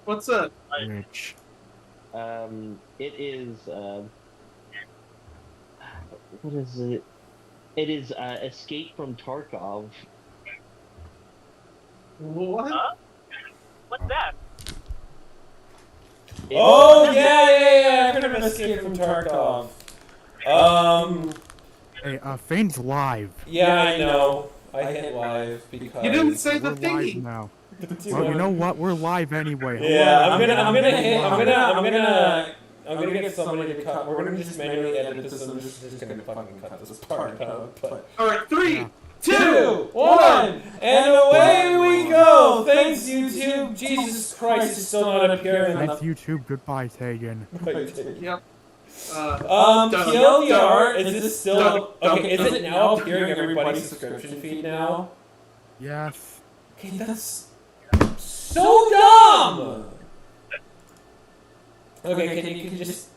What's that? Which? It is, what is it? It is, Escape from Tarkov. What? Huh? What's that? Oh, yeah, I've heard of Escape from Tarkov. Hey, Fane's live. Yeah, I know. I hit live because... You didn't say the We're live thingy. now. Well, you know what? We're live anyway. Yeah, I'm gonna get somebody to cut. We're gonna just manually edit this, and I'm just gonna fucking cut this part out. But... Alright, 3, Yeah. 2, 1, and away we go! Thanks, YouTube! Jesus Christ, it's still not appearing. Thanks, YouTube. Goodbye, Taegan. Yep. TLDR, is this still... Okay, is it now appearing in everybody's subscription feed now? Yes. Okay, that's... so dumb! Okay, can you just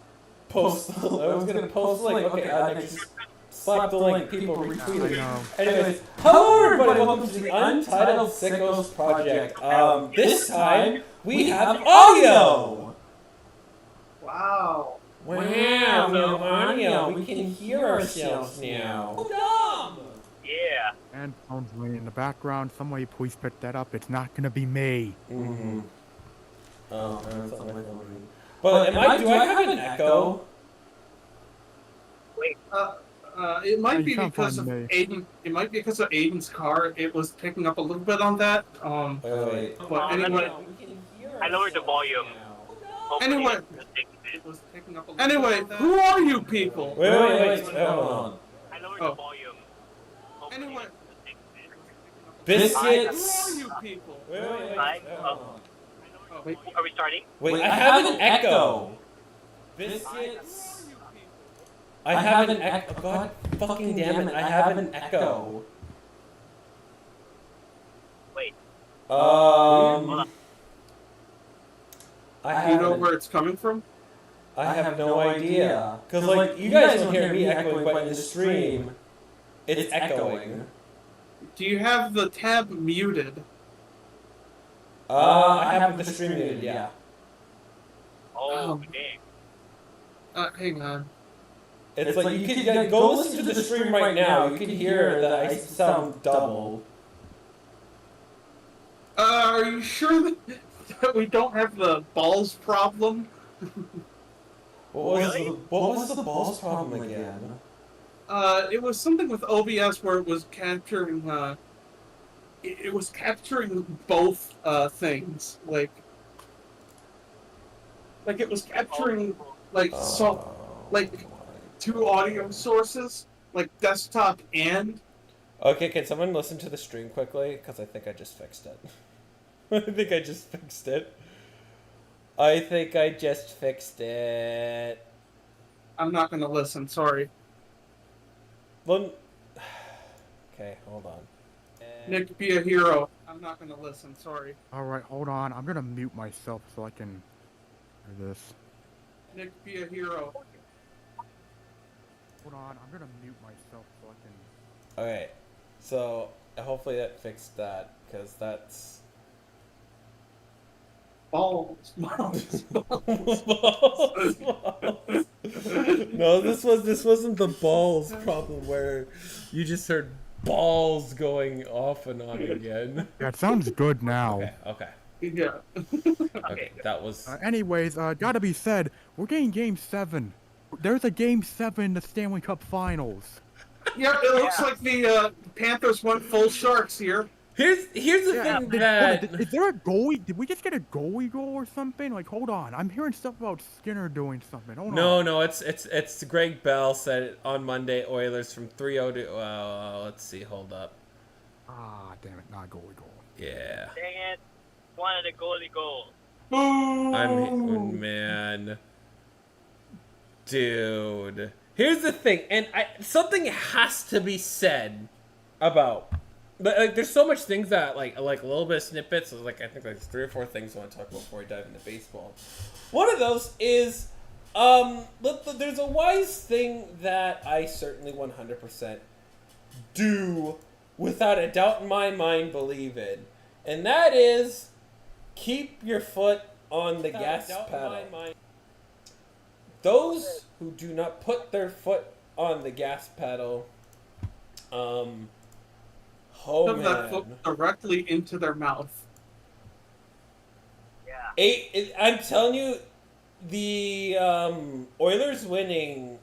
post... I was gonna post, like, okay, just slap the link, people retweet it. I know. Anyways, hello everybody, welcome to the Untitled Sickos Project. This time, we have audio! Wow. Wow, we have audio. We can hear ourselves now. So dumb! Yeah. And phone's ringing in the background. Somebody please pick that up. It's not gonna be me. Mm-hmm. Oh, that's not my phone. But do I have an echo? Wait. It might you be can't because of find me. Aiden. It might be because of Aiden's car. It was picking up a little bit on that. Wait. But anyway, I lowered the volume. Hopefully Anyway. it'll fix it. it was picking up a little bit on that. Who are you people? Wait, hold on. I lowered Oh. the volume. Hopefully Anyway. it'll fix it. Biscuits. Who are you people? Wait, hold on. Oh, wait. Are we starting? Wait, I have an echo. Biscuits. I have an echo. God fucking damn it, I have an echo. Wait. I Do you know where it's coming from? I have no idea. Because, like, you guys don't hear me echoing, but in the stream, it's echoing. Do you have the tab muted? I have the stream muted, yeah. Oh, dang. Hang on. It's like, you can go listen to the stream right now. You can hear that I sound double. Are you sure that we don't have the balls problem? What was the balls problem again? It was something with OBS where it was capturing, it was capturing both, things. Like it was capturing, like, two audio sources, like desktop and... Okay, can someone listen to the stream quickly? Because I think I just fixed it. I think I just fixed it. I'm not gonna listen, sorry. Well, okay, hold on. Nick, be a hero. I'm not gonna listen, sorry. Alright, hold on. I'm gonna mute myself so I can hear this. Nick, be a hero. Hold on, I'm gonna mute myself so I can... Okay, so hopefully that fixed that, because that's... Balls. No, this wasn't the balls problem where you just heard balls going off and on again. Yeah, it sounds good now. Okay. Yeah. Okay, that was... Anyways, gotta be said, we're getting Game 7. There's a Game 7 in the Stanley Cup Finals. Yeah, it looks like the Panthers went full sharks here. Here's the thing that... Is there a goalie? Did we just get a goalie goal or something? Like, hold on. I'm hearing stuff about Skinner doing something. Hold on. No, it's Greg Bell said it on Monday. Oilers from 3-0 to... let's see, hold up. Ah, damn it. Not a goalie goal. Yeah. Dang it. One of the goalie goals. Boom! Man. Dude. Here's the thing, and something has to be said about... Like, there's so much things that, like a little bit of snippets. Like, I think there's 3 or 4 things I want to talk about before we dive into baseball. One of those is, there's a wise thing that I certainly 100% do, without a doubt in my mind, believe in. And that is, keep your foot on the gas pedal. Those who do not put their foot on the gas pedal, oh Shove that foot man. directly into their mouth. Yeah. I'm telling you, the Oilers winning,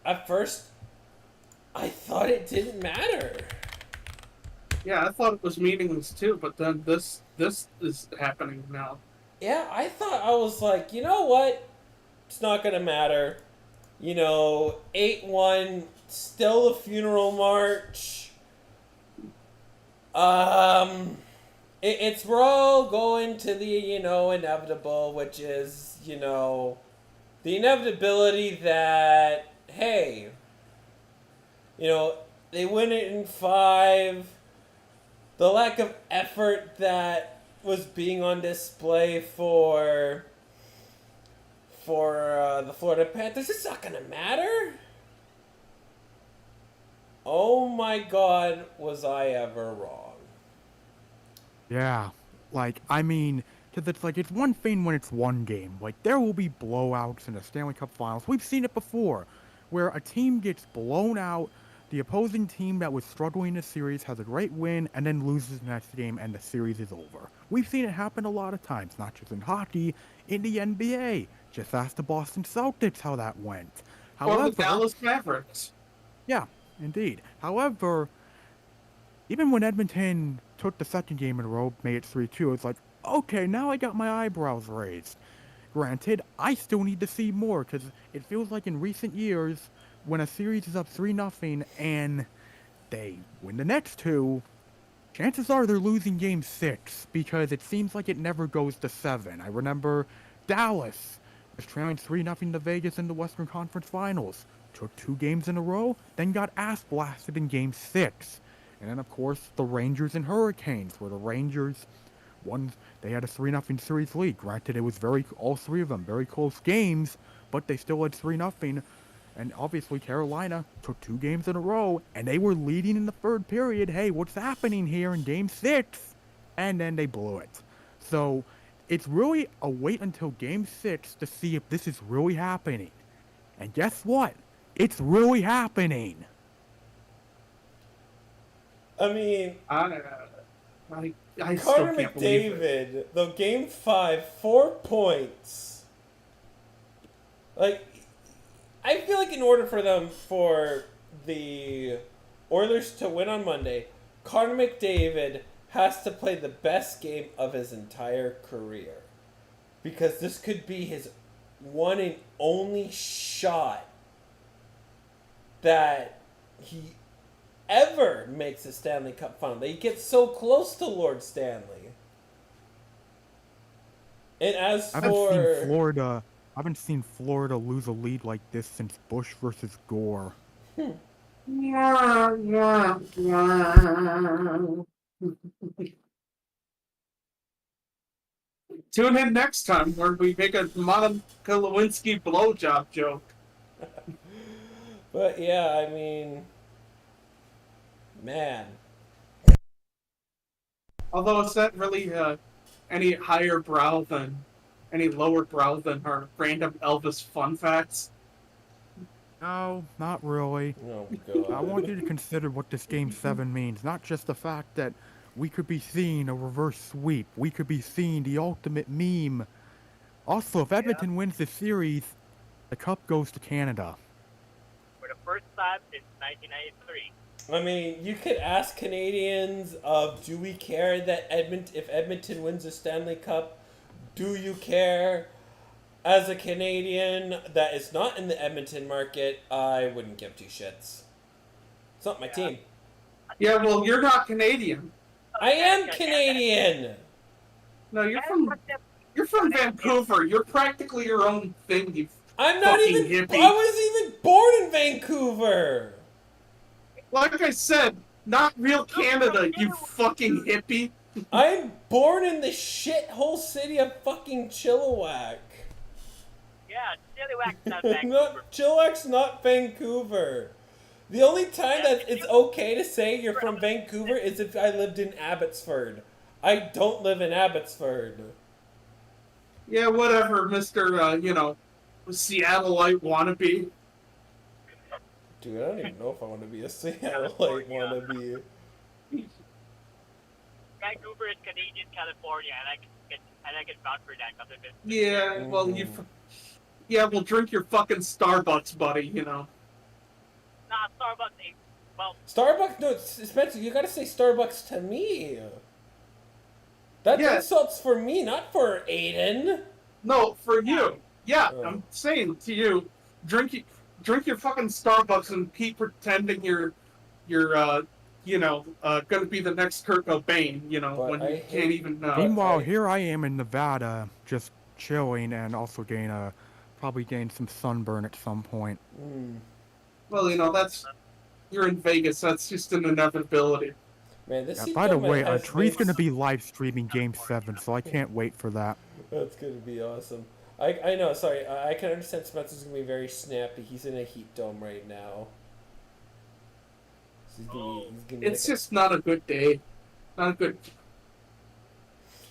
at first, I thought it didn't matter. Yeah, I thought it was meaningless too, but then this is happening now. Yeah, I was like, you know what? It's not going to matter. 8-1, still a funeral march. We're all going to the, inevitable, which is, the inevitability that, hey, they win it in 5. The lack of effort that was being on display for the Florida Panthers, it's not going to matter. Oh my God, was I ever wrong. Yeah, because it's one thing when it's one game. There will be blowouts in the Stanley Cup Finals. We've seen it before, where a team gets blown out, the opposing team that was struggling in the series has a great win, and then loses the next game, and the series is over. We've seen it happen a lot of times, not just in hockey, in the NBA. Just ask the Boston Celtics how that went. Or the Dallas Mavericks. Yeah, indeed. However, even when Edmonton took the second game in a row, made it 3-2, it's like, okay, now I got my eyebrows raised. Granted, I still need to see more, because it feels like in recent years, when a series is up 3-0 and they win the next 2, chances are they're losing game 6, because it seems like it never goes to 7. I remember Dallas was trailing 3-0 to Vegas in the Western Conference Finals, took 2 games in a row, then got ass blasted in game 6. And then, of course, the Rangers and Hurricanes, where the Rangers they had a 3-0 series lead. Granted, it was all 3 of them, very close games, but they still had 3-0. And obviously, Carolina took 2 games in a row, and they were leading in the 3rd period. Hey, what's happening here in game 6? And then they blew it. So, it's really a wait until game 6 to see if this is really happening. And guess what? It's really happening. I mean, I still Connor can't believe it. McDavid, though game 5, 4 points. I feel like in order for the Oilers to win on Monday, Connor McDavid has to play the best game of his entire career. Because this could be his one and only shot that he ever makes a Stanley Cup final. They get so close to Lord Stanley. And as I haven't seen Florida lose a lead like this since Bush versus Gore. Tune in next time where we make a Monica Lewinsky blowjob joke. But yeah, I mean, man. Although it's not really any higher brow than any lower brow than our random Elvis fun facts. No, not really. Oh, God. I want you to consider what this Game 7 means. Not just the fact that we could be seeing a reverse sweep. We could be seeing the ultimate meme. Also, if Edmonton wins this series, the cup goes to Canada. For the first time since 1993. I mean, you could ask Canadians of, do we care that if Edmonton wins the Stanley Cup, do you care? As a Canadian that is not in the Edmonton market, I wouldn't give 2 shits. It's not my team. Yeah, well, you're not Canadian. I am Canadian! No, you're from Vancouver. You're practically your own thing, you I'm not fucking even... hippie. I wasn't even born in Vancouver! Like I said, not real Canada, you fucking hippie. I'm born in the shithole city of fucking Chilliwack. Yeah, Chilliwack's not Vancouver. Chilliwack's not Vancouver. The only time that it's okay to say you're from Vancouver is if I lived in Abbotsford. I don't live in Abbotsford. Yeah, whatever, Mister. Seattleite wannabe. Dude, I don't even know if I want to be a Seattleite wannabe. Vancouver is Canadian California, and I can vouch for that because I've been. Yeah, well, well, drink your fucking Starbucks, buddy. Nah, Starbucks ain't. Well, Starbucks, no, Spencer, you gotta say Starbucks to me. That's Yeah. insults for me, not for Aiden. No, for you. Yeah, Oh. I'm saying to you, drink your fucking Starbucks and keep pretending you're gonna be the next Kurt Cobain. But When I you hate- can't even. Meanwhile, here I am in Nevada, just chilling and also probably gain some sunburn at some point. Well, you're in Vegas. That's just an inevitability. Man, this Yeah, heat by the dome way, has Tree's been- gonna be live streaming Game 7, so I can't wait for that. That's gonna be awesome. I know, sorry, I can understand Spencer's gonna be very snappy. He's in a heat dome right now. So he's gonna be It's just not a good day. Not a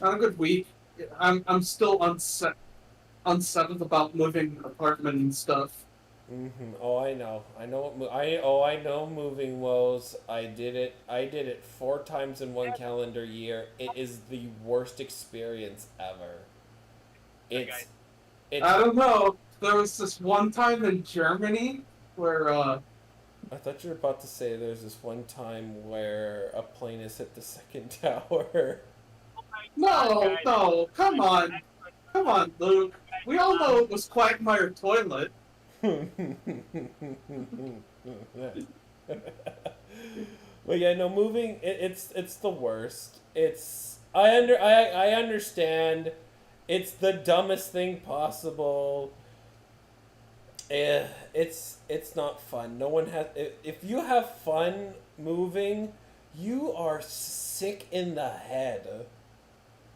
good week. I'm still unsettled about moving apartment and stuff. Oh, I know. I know moving woes. I did it 4 times in 1 calendar year. It is the worst experience ever. It's I don't know. There was this one time in Germany where I thought you were about to say there's this one time where a plane has hit the second tower. no, come on, Luke. We all know it was Quagmire Toilet. But yeah, no, moving it's the worst. I understand. It's the dumbest thing possible. It's not fun. No one has. If you have fun moving, you are sick in the head.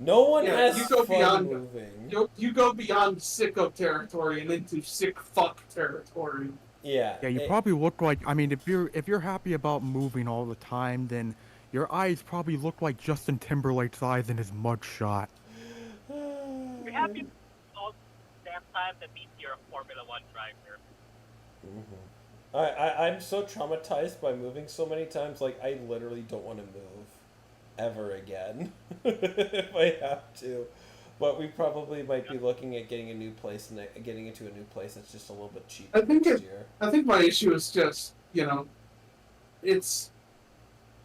No one has you go fun beyond moving. you go beyond sicko territory and into sick fuck territory. Yeah. Yeah, you probably look like. I mean, if you're happy about moving all the time, then your eyes probably look like Justin Timberlake's eyes in his mugshot. You're happy all damn time that means you're a Formula One driver. I'm so traumatized by moving so many times. Like, I literally don't want to move ever again if I have to. But we probably might be looking at getting a new place and getting into a new place that's just a little bit cheaper next year. I think my issue is just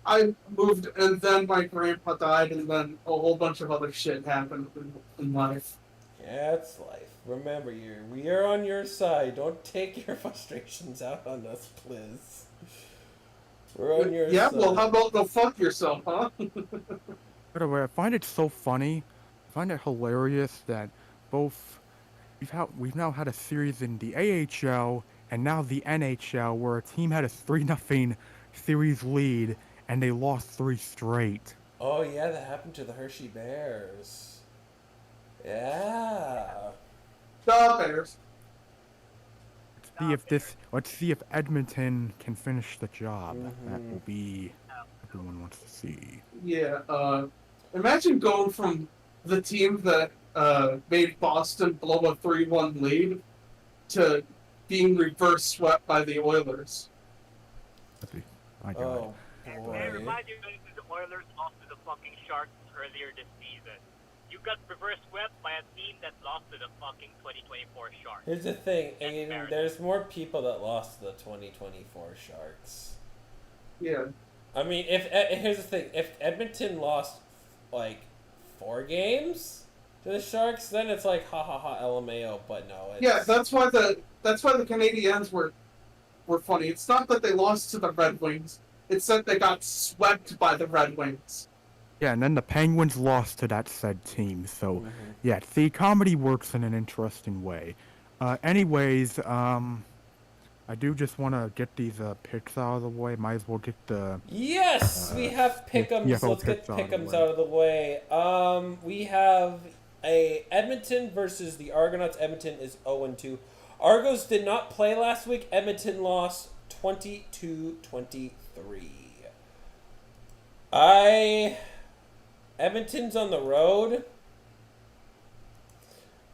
I moved and then my grandpa died and then a whole bunch of other shit happened in life. Yeah, it's life. Remember, we are on your side. Don't take your frustrations out on us, please. We're on your side. Yeah, well, how about go fuck yourself, huh? By the way, I find it so funny. I find it hilarious that we've now had a series in the AHL and now the NHL where a team had a 3-0 series lead and they lost 3 straight. Oh yeah, that happened to the Hershey Bears. Yeah. The Bears. Let's see if Edmonton can finish the job. That will be everyone wants to see. Yeah, imagine going from the team that made Boston blow a 3-1 lead to being reverse swept by the Oilers. My God. Oh And boy. I remind you that the Oilers lost to the fucking Sharks earlier this season. You got reverse swept by a team that lost to the fucking 2024 Sharks. Here's the thing, Aiden, there's more people that lost to the 2024 Sharks. Yeah. I mean, here's the thing, if Edmonton lost like 4 games to the Sharks, then it's like ha ha ha LMAO, but no, it's... Yeah, that's why the Canadiens were funny. It's not that they lost to the Red Wings. It's that they got swept by the Red Wings. Yeah, and then the Penguins lost to that said team. So, yeah, see, comedy works in an interesting way. Anyways, I do just want to get these picks out of the way. Might as well get the... Yes, we have pick'ems. CFL Let's get picks out of the pick'ems way. out of the way. We have a Edmonton versus the Argonauts. Edmonton is 0-2. Argos did not play last week. Edmonton lost 22-23. Edmonton's on the road.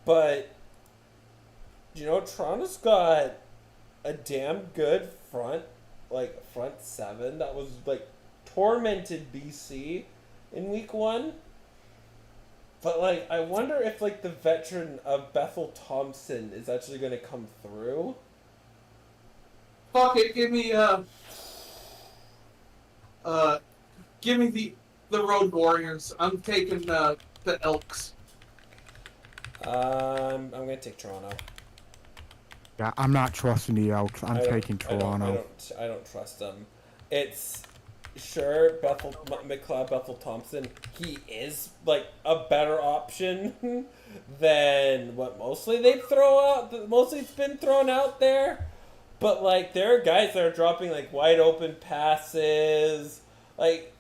But, you know, Toronto's got a damn good front seven that was, like, tormented BC in week 1. But, like, I wonder if, like, the veteran of Bethel Thompson is actually going to come through. Fuck it, give me the Road Warriors. I'm taking the Elks. I'm going to take Toronto. Yeah, I'm not trusting the Elks. I'm taking Toronto. I don't trust them. It's sure McLeod Bethel Thompson. He is like a better option than what mostly they throw out. Mostly it's been thrown out there, but like there are guys that are dropping like wide open passes. Like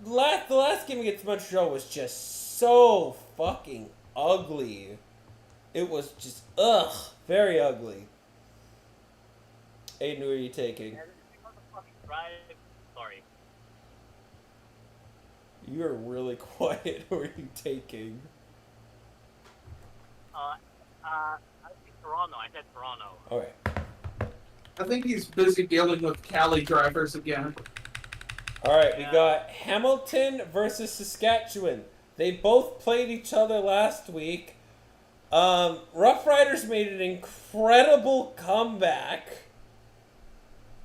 the last game against Montreal was just so fucking ugly. It was just very ugly. Aiden, who are you taking? Sorry. You're really quiet. Who are you taking? I think Toronto. I said Toronto. Okay. I think he's busy dealing with Cali drivers again. All right, we got Hamilton versus Saskatchewan. They both played each other last week. Rough Riders made an incredible comeback.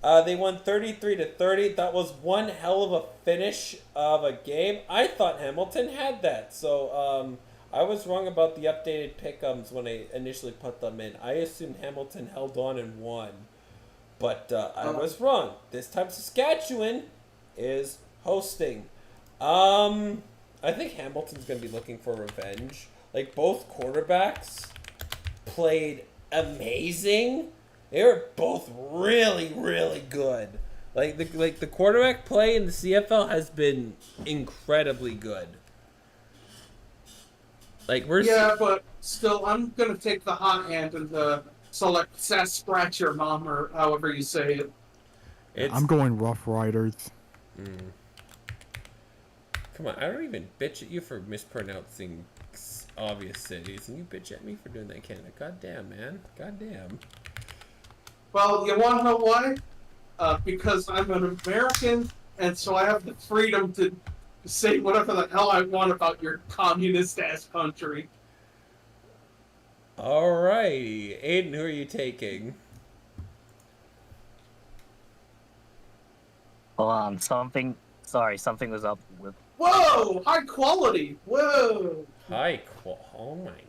They won 33-30. That was one hell of a finish of a game. I thought Hamilton had that. So I was wrong about the updated pick'ems when I initially put them in. I assumed Hamilton held on and won. But I was wrong. This time Saskatchewan is hosting. I think Hamilton's going to be looking for revenge. Like, both quarterbacks played amazing. They were both really, really good. Like the quarterback play in the CFL has been incredibly good. Like But still, I'm gonna take the hot hand and select Sass Scratch Your Mom, or however you say it. I'm going Rough Riders. Come on, I don't even bitch at you for mispronouncing obvious cities, and you bitch at me for doing that in Canada. Goddamn, man. Goddamn. Well, you want to know why? Because I'm an American, and so I have the freedom to say whatever the hell I want about your communist-ass country. Alrighty. Aiden, who are you taking? Hold on, something was up with... Whoa! High quality! Whoa! Oh my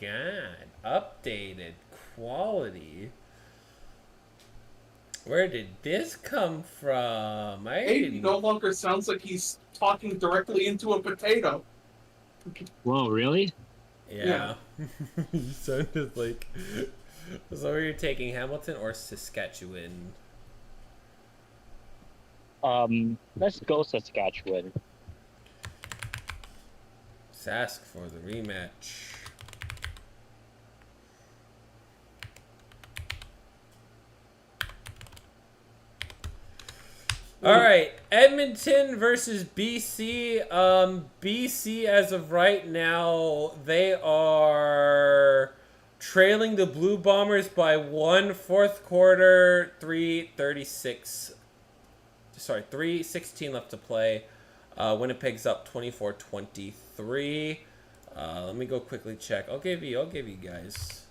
god. Updated quality. Where did this come from? Aiden no longer sounds like he's talking directly into a potato. Whoa, really? Yeah. You sounded like... So are you taking Hamilton or Saskatchewan? Let's go Saskatchewan. Sask for the rematch. All right, Edmonton versus BC. BC, as of right now, they are trailing the Blue Bombers by 1 fourth quarter, 3:16 left to play. Winnipeg's up 24-23. Let me go quickly check. I'll give you guys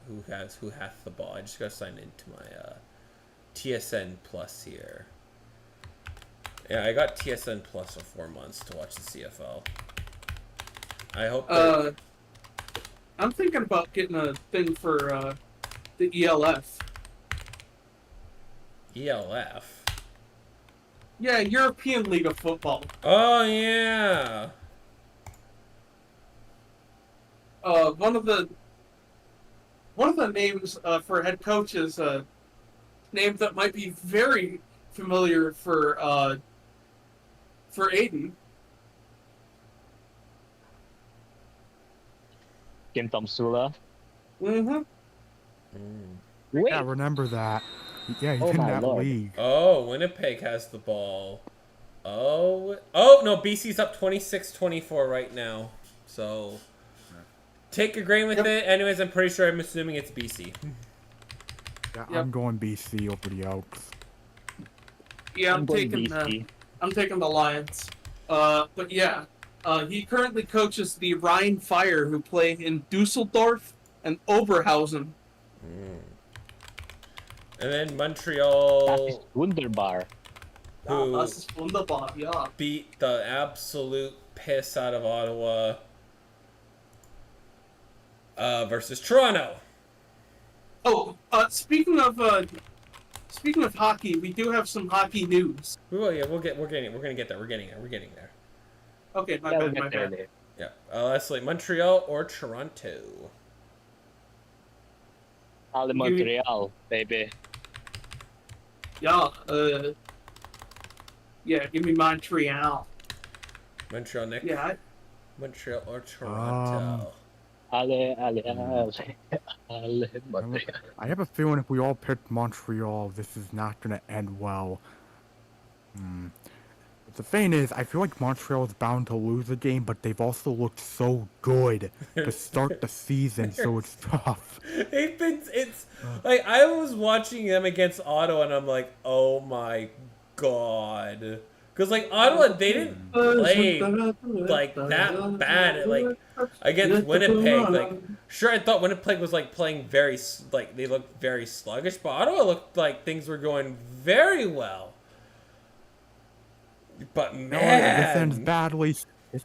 who hath the ball. I just gotta sign into my TSN Plus here. Yeah, I got TSN Plus for 4 months to watch the CFL. I hope. I'm thinking about getting a thing for the ELF. ELF. Yeah, European League of Football. Oh yeah. One of the names for head coach is a name that might be very familiar for Aiden. Kim Sula. Mm-hmm. Wait, Yeah, remember that. Yeah, he's Oh in my that lord. league. Oh, Winnipeg has the ball. Oh no, BC's up 26-24 right now. So Take your grain with it. Anyways, I'm assuming it's BC. Yeah, Yep. I'm going BC over the Elks. Yeah, I'm going BC. I'm taking the Lions. But yeah, he currently coaches the Rhine Fire, who play in Dusseldorf and Oberhausen. And then That is Montreal, wunderbar. who Das ist wunderbar, yeah. beat the absolute piss out of Ottawa versus Toronto. Oh, speaking of hockey, we do have some hockey news. We're gonna get there. We're getting there. Okay, my Yeah, we'll bad, my get there bad. later. Yeah. Let's like Montreal or Toronto. Ale Montreal, baby. Yeah, yeah, give me Montreal. Montreal, Nick. Yeah, Montreal or Toronto. Ale Montreal. I have a feeling if we all picked Montreal, this is not going to end well. The thing is, I feel like Montreal is bound to lose a game, but they've also looked so good to start the season, so it's tough. It's like I was watching them against Ottawa, and I'm like, oh my god, because like Ottawa, they didn't play like that bad, like against Winnipeg. Like, sure, I thought Winnipeg was like playing they looked very sluggish, but Ottawa looked like things were going very well. But man, This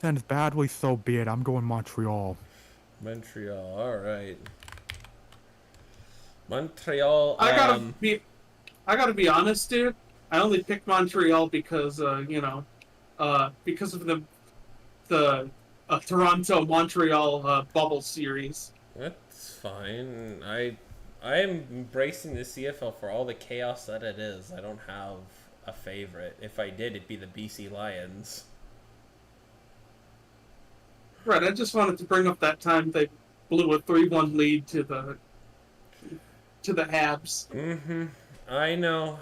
ends badly, so be it. I'm going Montreal. Montreal, all right. Montreal. I gotta be honest, dude. I only picked Montreal because because of the Toronto Montreal bubble series. That's fine. I am embracing the CFL for all the chaos that it is. I don't have a favorite. If I did, it'd be the BC Lions. Right, I just wanted to bring up that time they blew a 3-1 lead to the Habs. Mm-hmm. I know.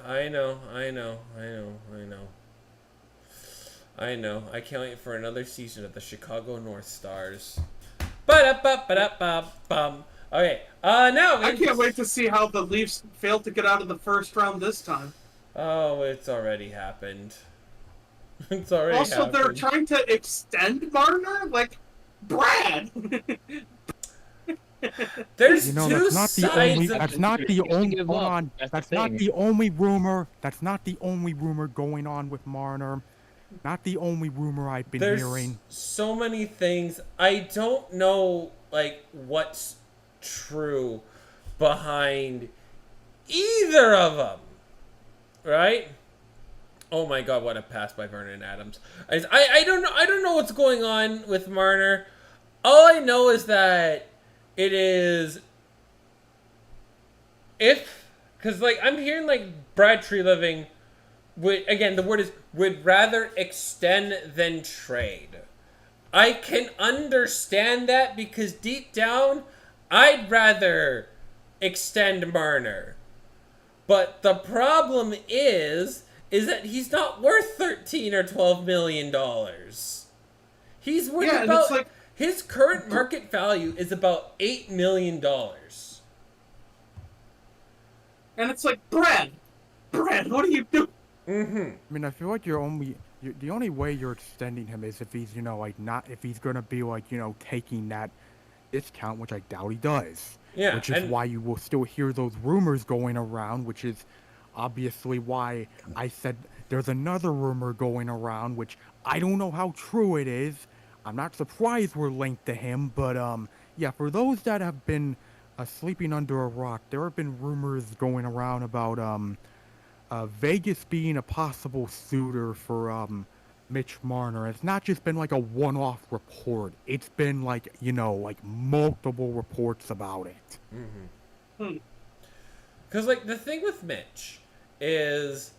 I can't wait for another season of the Chicago North Stars. Ba-da-ba-ba-da-ba-bum. Okay, now... I can't wait to see how the Leafs failed to get out of the first round this time. Oh, it's already happened. It's already Also, happened. they're trying to extend Marner? Like, Brad! There's You know, two that's not the sides only. of... That's not the only. give Hold up. on. That's the That's not thing. the only rumor. That's not the only rumor going on with Marner. Not the only rumor I've been There's hearing. so many things. I don't know, like, what's true behind either of them. Right? Oh my god, what a pass by Vernon Adams. I don't know what's going on with Marner. All I know is that it is because like I'm hearing like Brad Treliving again, the word is would rather extend than trade. I can understand that because deep down I'd rather extend Marner. But the problem is that he's not worth $13 or $12 million. He's worth Yeah, and about it's like- his current market value is about $8 million. And it's like, Brad, what are you doing? Mm-hmm. I mean, I feel like the only way you're extending him is if he's, if he's gonna be taking that discount, which I doubt he does. Yeah, Which is and- why you will still hear those rumors going around, which is obviously why I said there's another rumor going around, which I don't know how true it is. I'm not surprised we're linked to him, but yeah, for those that have been sleeping under a rock, there have been rumors going around about Vegas being a possible suitor for Mitch Marner. It's not just been like a one-off report. It's been like multiple reports about it. Mm-hmm. Because like the thing with Mitch is,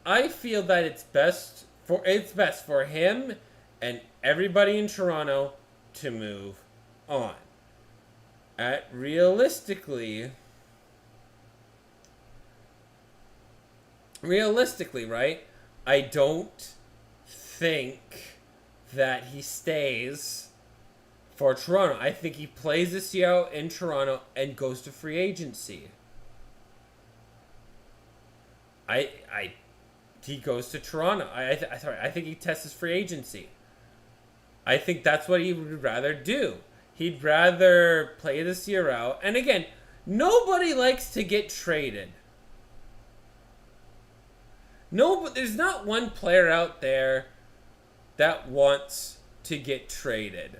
I feel that it's best for him and everybody in Toronto to move on. Realistically, right? I don't think that he stays for Toronto. I think he plays this year out in Toronto and goes to free agency. He goes to Toronto. I think he tests his free agency. I think that's what he would rather do. He'd rather play this year out. And again, nobody likes to get traded. No, but there's not one player out there that wants to get traded.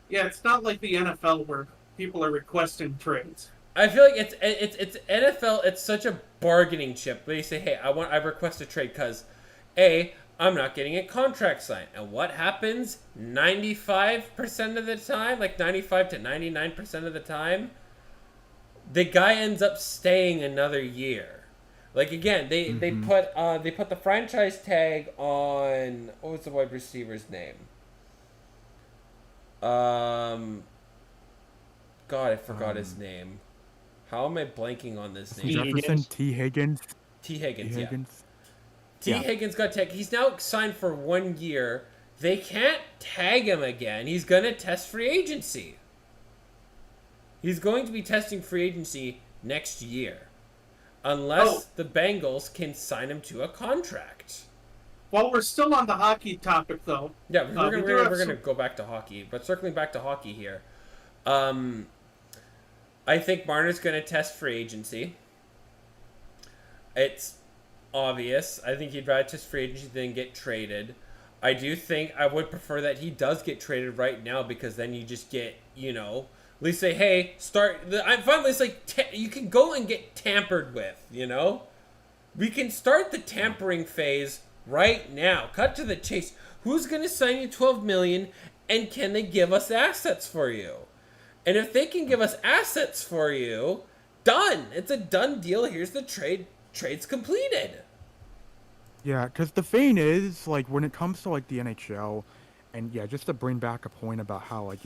Yeah, it's not like the NFL where people are requesting trades. I feel like it's NFL. It's such a bargaining chip. Where you say, "Hey, I request a trade because, A, I'm not getting a contract signed." And what happens 95% of the time, like 95 to 99% of the time, the guy ends up staying another year. Like again, they put the franchise tag on, what was the wide receiver's name? God, I forgot his name. How am I blanking on this name? Jefferson, T. Higgins. T. Higgins, yeah. T. Yeah. Higgins got tagged. He's now signed for 1 year. They can't tag him again. He's going to test free agency. He's going to be testing free agency next year. Unless the Bengals can sign him to a contract. While we're still on the hockey topic, though. Yeah, we're going to some... go back to hockey. But circling back to hockey here. I think Marner's going to test free agency. It's obvious. I think he'd rather test free agency than get traded. I do think I would prefer that he does get traded right now, because then you just get, at least say, hey, I'm finally, it's like, you can go and get tampered with, We can start the tampering phase right now. Cut to the chase. Who's going to sign you $12 million, and can they give us assets for you? And if they can give us assets for you, done. It's a done deal. Here's the trade. Trade's completed. Yeah, because the thing is, like, when it comes to, like, the NHL, and, yeah, just to bring back a point about how, like,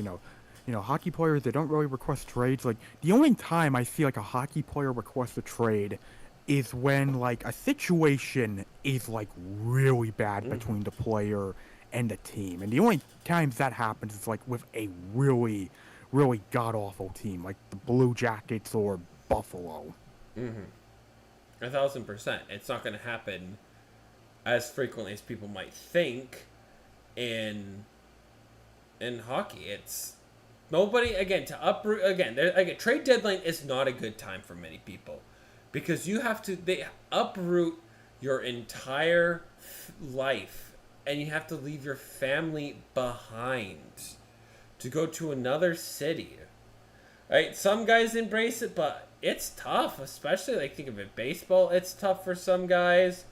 hockey players, they don't really request trades. Like, the only time I see, like, a hockey player request a trade is when, like, a situation is, like, really bad between the player and the team. And the only times that happens is, like, with a really, really god-awful team, like the Blue Jackets or Buffalo. 1,000%. It's not going to happen as frequently as people might think in hockey. It's nobody, again, to uproot, again, trade deadline is not a good time for many people, because they uproot your entire life, and you have to leave your family behind to go to another city. Right? Some guys embrace it, but it's tough, especially, like, think of it, baseball, it's tough for some guys.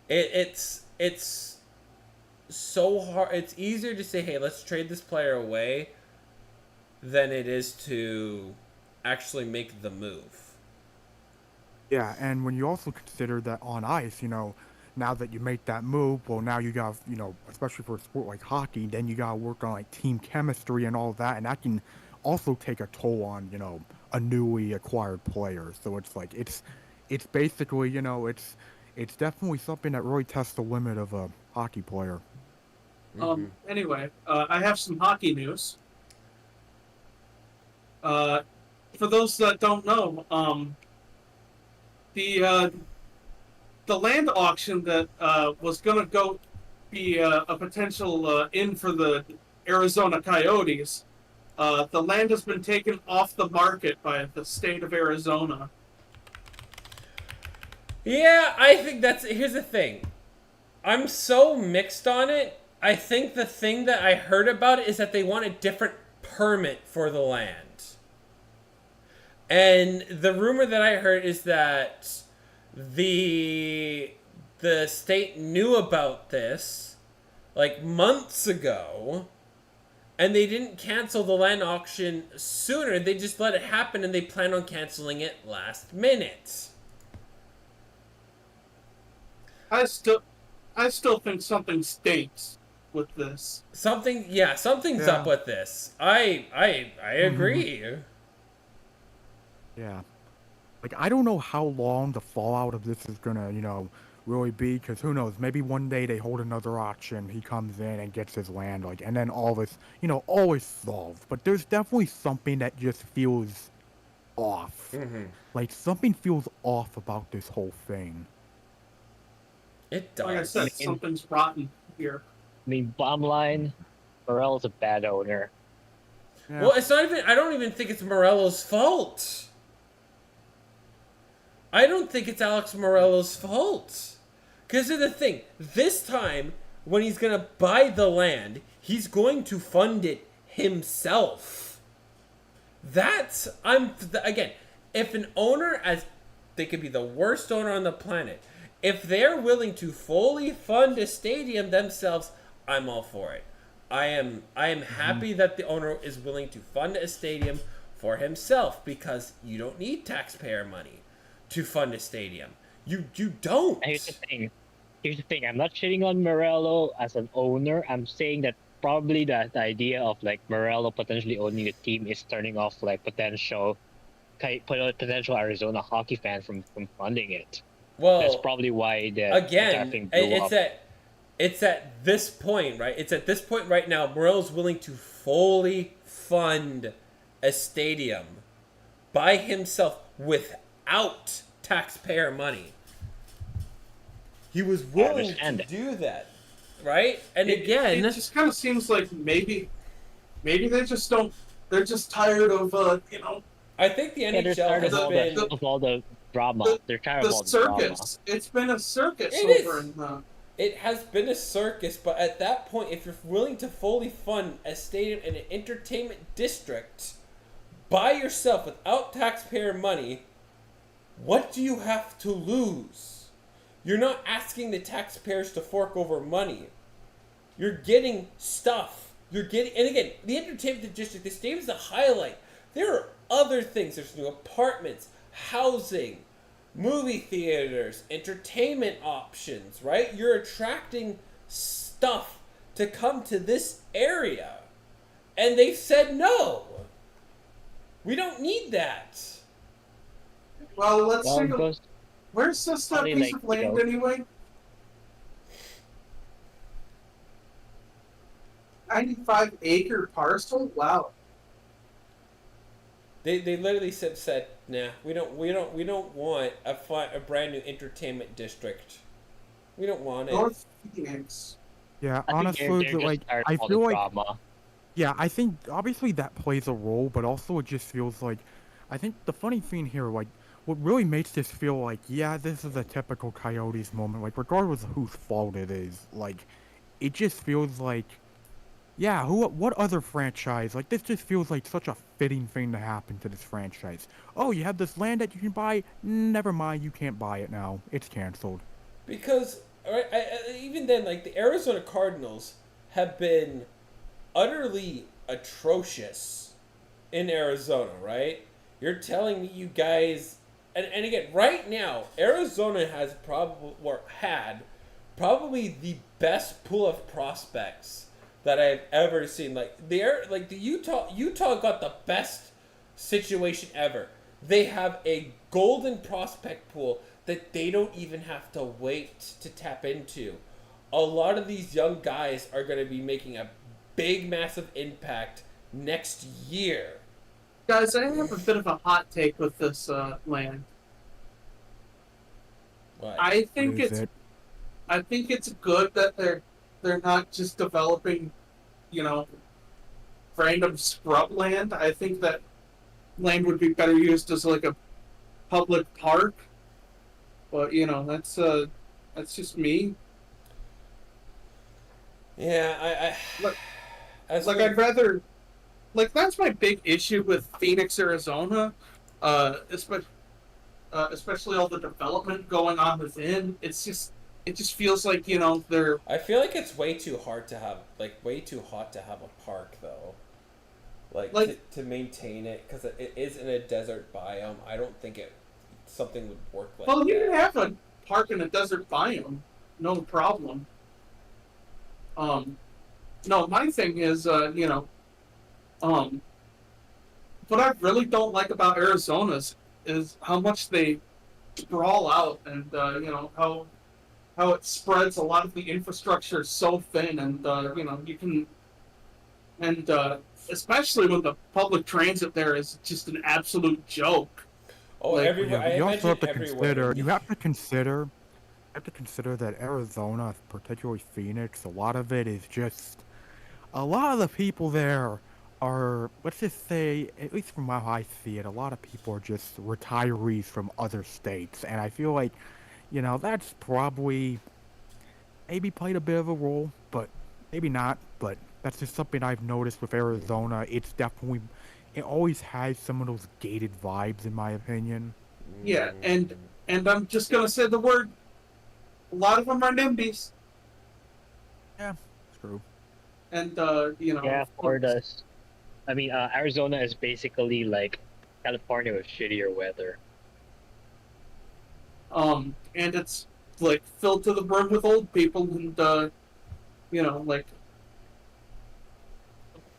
It's so hard. It's easier to say, hey, let's trade this player away, than it is to actually make the move. Yeah, and when you also consider that on ice, now that you make that move, well, now you got, especially for a sport like hockey, then you got to work on, like, team chemistry and all that, and that can also take a toll on, a newly acquired player. So it's like, it's basically, it's definitely something that really tests the limit of a hockey player. Anyway, I have some hockey news. For those that don't know, the land auction that was going to be a potential in for the Arizona Coyotes, the land has been taken off the market by the state of Arizona. Yeah, I think here's the thing. I'm so mixed on it. I think the thing that I heard about it is that they want a different permit for the land. And the rumor that I heard is that the state knew about this, like, months ago, and they didn't cancel the land auction sooner. They just let it happen, and they plan on canceling it last minute. I still think something stinks with this. Something's up with this. I agree. Yeah. Like, I don't know how long the fallout of this is gonna, really be, because who knows, maybe one day they hold another auction, he comes in and gets his land, like, and then all this, all is solved. But there's definitely something that just feels off. Mm-hmm. Like, something feels off about this whole thing. It does. Like I said, something's rotten here. I mean, bottom line, Morel's a bad owner. Yeah. Well, it's not even. I don't even think it's Morello's fault. I don't think it's Alex Morello's fault. Because of the thing, this time when he's gonna buy the land, he's going to fund it himself. That's again. If an owner, as they could be the worst owner on the planet, if they're willing to fully fund a stadium themselves, I'm all for it. I am happy that the owner is willing to fund a stadium for himself, because you don't need taxpayer money to fund a stadium. You don't. Here's the thing. I'm not shitting on Morello as an owner. I'm saying that probably the idea of like Morello potentially owning a team is turning off like potential Arizona hockey fans from funding it. Well, That's probably why the entire thing blew up. It's at this point, right? It's at this point right now, Morello's willing to fully fund a stadium by himself without taxpayer money. He was willing to do that, right? And It just kind of seems like maybe they just don't. They're just tired of I think the they're NHL tired has been of all the drama. They're tired the of all the drama. circus. It's been a circus It over is. in It has been a circus, but at that point, if you're willing to fully fund a stadium in an entertainment district by yourself without taxpayer money, what do you have to lose? You're not asking the taxpayers to fork over money. You're getting stuff. And again, the entertainment district, the stadium is the highlight. There are other things. There's new apartments, housing, movie theaters, entertainment options, right? You're attracting stuff to come to this area. And they said no. We don't need that. Well, let's Well, see. it goes- Where's this probably piece like, of land anyway? 95-acre parcel. Wow. They literally said, nah, we don't want a brand new entertainment district. We don't want it. North Phoenix. Yeah, I think honestly, they're just like, tired I of all feel the like, drama. yeah, I think obviously that plays a role, but also it just feels like, I think the funny thing here, like, what really makes this feel like, yeah, this is a typical Coyotes moment, like, regardless of whose fault it is, like, it just feels like, yeah, what other franchise, like, this just feels like such a fitting thing to happen to this franchise. Oh, you have this land that you can buy? Never mind, you can't buy it now. It's canceled. Because right, even then, like, the Arizona Cardinals have been utterly atrocious in Arizona, right? You're telling me you guys, and again, right now, Arizona had probably the best pool of prospects that I've ever seen. Like the Utah got the best situation ever. They have a golden prospect pool that they don't even have to wait to tap into. A lot of these young guys are going to be making a big, massive impact next year. Guys, I have a bit of a hot take with this land. What? I think What is it's I think it's good that they're not just developing, random scrub land. I think that land would be better used as like a public park. But that's just me. Yeah, I'd rather, that's my big issue with Phoenix, Arizona, especially all the development going on within. It just feels like they're. I feel like it's way too hot to have a park though. To maintain it, because it is in a desert biome. I don't think something would work like that. Well, you can have a park in a desert biome, no problem. No, my thing is, what I really don't like about Arizona is how much they sprawl out, and how it spreads. A lot of the infrastructure is so thin, and you can, and especially when the public transit there is just an absolute joke. Oh, Like, everywhere. Yeah, but I you also imagine have to everywhere. consider. You have to consider that Arizona, particularly Phoenix, a lot of it is just. A lot of the people there are, let's just say, at least from how I see it, a lot of people are just retirees from other states, and I feel like, that's probably maybe played a bit of a role, but maybe not. But that's just something I've noticed with Arizona. It always has some of those gated vibes, in my opinion. yeah, and I'm just gonna say the word. A lot of them are NIMBYs, Yeah, true. and Yeah, Florida's. I mean, Arizona is basically like California with shittier weather. and it's like filled to the brim with old people, and like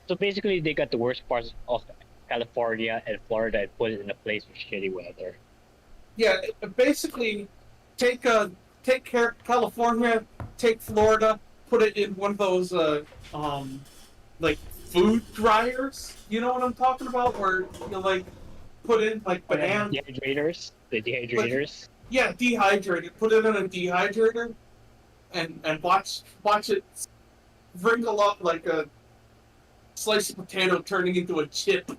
So basically, they got the worst parts of California and Florida and put it in a place with shitty weather. yeah, basically take care California, take Florida, put it in one of those like food dryers. You know what I'm talking about? Where you like put in like banana, Dehydrators, the dehydrators. yeah, dehydrated. Put it in a dehydrator, and watch it wrinkle up like a slice of potato turning into a chip.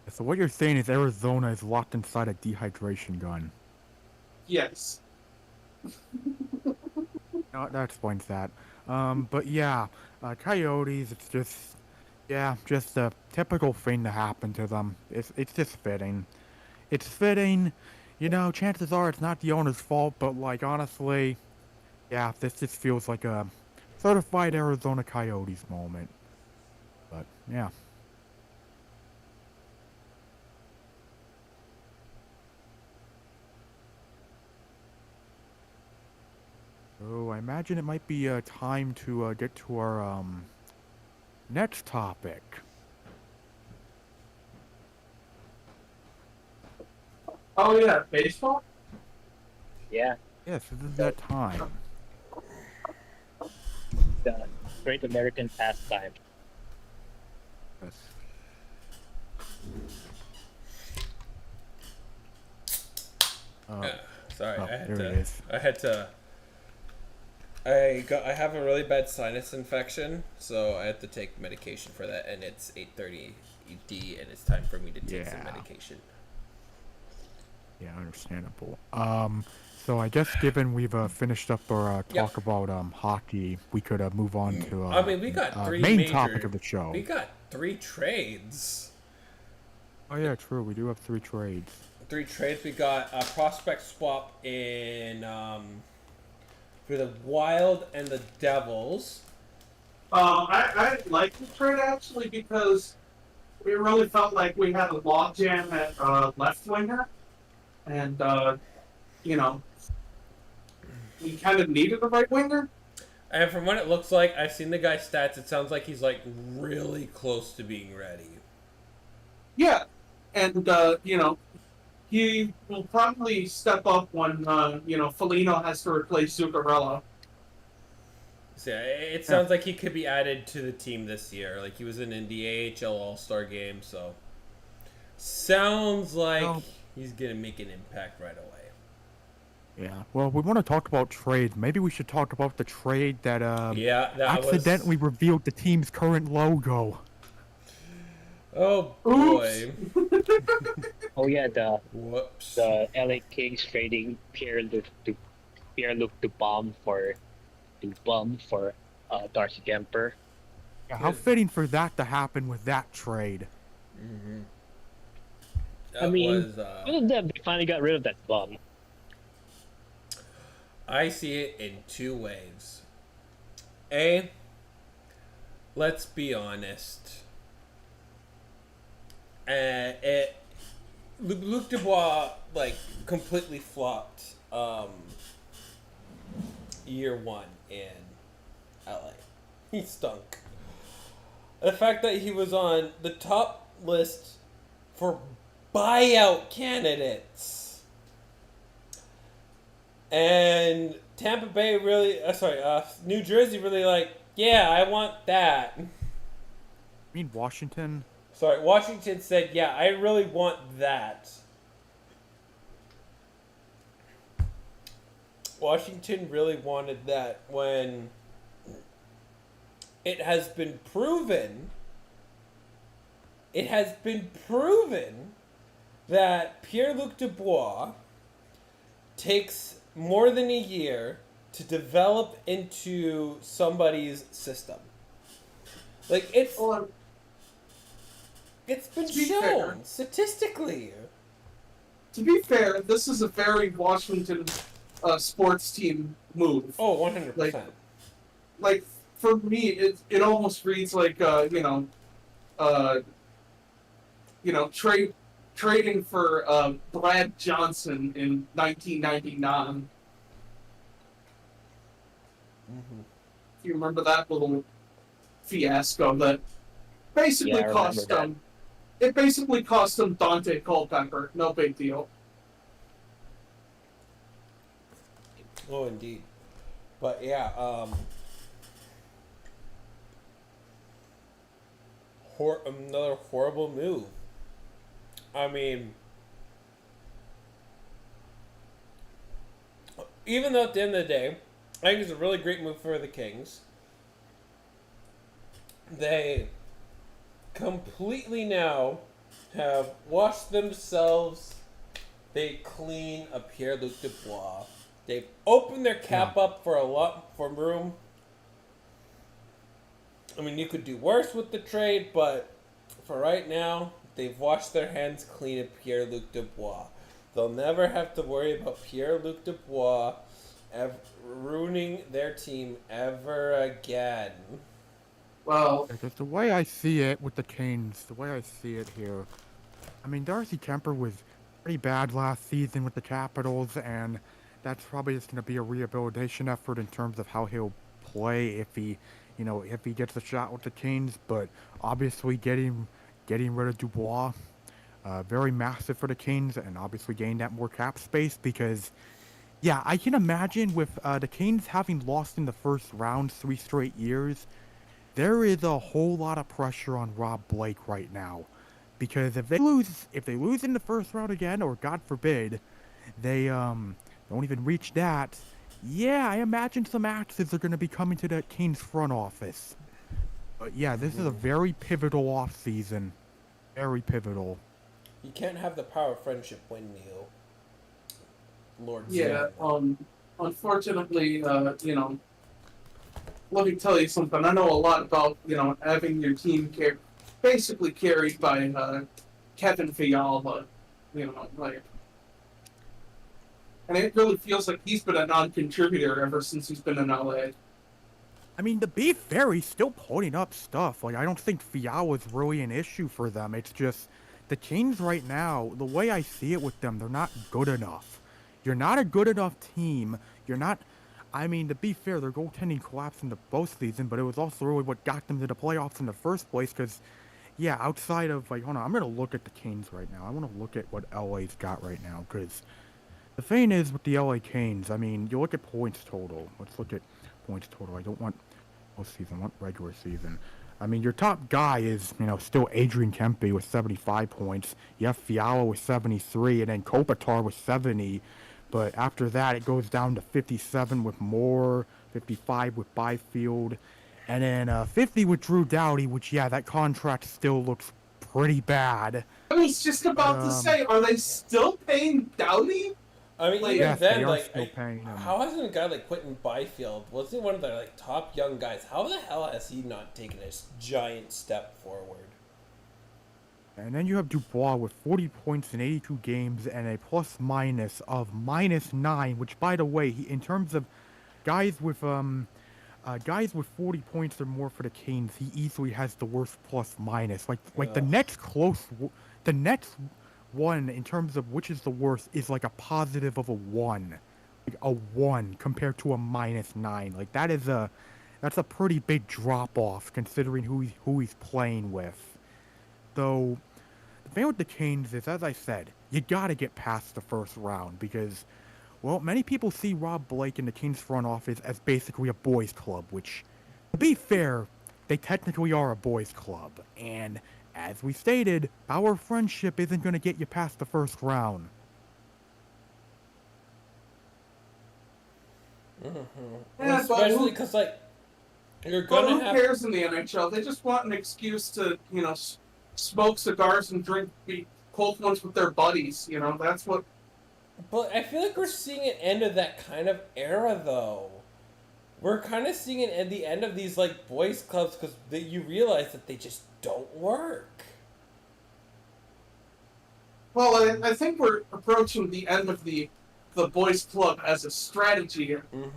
So what you're saying is Arizona is locked inside a dehydration gun. Yes. That explains that. But yeah, coyotes, it's just a typical thing to happen to them. It's just fitting. It's fitting. Chances are it's not the owner's fault, but like honestly, yeah, this just feels like a certified Arizona Coyotes moment. But yeah. So I imagine it might be time to get to our next topic. Oh yeah, baseball. Yeah, Yes, this is that time. the great American pastime. Yes. Sorry, oh, I had there to. it is. I had to. I have a really bad sinus infection, so I have to take medication for that, and it's 8:30 ED, and it's time for me to take some Yeah. medication. Yeah, understandable. So I guess given we've finished up our talk about hockey, we could move on to I mean, we got three main major, topic of the show. We got 3 trades. Oh yeah, true. We do have 3 trades. 3 trades. We got a prospect swap in for the Wild and the Devils. I like the trade actually because we really felt like we had a logjam at left winger, and we kind of needed a right winger. And from what it looks like, I've seen the guy's stats. It sounds like he's like really close to being ready. Yeah, and he will probably step up when Foligno has to replace Zuccarello. So yeah, it sounds like he could be added to the team this year. Like he was in the AHL All-Star game, so sounds like he's gonna make an impact right away. Yeah. Well, we want to talk about trades. Maybe we should talk about the trade that that accidentally revealed the team's current logo. Oh boy! Oh yeah, the Whoops! the LA Kings trading Pierre-Luc Dubois for Darcy Kemper. Yeah, how fitting for that to happen with that trade. Mm-hmm. I mean, they finally got rid of that bum. I see it in 2 ways. A, let's be honest. Luc Dubois like completely flopped year 1 in LA. He stunk. The fact that he was on the top list for buyout candidates And Tampa Bay really, New Jersey really like, yeah, I want that. I mean, Washington. Sorry, Washington said, yeah, I really want that. Washington really wanted that when it has been proven that Pierre-Luc Dubois takes more than a year to develop into somebody's system. Like, it's Well, been to be shown fair- statistically. to be fair, this is a very Washington sports team move. Oh, 100%. Like for me, it almost reads like trading for Brad Johnson in 1999. If you remember that little fiasco that basically Yeah, I cost remember that. them. It basically cost them Dante Culpepper. No big deal. Oh, indeed. But yeah, another horrible move. I mean, even though at the end of the day, I think it's a really great move for the Kings. They completely now have washed themselves. They clean a Pierre-Luc Dubois. They've opened their cap up for a lot for room. I mean, you could do worse with the trade, but for right now, they've washed their hands clean of Pierre-Luc Dubois. They'll never have to worry about Pierre-Luc Dubois ruining their team ever again. Well, Because the way I see it with the Canes, the way I see it here, I mean, Darcy Kemper was pretty bad last season with the Capitals, and that's probably just going to be a rehabilitation effort in terms of how he'll play if he gets a shot with the Canes. But obviously, getting rid of Dubois, very massive for the Canes, and obviously gaining that more cap space because, yeah, I can imagine with the Canes having lost in the first round 3 straight years, there is a whole lot of pressure on Rob Blake right now, because if they lose in the first round again, or God forbid, they don't even reach that. Yeah, I imagine some axes are going to be coming to the Kings front office. But yeah, this is a very pivotal offseason. Very pivotal. You can't have the power of friendship win, Neil. Lord yeah. Zane. Unfortunately, let me tell you something. I know a lot about having your team basically carried by Kevin Fiala. And it really feels like he's been a non-contributor ever since he's been in LA. I mean, to be fair, he's still putting up stuff. Like, I don't think Fiala is really an issue for them. It's just the Kings right now, the way I see it with them, they're not good enough. You're not a good enough team. You're not... I mean, to be fair, their goaltending collapsed in the postseason, but it was also really what got them to the playoffs in the first place, because, yeah, outside of, like, hold on, I'm going to look at the Canes right now. I want to look at what LA's got right now, because the thing is with the LA Canes, I mean, you look at points total. Let's look at points total. I don't want postseason, I want regular season. I mean, your top guy is, still Adrian Kempe with 75 points. You have Fiala with 73, and then Kopitar with 70. But after that, it goes down to 57 with Moore, 55 with Byfield, and then 50 with Drew Doughty, which, yeah, that contract still looks pretty bad. I was just about to say, are they still paying Doughty? I mean, even Yes, then, they are like, still paying him. how hasn't a guy like Quentin Byfield, wasn't he one of the like top young guys? How the hell has he not taken a giant step forward? And then you have Dubois with 40 points in 82 games and a plus-minus of -9, which, by the way, in terms of guys with 40 points or more for the Canes, he easily has the worst plus-minus. Like the next one in terms of which is the worst is like a positive of a 1. Like a 1 compared to a -9. Like that's a pretty big drop-off considering who he's playing with. Though, the thing with the Canes is, as I said, you gotta get past the first round, because well, many people see Rob Blake and the Kings front office as basically a boys' club, which, to be fair, they technically are a boys' club. And as we stated, our friendship isn't going to get you past the first round. Yeah, Especially because, like, you're But gonna who have. cares in the NHL? They just want an excuse to, smoke cigars and drink cold ones with their buddies. That's what. But I feel like we're seeing an end of that kind of era, though. We're kind of seeing it at the end of these like boys' clubs because you realize that they just don't work. Well, I think we're approaching the end of the boys' club as a strategy.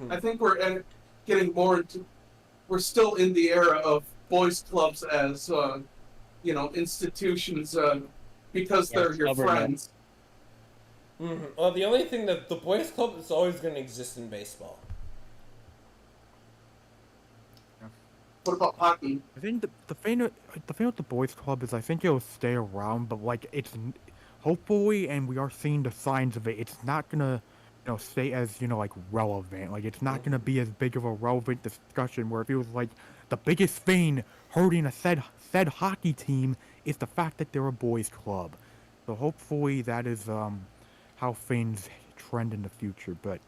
I think we're getting more into. We're still in the era of boys' clubs as institutions because Yeah, they're it's your government. friends. Well, the only thing that the boys' club is always going to exist in baseball. What about hockey? I think the thing with the boys' club is I think it'll stay around, but like hopefully, and we are seeing the signs of it. It's not gonna, stay as like relevant. Like it's not gonna be as big of a relevant discussion. Where it feels like the biggest thing hurting a said hockey team is the fact that they're a boys' club. So hopefully that is how things trend in the future. But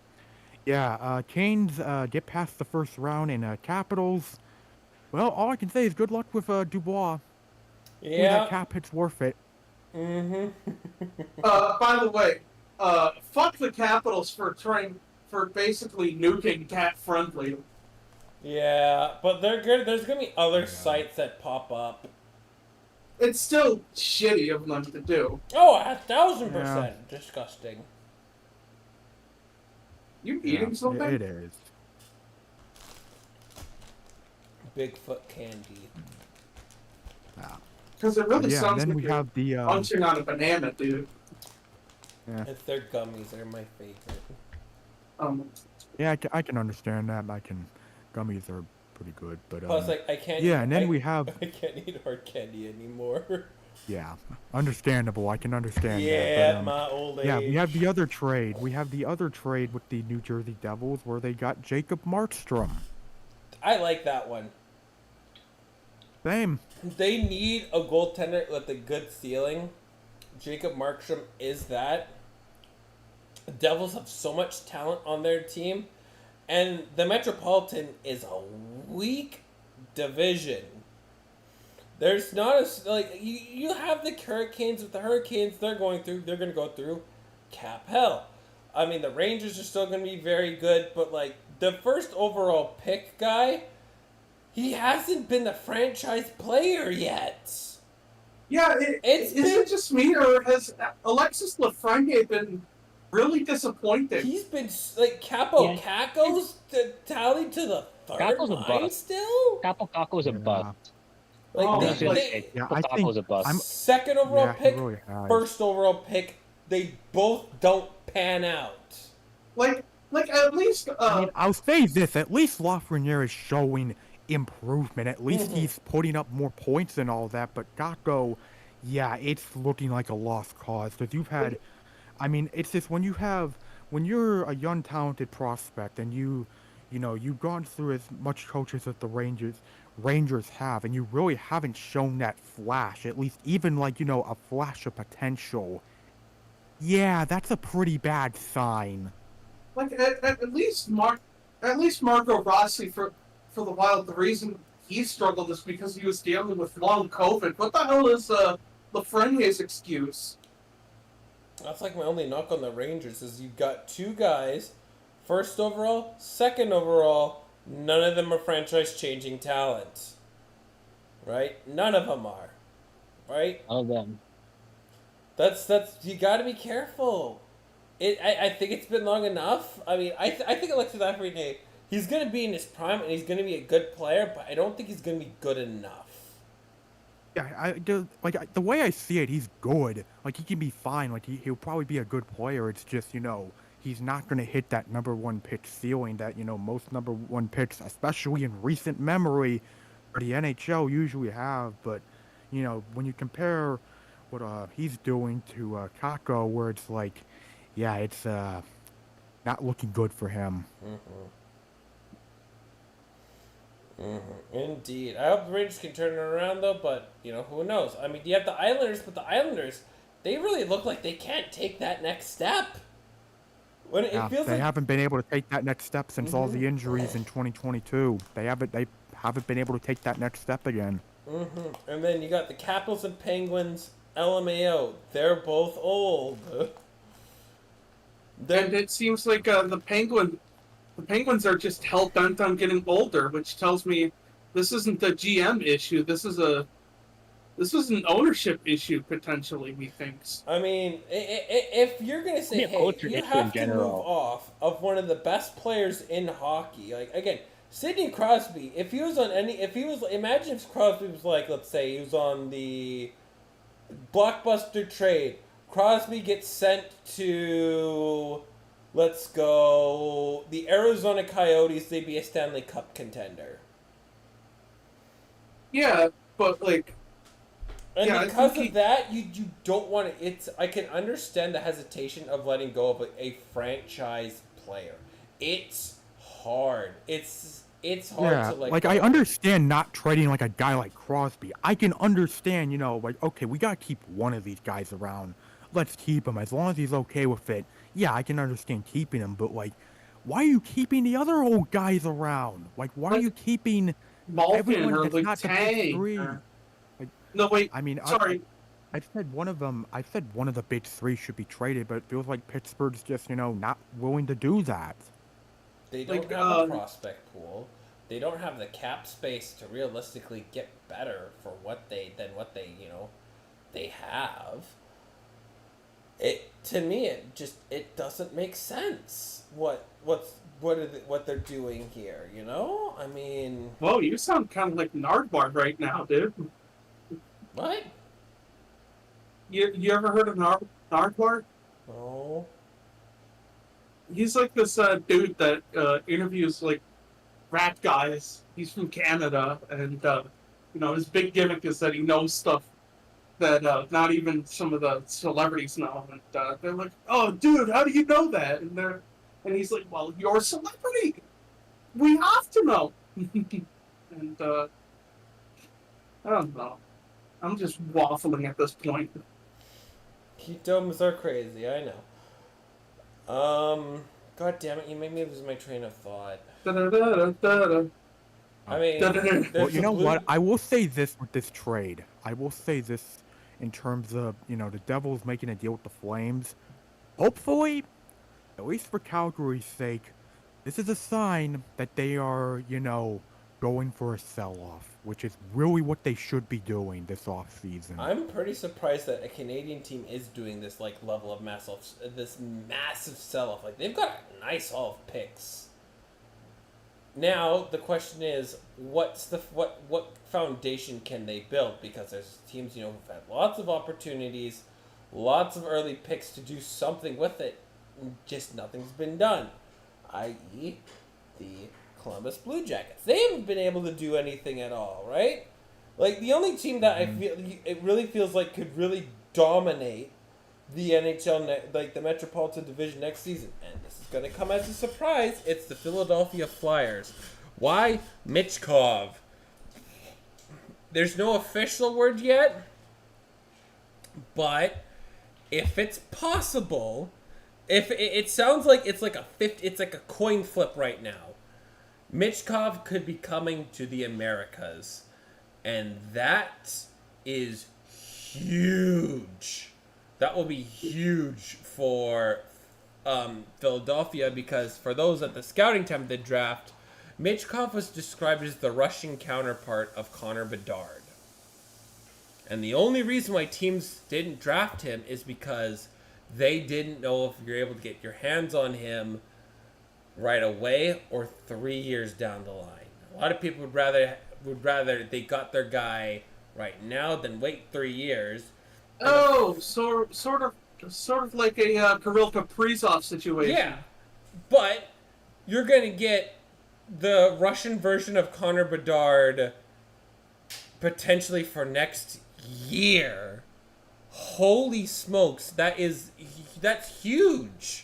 yeah, Canes get past the first round, and Capitals. Well, all I can say is good luck with Dubois. Hopefully that Yeah. cap hit's worth it. By the way, fuck the Capitals for basically nuking Cat Friendly. Yeah, but they're good. There's going to be other sites that pop up. It's still shitty of them to do. Oh, 1,000% disgusting. You eating something? It is. Bigfoot candy. Because it really Yeah, and sounds then like we you're have the munching on a banana, dude. If they're gummies, they're my favorite. Yeah, I can understand that. Gummies are pretty good, but Plus, like, I can't. yeah, eat, and then we have I can't eat hard candy anymore. yeah, understandable. I can understand Yeah, that. But, my old age. yeah, we have the other trade. We have the other trade with the New Jersey Devils where they got Jacob Markstrom. I like that one. Same. They need a goaltender with a good ceiling. Jacob Markstrom is that. The Devils have so much talent on their team, and the Metropolitan is a weak division. There's not a like you have the Hurricanes. With the Hurricanes, they're going to go through cap hell. I mean, the Rangers are still going to be very good, but like the first overall pick guy, he hasn't been a franchise player yet. Yeah, is it just me, or has Alexis Lafreniere been really disappointing? He's been like Caco's tallied to the third Caco's a line bust. still. Capo Caco's a bust. Like Oh, they, like- they Yeah, Capo I Caco's think a bust. second overall yeah, he pick, really has. first overall pick, they both don't pan out. Like at least I mean, I'll say this: at least Lafreniere is showing improvement. At least he's putting up more points and all that. But Gakko, yeah, it's looking like a lost cause. Because you've had, I mean, it's just when you're a young, talented prospect, and you've gone through as much coaches as the Rangers have, and you really haven't shown that flash. At least even like a flash of potential. Yeah, that's a pretty bad sign. like at least Marco Rossi for the Wild. The reason he struggled is because he was dealing with long COVID. What the hell is Lafreniere's excuse? That's like my only knock on the Rangers is you've got two guys, first overall, second overall. None of them are franchise-changing talents, right? None of them are, right? All of them. That's you got to be careful. I think it's been long enough. I mean, I think Alexis Lafreniere, he's gonna be in his prime and he's gonna be a good player, but I don't think he's gonna be good enough. Yeah, the way I see it, he's good. Like he can be fine. Like he'll probably be a good player. It's just he's not gonna hit that number one pick ceiling that most number one picks, especially in recent memory, for the NHL usually have. But when you compare what he's doing to Kakko, where it's like, yeah, it's not looking good for him. Indeed. I hope the Rangers can turn it around, though, but, who knows? I mean, you have the Islanders, but the Islanders, they really look like they can't take that next step. When it Yeah, feels they like haven't been able to take that next step since all the injuries in 2022. They haven't been able to take that next step again. And then you got the Capitals and Penguins, LMAO. They're both old. And it seems like the Penguins are just hell bent on getting older, which tells me this isn't a GM issue. This is an ownership issue potentially. Methinks. I mean, if you're gonna say, Yeah, hey, culture you issue have in to move general. off of one of the best players in hockey, like again, Sidney Crosby. Imagine if Crosby was like, let's say, he was on the blockbuster trade. Crosby gets sent to, let's go, the Arizona Coyotes. They'd be a Stanley Cup contender. Yeah, but like. And Yeah, because of that, you don't want to. I can understand the hesitation of letting go of a franchise player. It's hard. It's hard Yeah, to like go. I understand not trading like a guy like Crosby. I can understand, like, okay, we gotta keep one of these guys around. Let's keep him as long as he's okay with it. Yeah, I can understand keeping him, but like, why are you keeping the other old guys around? Like, why are you keeping Malkin everyone or that's not the big Letang. three? No, wait. I mean, Sorry. I said one of them. I said one of the big three should be traded, but it feels like Pittsburgh's just not willing to do that. They don't have a prospect pool. They don't have the cap space to realistically get better for what they they have. To me, it doesn't make sense what they're doing here. I mean, Whoa, you sound kind of like Nardwar right now, dude. what? You ever heard of Nardwar? No. He's like this dude that interviews like rap guys. He's from Canada, and his big gimmick is that he knows stuff that not even some of the celebrities know. And they're like, "Oh, dude, how do you know that?" And he's like, "Well, you're a celebrity. We have to know." And I don't know. I'm just waffling at this point. Ketomes are crazy, I know. God damn it, you made me lose my train of thought. Da-da-da-da-da. I mean, Well, you know what? I will say this with this trade. I will say this in terms of, the Devils making a deal with the Flames. Hopefully, at least for Calgary's sake, this is a sign that they are, going for a sell-off, which is really what they should be doing this offseason. I'm pretty surprised that a Canadian team is doing this level of this massive sell-off. Like, they've got a nice haul of picks. Now the question is, what foundation can they build? Because there's teams who've had lots of opportunities, lots of early picks to do something with it, just nothing's been done. I.e., the Columbus Blue Jackets. They haven't been able to do anything at all, right? Like, the only team that I feel it really feels like could really dominate the NHL, the Metropolitan Division next season, and this is going to come as a surprise, it's the Philadelphia Flyers. Why? Michkov. There's no official word yet, but if it's possible, if it sounds like it's like a coin flip right now. Michkov could be coming to the Americas, and that is huge. That will be huge for Philadelphia, because for those at the scouting time of the draft, Michkov was described as the Russian counterpart of Connor Bedard. And the only reason why teams didn't draft him is because they didn't know if you're able to get your hands on him right away or 3 years down the line. A lot of people would rather they got their guy right now than wait 3 years. Oh, sort of like a Kirill Kaprizov situation. Yeah, but you're gonna get the Russian version of Connor Bedard potentially for next year. Holy smokes, that's huge.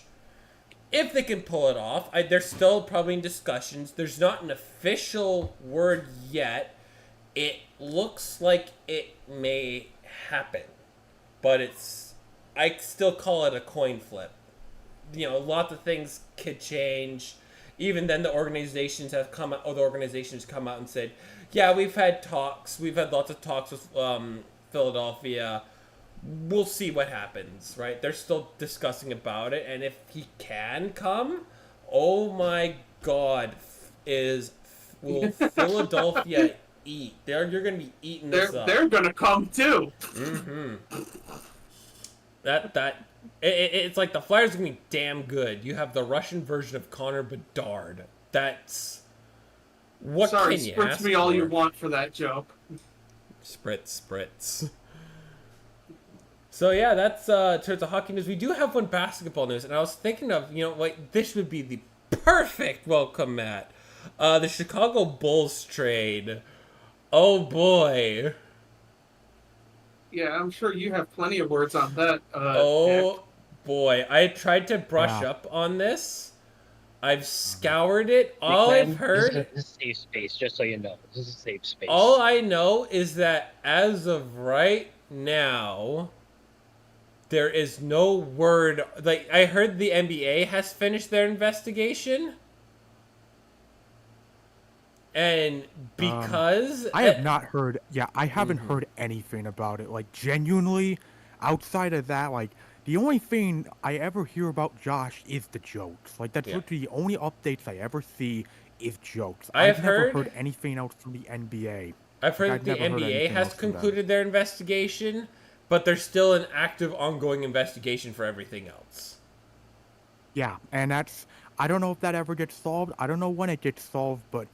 if they can pull it off. They're still probably in discussions. There's not an official word yet. It looks like it may happen, but I still call it a coin flip. You know, lots of things could change. Even then, the organizations come out and said, yeah, we've had talks. We've had lots of talks with Philadelphia. We'll see what happens, right? They're still discussing about it, and if he can come, oh my God, will Philadelphia eat? You're gonna be eating this up. They're gonna come too. Mm-hmm. It's like the Flyers are gonna be damn good. You have the Russian version of Connor Bedard. That's what Sorry, can you spritz ask me all for? you want for that joke. Spritz. So yeah, that's towards the hockey news. We do have one basketball news, and I was thinking of, this would be the perfect welcome mat. The Chicago Bulls trade. Oh boy. Yeah, I'm sure you have plenty of words on that. Oh boy, I tried to brush up on this. I've scoured it. All I've heard. This is a safe space, just so you know. This is a safe space. All I know is that as of right now, there is no word. Like, I heard the NBA has finished their investigation. And because I have not heard. Yeah, I haven't heard anything about it. Like, genuinely, outside of that, like, the only thing I ever hear about Josh is the jokes. Like, that's literally the only updates I ever see is jokes. I've never heard anything else from the NBA. I've heard that the NBA has concluded their investigation, but there's still an active, ongoing investigation for everything else. Yeah, and I don't know if that ever gets solved. I don't know when it gets solved, but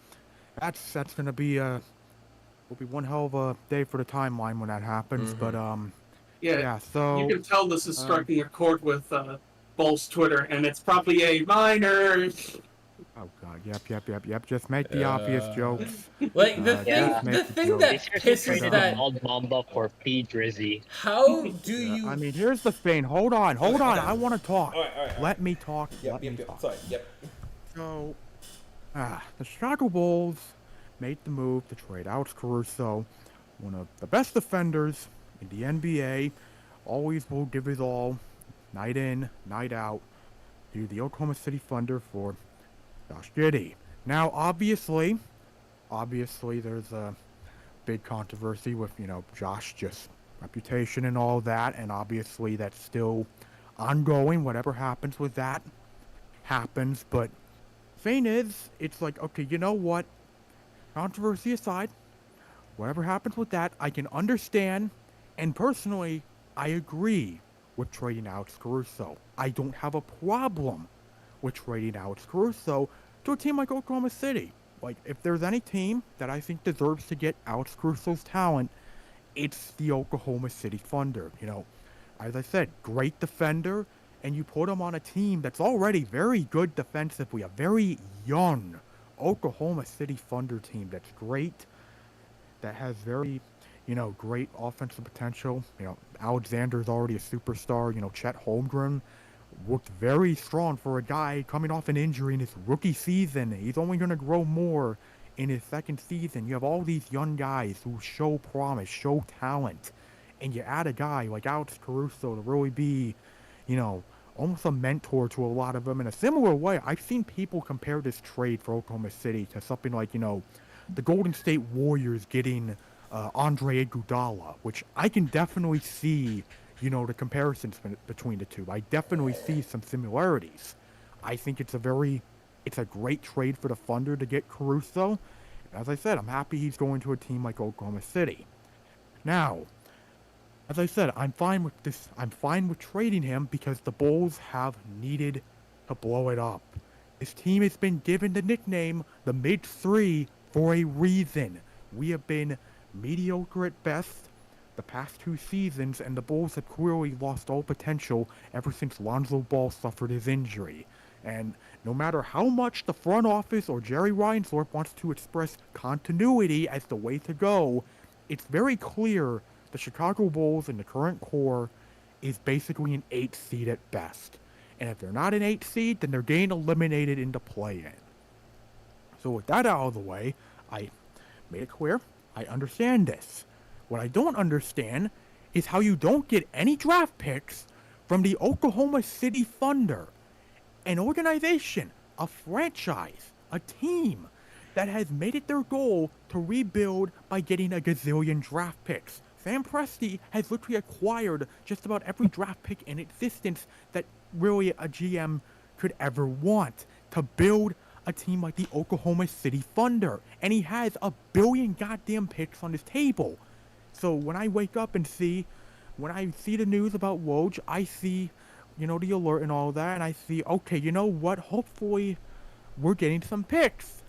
that's gonna be will be one hell of a day for the timeline when that happens. But yeah. So you can tell this is striking a chord with Bull's Twitter, and it's probably a minor. Oh God, yep. Just make the obvious jokes. Like the thing that pisses that old Mamba for P Drizzy. How do you? I mean, here's the thing. Hold on. I want to talk. All right. Let me talk. Yep. Sorry. Yep. So, the Chicago Bulls made the move to trade Alex Caruso, one of the best defenders in the NBA. Always will give his all, night in, night out, to the Oklahoma City Thunder for Josh Giddey. Now, obviously, there's a big controversy with, Josh just reputation and all that, and obviously that's still ongoing. Whatever happens with that happens, but thing is, it's like, okay, you know what? Controversy aside, whatever happens with that, I can understand, and personally, I agree with trading Alex Caruso. I don't have a problem with trading Alex Caruso to a team like Oklahoma City. Like, if there's any team that I think deserves to get Alex Caruso's talent, it's the Oklahoma City Thunder. As I said, great defender, and you put him on a team that's already very good defensively, a very young Oklahoma City Thunder team that's great, that has very, great offensive potential. Alexander's already a superstar. Chet Holmgren looked very strong for a guy coming off an injury in his rookie season. He's only going to grow more in his second season. You have all these young guys who show promise, show talent, and you add a guy like Alex Caruso to really be, almost a mentor to a lot of them. In a similar way, I've seen people compare this trade for Oklahoma City to something like, the Golden State Warriors getting Andre Iguodala, which I can definitely see, the comparisons between the two. I definitely see some similarities. I think it's a great trade for the Thunder to get Caruso. As I said, I'm happy he's going to a team like Oklahoma City. Now, as I said, I'm fine with this. I'm fine with trading him because the Bulls have needed to blow it up. This team has been given the nickname the Mid-3 for a reason. We have been mediocre at best the past 2 seasons, and the Bulls have clearly lost all potential ever since Lonzo Ball suffered his injury. And no matter how much the front office or Jerry Reinsdorf wants to express continuity as the way to go, it's very clear the Chicago Bulls in the current core is basically an 8th seed at best. And if they're not an 8 seed, then they're getting eliminated into play-in. So with that out of the way, I made it clear I understand this. What I don't understand is how you don't get any draft picks from the Oklahoma City Thunder, an organization, a franchise, a team that has made it their goal to rebuild by getting a gazillion draft picks. Sam Presti has literally acquired just about every draft pick in existence that really a GM could ever want to build a team like the Oklahoma City Thunder. And he has a billion goddamn picks on his table. So when I wake up and when I see the news about Woj, I see, the alert and all that, and I see, okay, you know what, hopefully we're getting some picks.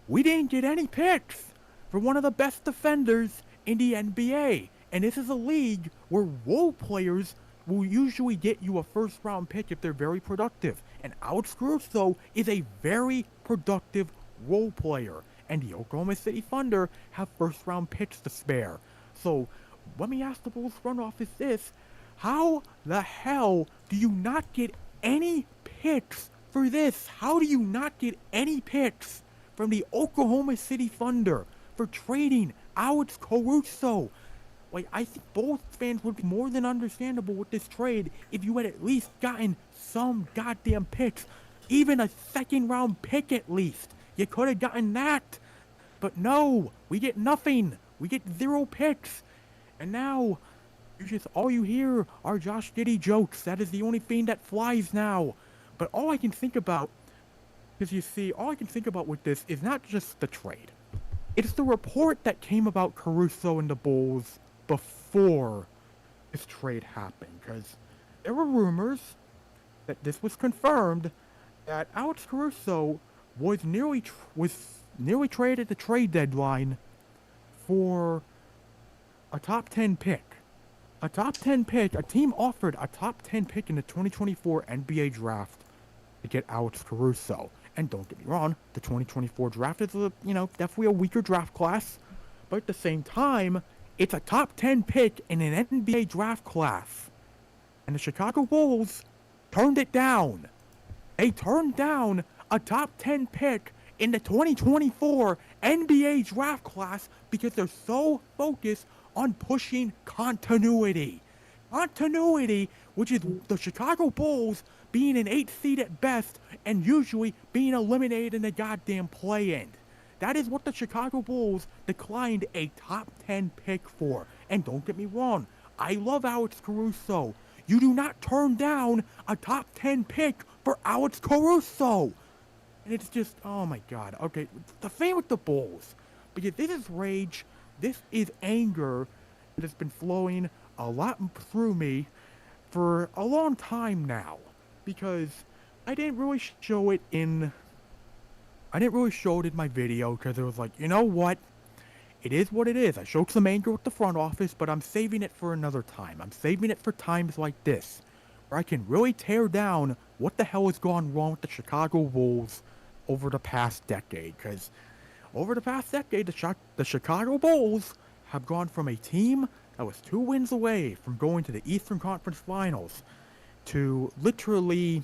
We didn't get any picks for one of the best defenders in the NBA. And this is a league where role players will usually get you a first round pick if they're very productive. And Alex Caruso is a very productive role player. And the Oklahoma City Thunder have first round picks to spare. So let me ask the Bulls front office this. How the hell do you not get any picks for this? How do you not get any picks from the Oklahoma City Thunder for trading Alex Caruso? Like, I think Bulls fans would be more than understandable with this trade if you had at least gotten some goddamn picks. Even a second round pick at least. You could have gotten that. But no, we get nothing. We get 0 picks. And now, all you hear are Josh Giddey jokes. That is the only thing that flies now. But all I can think about, all I can think about with this is not just the trade. It's the report that came about Caruso and the Bulls before this trade happened. Because there were rumors that this was confirmed that Alex Caruso was nearly traded at the trade deadline for a top 10 pick. A top 10 pick, a team offered a top 10 pick in the 2024 NBA draft to get Alex Caruso. And don't get me wrong, the 2024 draft is definitely a weaker draft class. But at the same time, it's a top 10 pick in an NBA draft class. And the Chicago Bulls turned it down. They turned down a top 10 pick in the 2024 NBA draft class because they're so focused on pushing continuity. Continuity, which is the Chicago Bulls being an 8th seed at best and usually being eliminated in the goddamn play-in. That is what the Chicago Bulls declined a top 10 pick for. And don't get me wrong, I love Alex Caruso. You do not turn down a top 10 pick for Alex Caruso. And it's just, oh my god. Okay, the thing with the Bulls, because this is rage, this is anger that has been flowing a lot through me for a long time now. Because I didn't really show it in my video because it was like, you know what? It is what it is. I showed some anger with the front office, but I'm saving it for another time. I'm saving it for times like this, where I can really tear down what the hell has gone wrong with the Chicago Bulls over the past decade. Because over the past decade, the Chicago Bulls have gone from a team that was 2 wins away from going to the Eastern Conference Finals to literally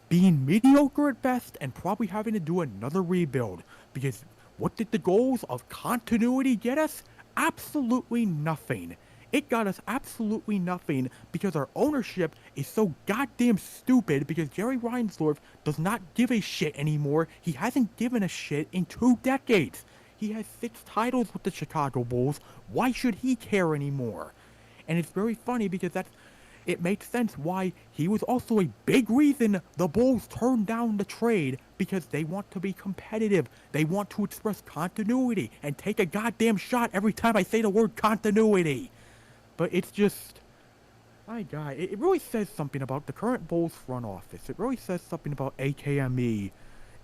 being mediocre at best and probably having to do another rebuild. Because what did the goals of continuity get us? Absolutely nothing. It got us absolutely nothing because our ownership is so goddamn stupid because Jerry Reinsdorf does not give a shit anymore. He hasn't given a shit in 2 decades. He has 6 titles with the Chicago Bulls. Why should he care anymore? And it's very funny because it makes sense why he was also a big reason the Bulls turned down the trade, because they want to be competitive. They want to express continuity and take a goddamn shot every time I say the word continuity. But it's just, my God, it really says something about the current Bulls front office. It really says something about AKME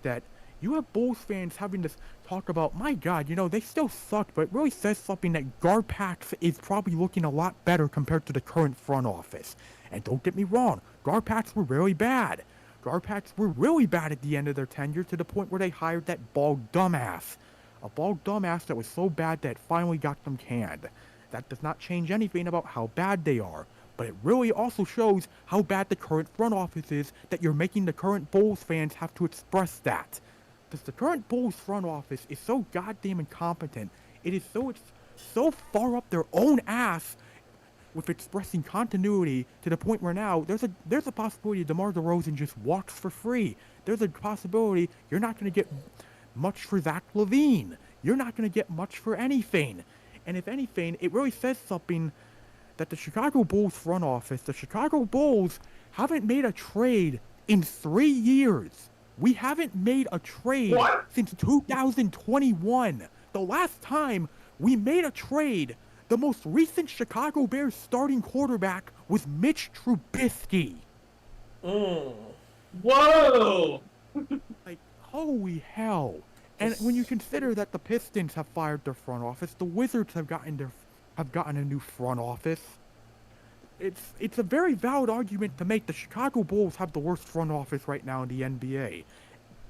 that you have Bulls fans having this talk about, my God, they still suck, but it really says something that Garpax is probably looking a lot better compared to the current front office. And don't get me wrong, Garpax were really bad. Garpax were really bad at the end of their tenure to the point where they hired that bald dumbass. A bald dumbass that was so bad that it finally got them canned. That does not change anything about how bad they are. but it really also shows how bad the current front office is that you're making the current Bulls fans have to express that. Because the current Bulls front office is so goddamn incompetent. It's so far up their own ass with expressing continuity to the point where now there's a possibility DeMar DeRozan just walks for free. There's a possibility you're not going to get much for Zach LaVine. You're not going to get much for anything. And if anything, it really says something that the Chicago Bulls front office, the Chicago Bulls, haven't made a trade in 3 years. We haven't made a trade since 2021. The last time we made a trade, the most recent Chicago Bears starting quarterback was Mitch Trubisky. Whoa! Like, holy hell. And when you consider that the Pistons have fired their front office, the Wizards have gotten a new front office, it's a very valid argument to make. The Chicago Bulls have the worst front office right now in the NBA.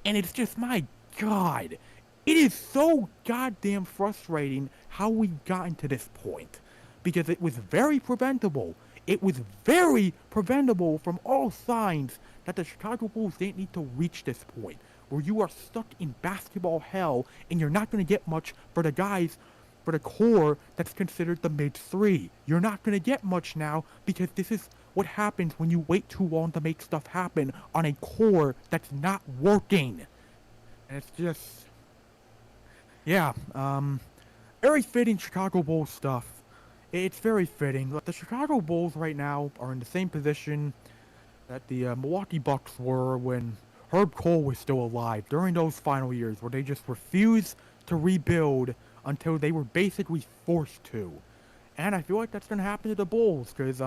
And it's just, my God, it is so goddamn frustrating how we've gotten to this point. Because it was very preventable. It was very preventable from all signs that the Chicago Bulls didn't need to reach this point, where you are stuck in basketball hell and you're not going to get much for the guys, for the core that's considered the mid-3. You're not going to get much now because this is what happens when you wait too long to make stuff happen on a core that's not working. And it's just, yeah, very fitting Chicago Bulls stuff. It's very fitting. Like, the Chicago Bulls right now are in the same position that the Milwaukee Bucks were when Herb Cole was still alive during those final years, where they just refused to rebuild until they were basically forced to. And I feel like that's going to happen to the Bulls, because,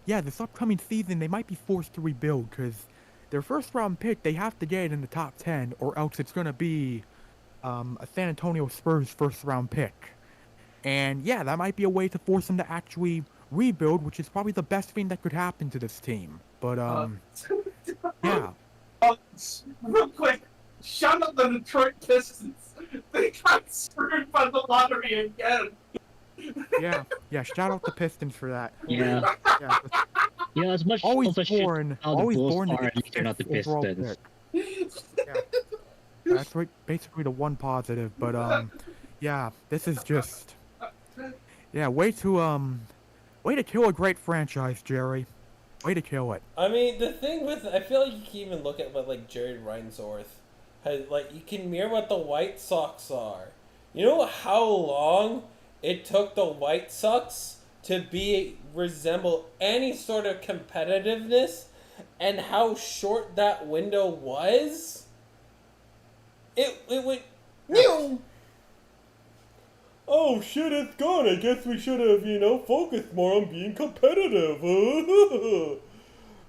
yeah, this upcoming season they might be forced to rebuild, because their first round pick, they have to get it in the top 10, or else it's going to be a San Antonio Spurs first round pick. And yeah, that might be a way to force them to actually rebuild, which is probably the best thing that could happen to this team. But, yeah. Real quick, shout out the Detroit Pistons. They got screwed by the lottery again. Yeah, shout out the Pistons for that. Yeah. Yeah, As much always of a shit born how the Bulls to are, get at least they're not the fifth overall Pistons. pick. Yeah. That's basically the one positive, but yeah, this is just, yeah, way to kill a great franchise, Jerry. Way to kill it. I mean, the thing with, I feel like you can even look at what, like, Jerry Reinsdorf has, like, you can mirror what the White Sox are. You know how long it took the White Sox to resemble any sort of competitiveness, and how short that window was? It went, no. Oh shit, it's gone. I guess we should have, focused more on being competitive.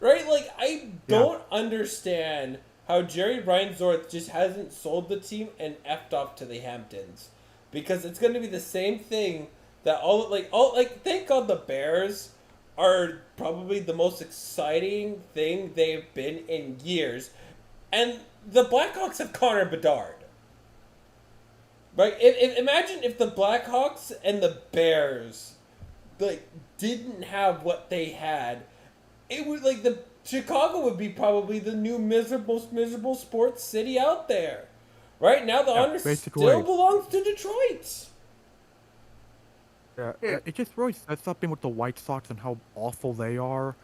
Right? Like, I don't understand how Jerry Reinsdorf just hasn't sold the team and effed off to the Hamptons. Because it's going to be the same thing that thank God the Bears are probably the most exciting thing they've been in years. And the Blackhawks have Connor Bedard. Right? Imagine if the Blackhawks and the Bears, like, didn't have what they had. It would, like, the Chicago would be probably the new most miserable sports city out there. Right now, the honor still belongs to Detroit. Yeah, it just really says something with the White Sox and how awful they are.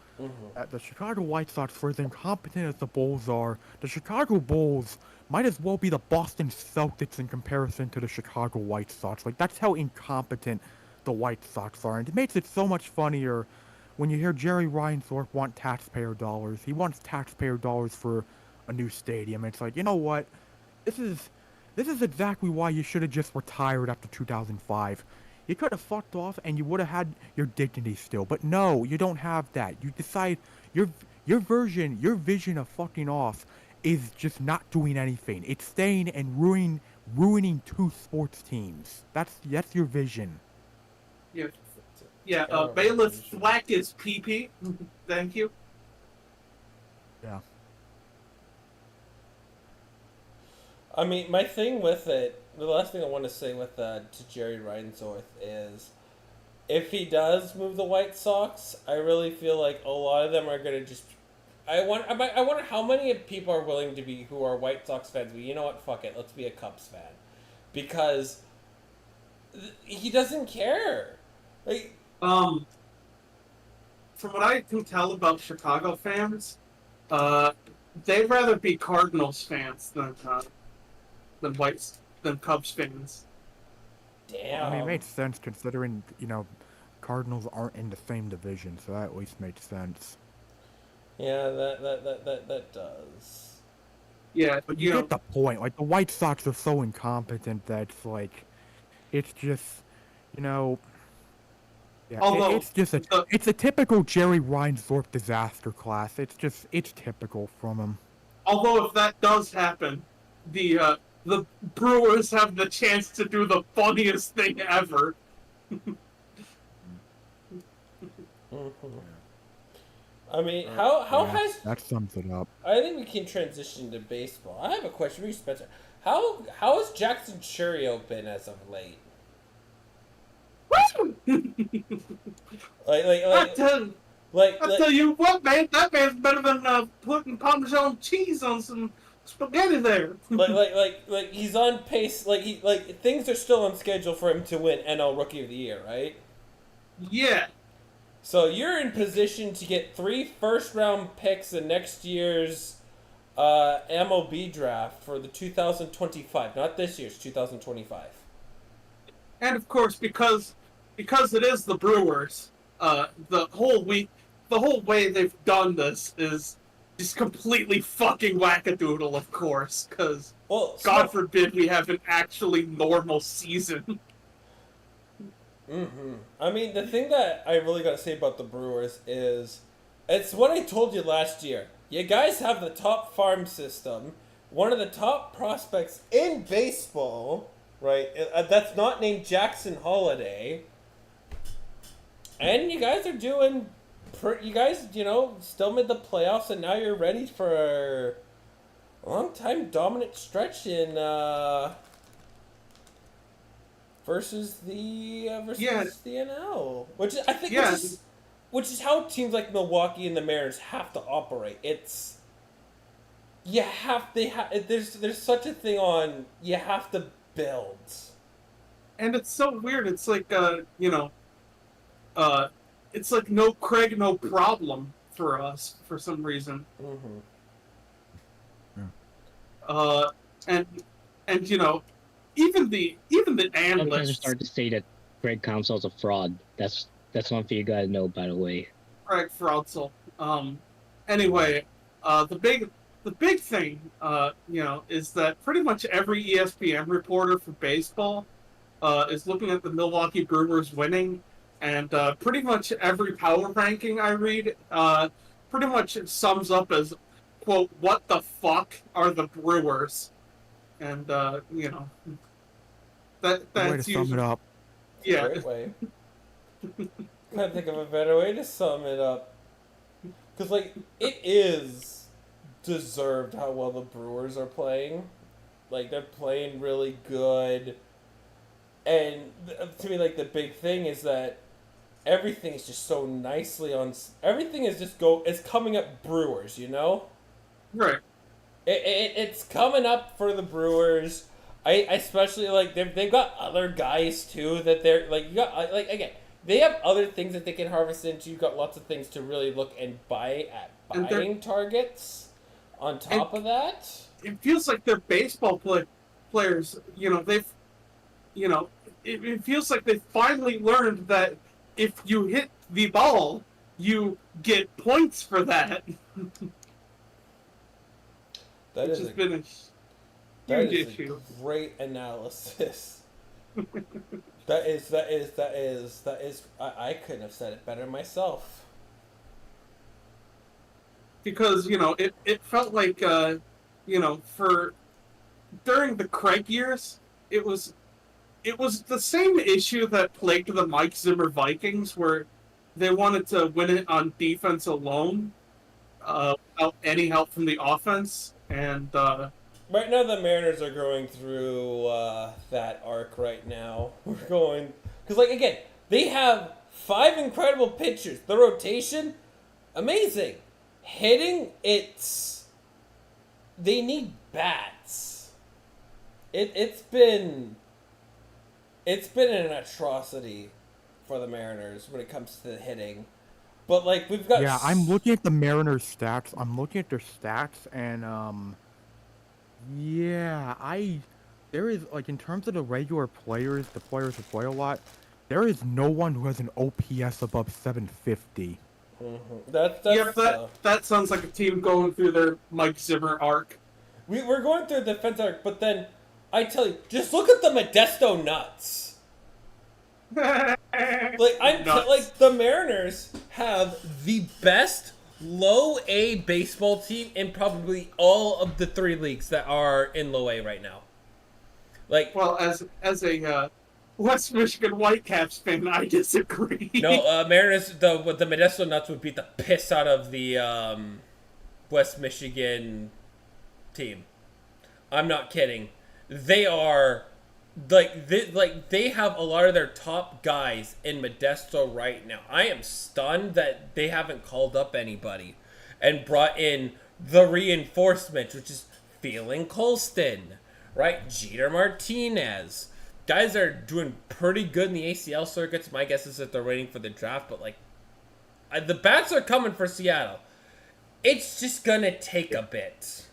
The Chicago White Sox, for as incompetent as the Bulls are, the Chicago Bulls might as well be the Boston Celtics in comparison to the Chicago White Sox. Like, that's how incompetent the White Sox are. And it makes it so much funnier when you hear Jerry Reinsdorf want taxpayer dollars. He wants taxpayer dollars for a new stadium. And it's like, you know what? This is exactly why you should have just retired after 2005. You could have fucked off and you would have had your dignity still. But no, you don't have that. You decide your vision of fucking off is just not doing anything. It's staying and ruining two sports teams. That's your vision. Yeah, Bailiff Thwack is PP. Thank you. Yeah. I mean, my thing with it, the last thing I want to say with to Jerry Reinsdorf is, if he does move the White Sox, I really feel like a lot of them are gonna just. I wonder how many people are willing to be who are White Sox fans. But you know what? Fuck it. Let's be a Cubs fan, because he doesn't care. Like, From what I can tell about Chicago fans, they'd rather be Cardinals fans than Cubs fans. damn. I mean, it makes sense considering, Cardinals aren't in the same division, so that at least makes sense. Yeah, that does. Yeah, but You get the point. Like, the White Sox are so incompetent that it's just, yeah, Although, it's just it's a typical Jerry Reinsdorf disaster class. It's typical from him. although if that does happen, the Brewers have the chance to do the funniest thing ever. I mean, how Yeah, has that sums it up. I think we can transition to baseball. I have a question for you, Spencer. How has Jackson Churio been as of late? I tell you what, man, that man's better than putting Parmesan cheese on some spaghetti there. like he's on pace. Things are still on schedule for him to win NL Rookie of the Year, right? Yeah. So you're in position to get 3 first-round picks in next year's MLB draft for the 2025, not this year's 2025. And of course, because it is the Brewers, the whole way they've done this is just completely fucking wackadoodle, of course, because God forbid we have an actually normal season. I mean, the thing that I really got to say about the Brewers is, it's what I told you last year. You guys have the top farm system, one of the top prospects in baseball, right? That's not named Jackson Holiday. And you guys are doing, still made the playoffs, and now you're ready for a long-time dominant stretch in, versus the NL, which I think which is how teams like Milwaukee and the Mariners have to operate. It's there's such a thing on, you have to build. And it's so weird. It's like it's like no Craig, no problem for us for some reason. And even the Sometimes analysts start to say that Greg Council's a fraud. That's one thing you gotta know, by the way. Craig Frautzel. Anyway, the big thing, is that pretty much every ESPN reporter for baseball is looking at the Milwaukee Brewers winning, and pretty much every power ranking I read pretty much sums up as, quote, "What the fuck are the Brewers?" And that's Way to sum it up. Yeah. Great way. Can't think of a better way to sum it up. Because, it is deserved how well the Brewers are playing. They're playing really good. And to me, the big thing is that everything is just so nicely on... Everything is it's coming up Brewers, you know? Right. It's coming up for the Brewers. I especially they've got other guys too that they're you got again, they have other things that they can harvest into. You've got lots of things to really look and buy at buying targets. On top of that, it feels like they're baseball players. They've it feels like they finally learned that if you hit the ball, you get points for that. That Which is has been a that huge is issue. a great analysis. That is. I couldn't have said it better myself. Because it felt like for during the Craig years, it was the same issue that plagued the Mike Zimmer Vikings, where they wanted to win it on defense alone, without any help from the offense. And right now, the Mariners are going through that arc right now. We're going because again, they have 5 incredible pitchers. The rotation, amazing. Hitting, they need bats. It's been an atrocity for the Mariners when it comes to hitting. But like we've got Yeah, I'm looking at the Mariners stats. I'm looking at their stats, and yeah, there is like in terms of the regular players, the players who play a lot, there is no one who has an OPS above 750. That's that sounds like a team going through their Mike Zimmer arc. we're going through the defense arc, but then I tell you, just look at the Modesto nuts. Like Nuts. the Mariners have the best low A baseball team in probably all of the 3 leagues that are in low A right now. Like, Well, as a West Michigan Whitecaps fan, I disagree. no, Mariners, the Modesto Nuts would beat the piss out of the West Michigan team. I'm not kidding. They are they have a lot of their top guys in Modesto right now. I am stunned that they haven't called up anybody and brought in the reinforcement, which is Phelan Colston, right? Jeter Martinez. Guys are doing pretty good in the ACL circuits. My guess is that they're waiting for the draft, but like the bats are coming for Seattle. It's just gonna take a bit.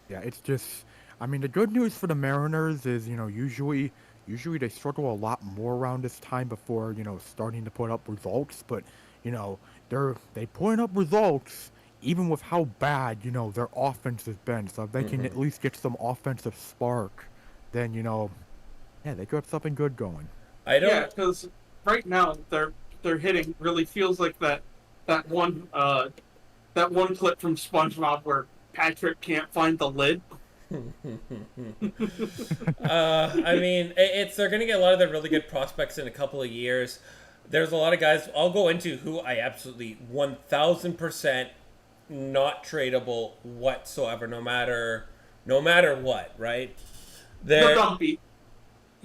Yeah, it's just. I mean, the good news for the Mariners is, usually they struggle a lot more around this time before, starting to put up results. But, they putting up results even with how bad, their offense has been. So if they can at least get some offensive spark, then, yeah, they could have something good going. Yeah, because right now their hitting really feels like that one clip from SpongeBob where Patrick can't find the lid. I mean, they're gonna get a lot of their really good prospects in a couple of years. There's a lot of guys I'll go into who I absolutely 1000% not tradable whatsoever, no matter what, right? They're dumpy.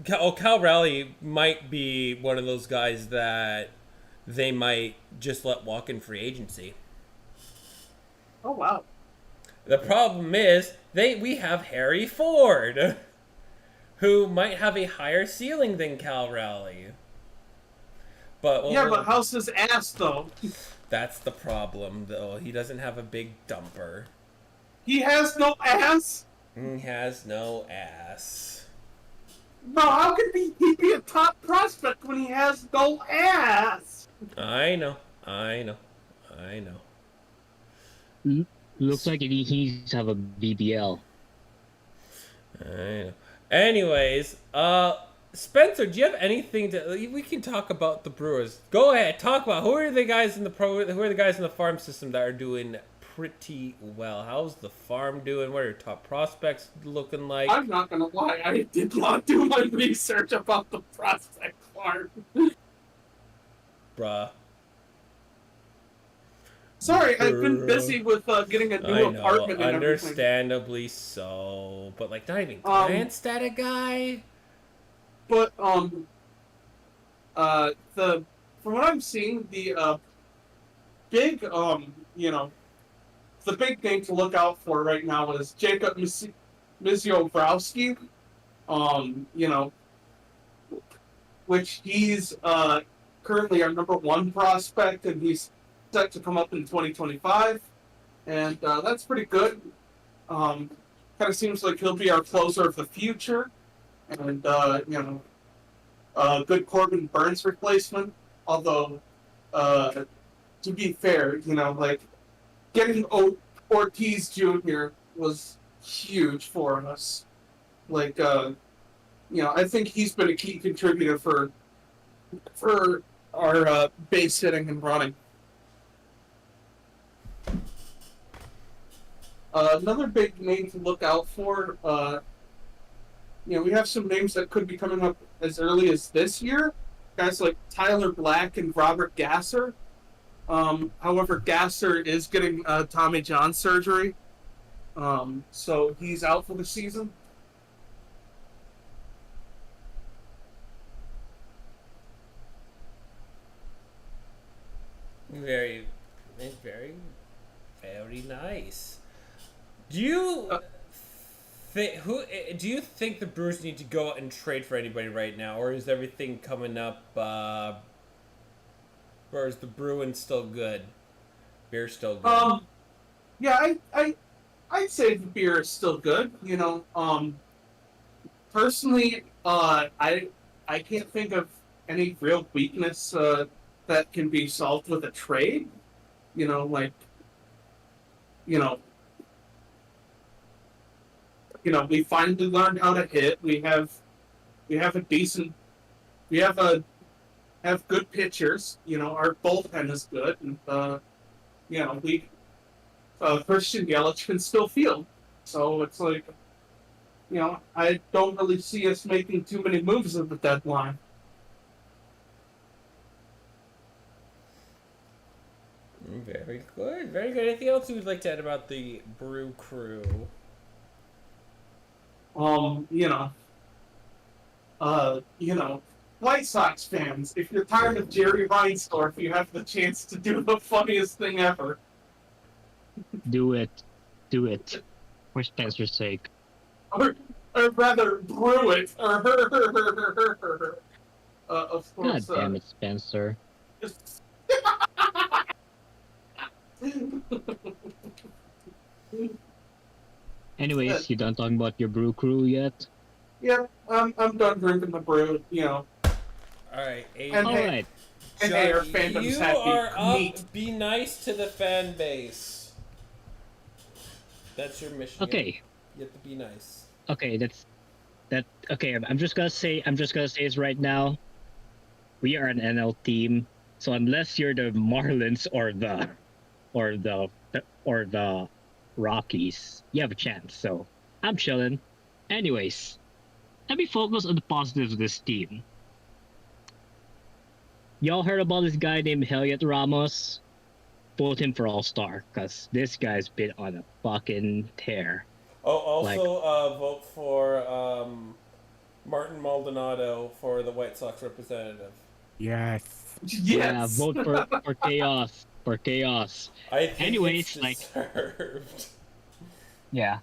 Cal Raleigh might be one of those guys that they might just let walk in free agency. Oh wow. The problem is we have Harry Ford, who might have a higher ceiling than Cal Raleigh. But but how's his ass though? That's the problem, though. He doesn't have a big dumper. He has no ass. He has no ass. No, how can he be a top prospect when he has no ass? I know. Looks like he needs to have a BBL. I know. Anyways, Spencer, do you have anything to? We can talk about the Brewers. Go ahead, talk about who are the guys in the Who are the guys in the farm system that are doing pretty well? How's the farm doing? What are your top prospects looking like? I'm not gonna lie, I did not do my research about the prospect farm. Bruh. Sorry, I've been busy with getting a new apartment and everything. Understandably so, but like not even glanced at a guy. But from what I'm seeing, the big the big thing to look out for right now is Jacob Misiowski, which he's currently our number 1 prospect, and he's set to come up in 2025, and that's pretty good. Kind of seems like he'll be our closer of the future, and good Corbin Burns replacement. Although, to be fair, getting Ortiz Jr. was huge for us. I think he's been a key contributor for our base hitting and running. Another big name to look out for, we have some names that could be coming up as early as this year. Guys like Tyler Black and Robert Gasser. However, Gasser is getting Tommy John surgery, so he's out for the season. Very, very, very nice. Do you do you think the Brewers need to go out and trade for anybody right now, or is everything coming up? Or is the Bruins still good? Beer still good? Yeah, I'd say the beer is still good. Personally, I can't think of any real weakness that can be solved with a trade. Like you know, we finally learned how to hit. We have a decent. We have good pitchers. Our bullpen is good, and we Christian Yelich can still field. So it's like, I don't really see us making too many moves at the deadline. Very good, very good. Anything else you would like to add about the Brew Crew? White Sox fans, if you're tired of Jerry Reinsdorf, you have the chance to do the funniest thing ever. Do it. Do it. For Spencer's sake. Or rather, brew it. Of God course. damn it, Spencer. Anyways, you done talking about your brew crew yet? Yeah, I'm done drinking the brew. Alright, And Alright. And hey, our John, fandom's you happy. are up. Neat. Be nice to the fan base. That's your mission. Okay. You have to be nice. Okay, okay, I'm just gonna say this right now. We are an NL team, so unless you're the Marlins or the Rockies, you have a chance. So I'm chilling. Anyways, let me focus on the positives of this team. Y'all heard about this guy named Heliot Ramos? Vote him for All-Star, because this guy's been on a fucking tear. Oh, also vote for Martin Maldonado for the White Sox representative. Yes. Yes. Yeah, vote for chaos. For chaos. I think Anyways, it's deserved. Yeah.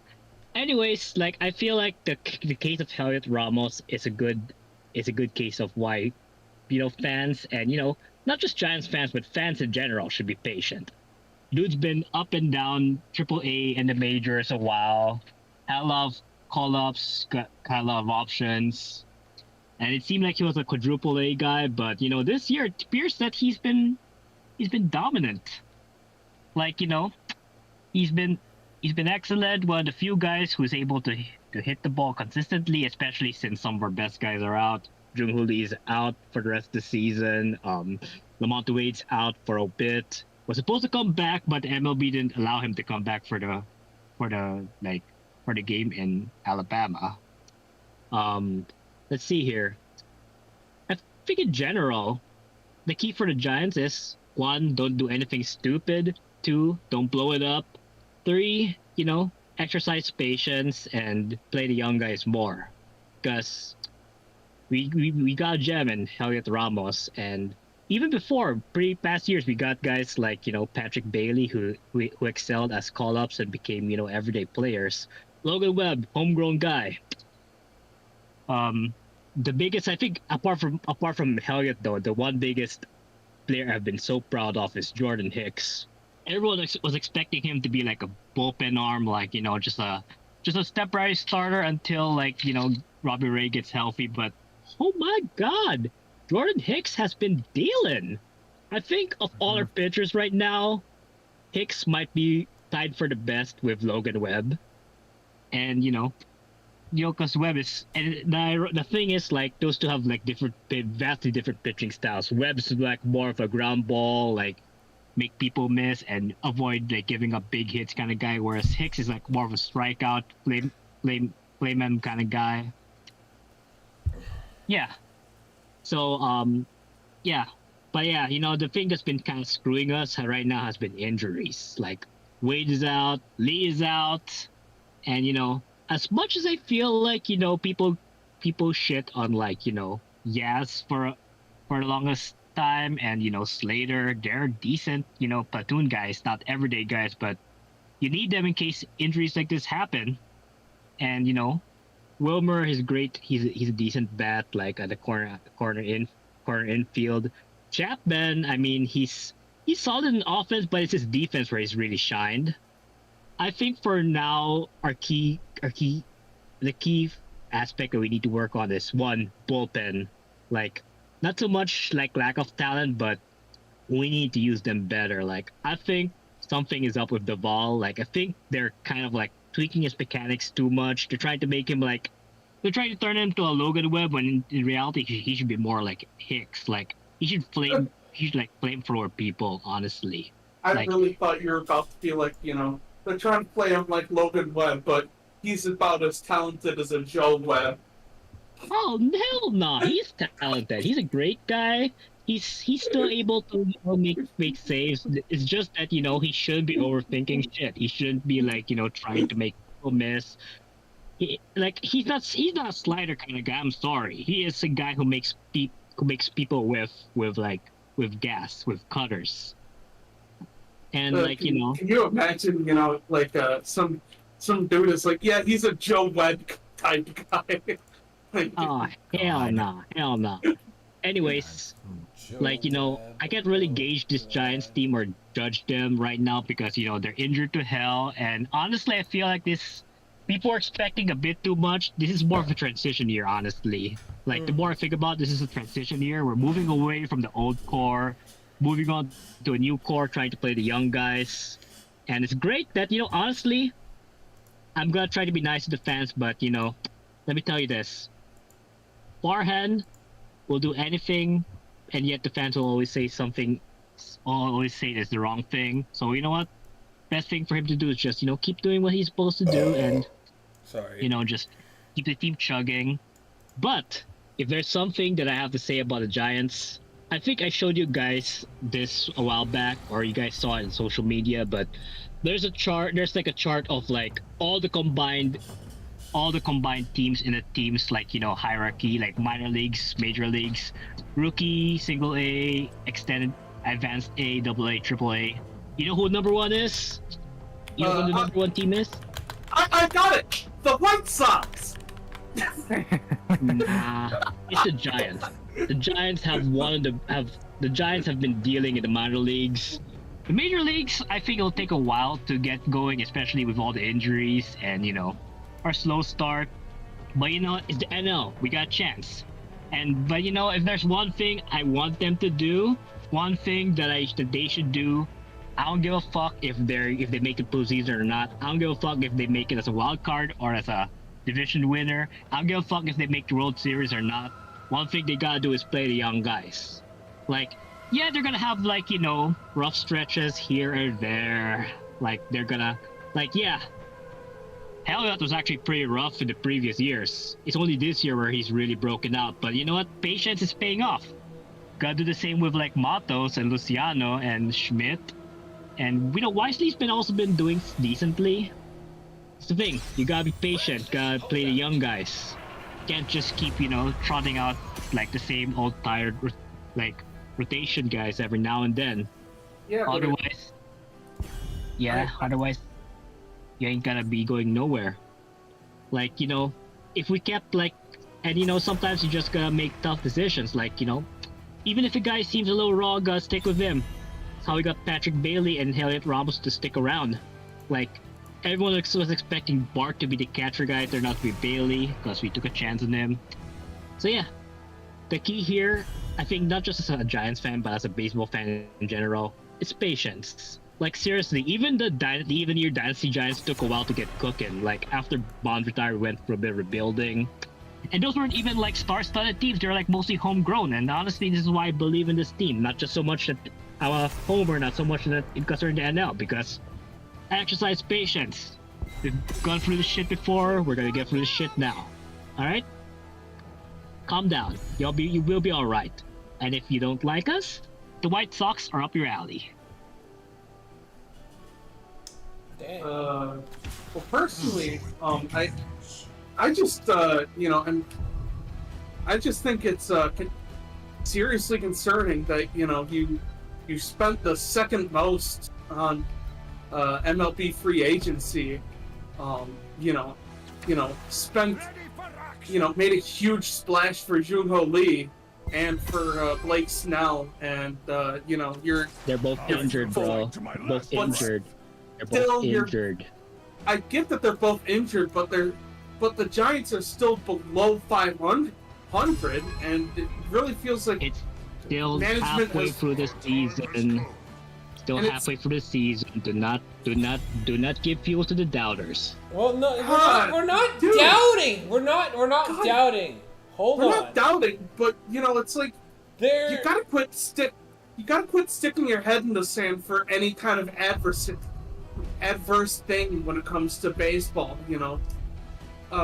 Anyways, I feel like the case of Heliot Ramos is a good case of why, fans and not just Giants fans but fans in general should be patient. Dude's been up and down AAA in the majors a while. Had a lot of call-ups, got a lot of options, and it seemed like he was a quadruple A guy. But this year it appears that he's been dominant. He's been excellent. One of the few guys who's able to hit the ball consistently, especially since some of our best guys are out. Jung-Hoo Lee is out for the rest of the season. Lamont Wade's out for a bit. Was supposed to come back, but MLB didn't allow him to come back for the game in Alabama. Let's see here. I think in general, the key for the Giants is 1, don't do anything stupid. 2, don't blow it up. 3, exercise patience and play the young guys more. Because we got Gem and Heliot Ramos, and even before, past years, we got guys like Patrick Bailey who excelled as call-ups and became everyday players. Logan Webb, homegrown guy. The biggest, I think, apart from Heliot though, the one biggest player I've been so proud of is Jordan Hicks. Everyone was expecting him to be like a bullpen arm, just a temporary starter until Robbie Ray gets healthy. But oh my God, Jordan Hicks has been dealing. I think of all our pitchers right now, Hicks might be tied for the best with Logan Webb. And because Webb is, and the thing is, those two have vastly different pitching styles. Webb's more of a ground ball, make people miss and avoid giving up big hits kind of guy, whereas Hicks is more of a strikeout, playman kind of guy. Yeah. So yeah, but yeah, the thing that's been kind of screwing us right now has been injuries. Wade is out, Lee is out, and as much as I feel people shit on Yaz for the longest time and Slater. They're decent, platoon guys, not everyday guys, but you need them in case injuries like this happen. And Wilmer is great. He's a decent bat, like at the corner infield. Chapman, I mean, he's solid in offense, but it's his defense where he's really shined. I think for now, the key aspect that we need to work on is one, bullpen. Like, not so much like lack of talent, but we need to use them better. Like, I think something is up with Duvall. Like, I think they're kind of like tweaking his mechanics too much. They're trying to make him like, they're trying to turn him into a Logan Webb when in reality he should be more like Hicks. Like, he should flamethrower people, honestly. I Like- really thought you were about to be like, they're trying to play him like Logan Webb, but he's about as talented as a Joe Webb. Oh hell no! He's talented. He's a great guy. He's still able to make saves. It's just that he shouldn't be overthinking shit. He shouldn't be like trying to make people miss. He's not a slider kind of guy. I'm sorry. He is a guy who makes people with gas, with cutters. And Can you imagine, some dude is like, yeah, he's a Joe Webb type guy. Like, oh hell no. Anyways, I can't really gauge this Giants team or judge them right now because they're injured to hell. And honestly, I feel like people are expecting a bit too much. This is more of a transition year, honestly. Like, the more I think about this is a transition year. We're moving away from the old core, moving on to a new core, trying to play the young guys. And it's great that, honestly, I'm going to try to be nice to the fans, but, let me tell you this. Farhan will do anything, and yet the fans will always say it's the wrong thing. So, you know what? Best thing for him to do is just, keep doing what he's supposed to do and, just keep the team chugging. But if there's something that I have to say about the Giants, I think I showed you guys this a while back, or you guys saw it in social media, but there's a chart of like all the combined teams in the teams hierarchy, like minor leagues, major leagues, rookie, single A, extended, advanced A, double A, triple A. You know who number one is? You know who the number one team is? I got it! The White Sox! Nah, it's the Giants. The Giants have been dealing in the minor leagues. The major leagues, I think it'll take a while to get going, especially with all the injuries and our slow start. But it's the NL. We got a chance. But if there's one thing I want them to do, one thing that they should do, I don't give a fuck if they make the postseason or not. I don't give a fuck if they make it as a wild card or as a division winner. I don't give a fuck if they make the World Series or not. One thing they gotta do is play the young guys. Like, yeah, they're gonna have rough stretches here or there. Like, they're gonna Elliott was actually pretty rough in the previous years. It's only this year where he's really broken out. But you know what? Patience is paying off. Gotta do the same with Matos and Luciano and Schmidt. And Wisely's also been doing decently. It's the thing. You gotta be patient. Gotta play the young guys. Can't just keep trotting out the same old tired rotation guys every now and then. Yeah, Otherwise, you ain't gonna be going nowhere. If we kept and sometimes you just gotta make tough decisions. Even if a guy seems a little raw, gotta stick with him. That's how we got Patrick Bailey and Elliot Ramos to stick around. Everyone was expecting Bart to be the catcher guy, turned out to be Bailey because we took a chance on him. So yeah, the key here, I think, not just as a Giants fan but as a baseball fan in general, it's patience. Seriously, even the even year Dynasty Giants took a while to get cooking. After Bond retired, we went through a bit of rebuilding. And those weren't even star-studded teams. They're mostly homegrown. And honestly, this is why I believe in this team. Not just so much that I'm a homer, not so much that because they're in the NL. Because I exercise patience. We've gone through this shit before. We're gonna get through this shit now. All right? Calm down. You will be all right. And if you don't like us, the White Sox are up your alley. Well, personally, I just, I just think it's, seriously concerning that you spent the second most on MLB free agency. Spent made a huge splash for Junho Lee and for Blake Snell, and They're both injured, bro. Both injured. They're both injured. I get that they're both injured, but the Giants are still below 500, and it really feels like It's still management halfway has- through the season. Still And halfway through the season. Do not give fuel to the doubters. Well, no, we're not dude. doubting. We're not God. doubting. Hold we're on. not doubting, but it's like There. you gotta quit sticking your head in the sand for any kind of adverse thing when it comes to baseball.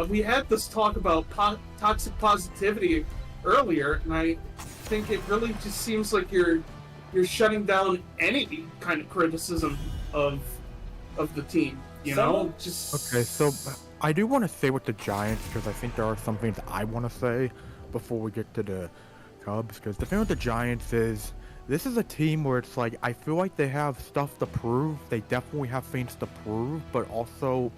We had this talk about toxic positivity earlier, and I think it really just seems like you're shutting down any kind of criticism of the team. Someone- Just Okay, so I do want to say with the Giants, because I think there are some things I want to say before we get to the Cubs, because the thing with the Giants is, this is a team where it's like, I feel like they have stuff to prove. They definitely have things to prove, but also,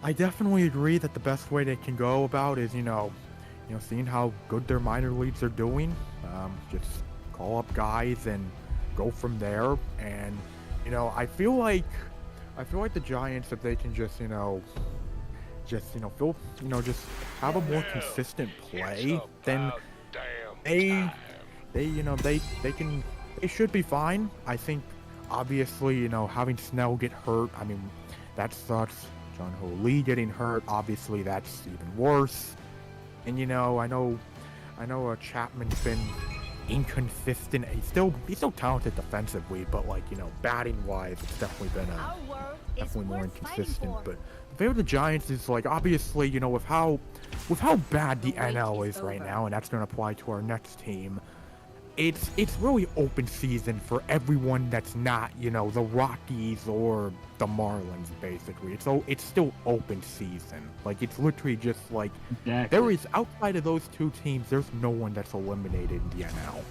I definitely agree that the best way they can go about is, seeing how good their minor leagues are doing. Just call up guys and go from there. And, I feel like the Giants, if they can just have a more consistent play, then they should be fine. I think obviously, having Snell get hurt, I mean, that sucks. John Ho Lee getting hurt, obviously that's even worse. And I know Chapman's been inconsistent. He's still talented defensively, but batting wise, it's definitely been more inconsistent. But the thing with the Giants is obviously with how bad the NL is right now, and that's going to apply to our next team. It's really open season for everyone that's not the Rockies or the Marlins. Basically, it's still open season. It's literally just Exactly. there is, outside of those two teams, there's no one that's eliminated in the NL.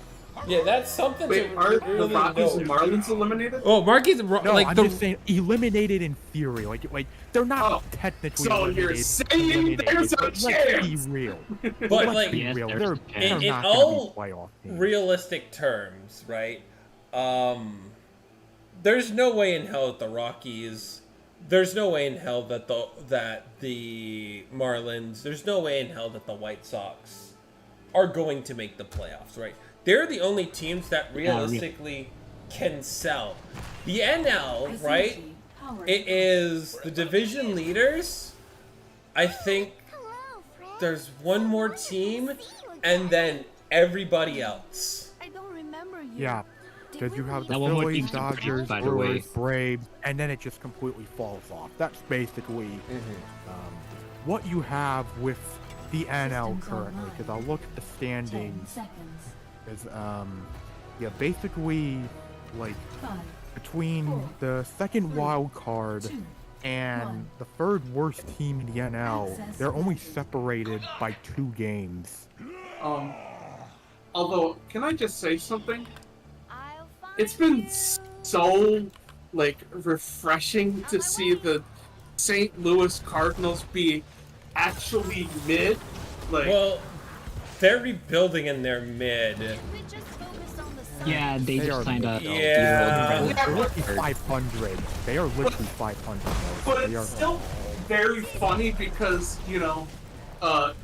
Yeah, that's something wait, to are the really Rockies and know. Marlins eliminated? Oh, Marquis, No, I'm just saying eliminated in theory. They're not technically So eliminated. you're saying eliminated, there's a but let's be chance. real. But Let's be Yes, real. there's They're, a chance. they're In not all going to be playoff teams. realistic terms, right? There's no way in hell that the Rockies. There's no way in hell that the Marlins. There's no way in hell that the White Sox are going to make the playoffs, right? They're the only teams that realistically can sell. The NL, right? It is the division leaders. I think there's one more team, and then everybody else. I don't remember you. Yeah, because you have the That one more Phillies, team's the Braves, Dodgers, by the way. Brewers, Braves, and then it just completely falls off. That's basically what you have with the NL currently. Because I'll look at the standings. Is basically between the second wild card and the third worst team in the NL, they're only separated by 2 games. Although, can I just say something? I'll find It's been you. so refreshing to see the St. Louis Cardinals be actually mid. Well, they're rebuilding in their mid. Can we just focus on the sun? Yeah, they They just are signed a good, though. Yeah. They're literally 500. They are literally 500. But They are it's still very funny because,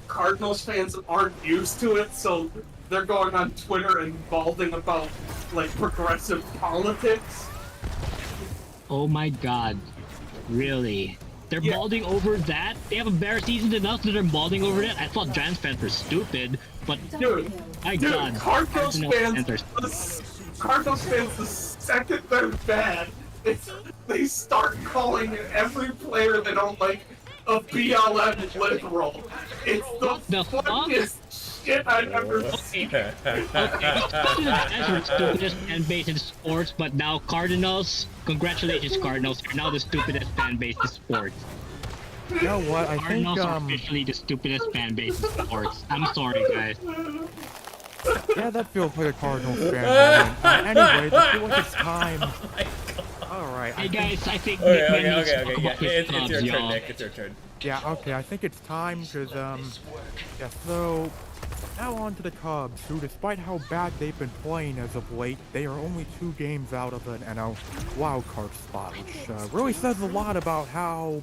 Cardinals fans aren't used to it, so they're going on Twitter and balding about, progressive politics. Oh my god. Really? They're Yeah. balding over that? They have a better season than us, so they're balding over it? I thought Giants fans were stupid, but Dude, my dude, god. Cardinals fans, are stupid. the second they're bad, they start calling every player they don't like a BLM liberal. It's the fuck? funniest shit I've ever seen. Okay, Giants were the stupidest fan base in sports, but now Cardinals, congratulations Cardinals, you're now the stupidest fan base in sports. You know what? I think Cardinals are officially the stupidest fan base in sports. I'm sorry guys. Yeah, that feels like a Cardinals fan moment. Anyways, I feel like it's time. Alright. Hey guys, I think Okay, Nickman needs to okay. talk Yeah, about his it's Cubs, your turn, y'all. Nick. It's your turn. Yeah, okay, I think it's time, because, yeah, so, now on to the Cubs, who, despite how bad they've been playing as of late, they are only 2 games out of an NL wild card spot, which, really says a lot about how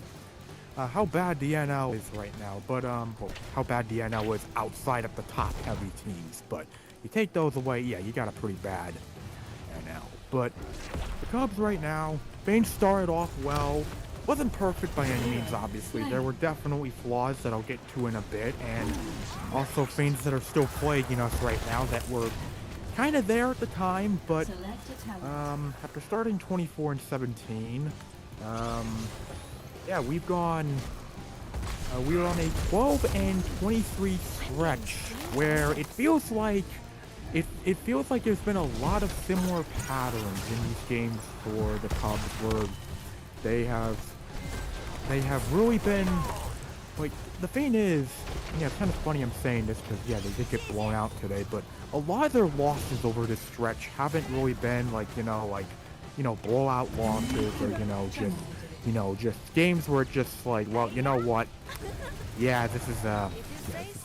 bad the NL is right now, but, well, how bad the NL is outside of the top-heavy teams, but you take those away, yeah, you got a pretty bad NL, but the Cubs right now, Bain started off well. Wasn't perfect by any means, obviously. There were definitely flaws that I'll get to in a bit, and also things that are still plaguing us right now that were kind of there at the time, but after starting 24 and 17, yeah, we were on a 12 and 23 stretch where it feels like there's been a lot of similar patterns in these games for the Cubs, where they have really been, like, the thing is, yeah, it's kind of funny I'm saying this because, yeah, they did get blown out today, but a lot of their losses over this stretch haven't really been, like, blowout losses, or, just games where it's just like, well, you know what, yeah, this is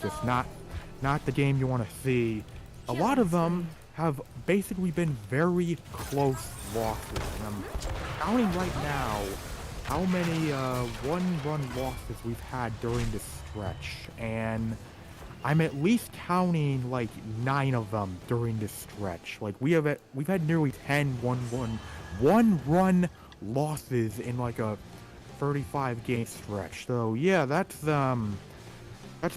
just not the game you want to see. A lot of them have basically been very close losses. I'm counting right now how many one-run losses we've had during this stretch, and I'm at least counting like 9 of them during this stretch. Like we've had nearly 10 one-run losses in like a 35-game stretch. So yeah, that's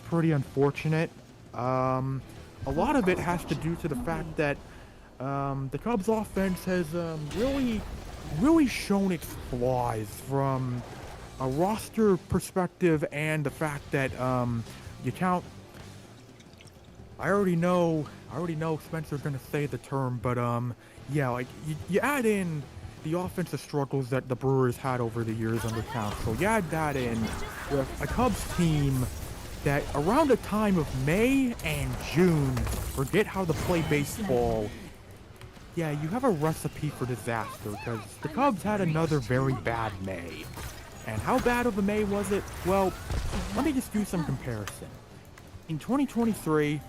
pretty unfortunate. A lot of it has to do to the fact that the Cubs offense has really shown its flaws from a roster perspective, and the fact that you count. I already know Spencer's gonna say the term, but yeah, like you add in the offensive struggles that the Brewers had over the years under Counsell. You add that in with a Cubs team that around the time of May and June, forget how to play baseball. Yeah, you have a recipe for disaster, because the Cubs had another very bad May. And how bad of a May was it? Well, let me just do some comparison. In 2023,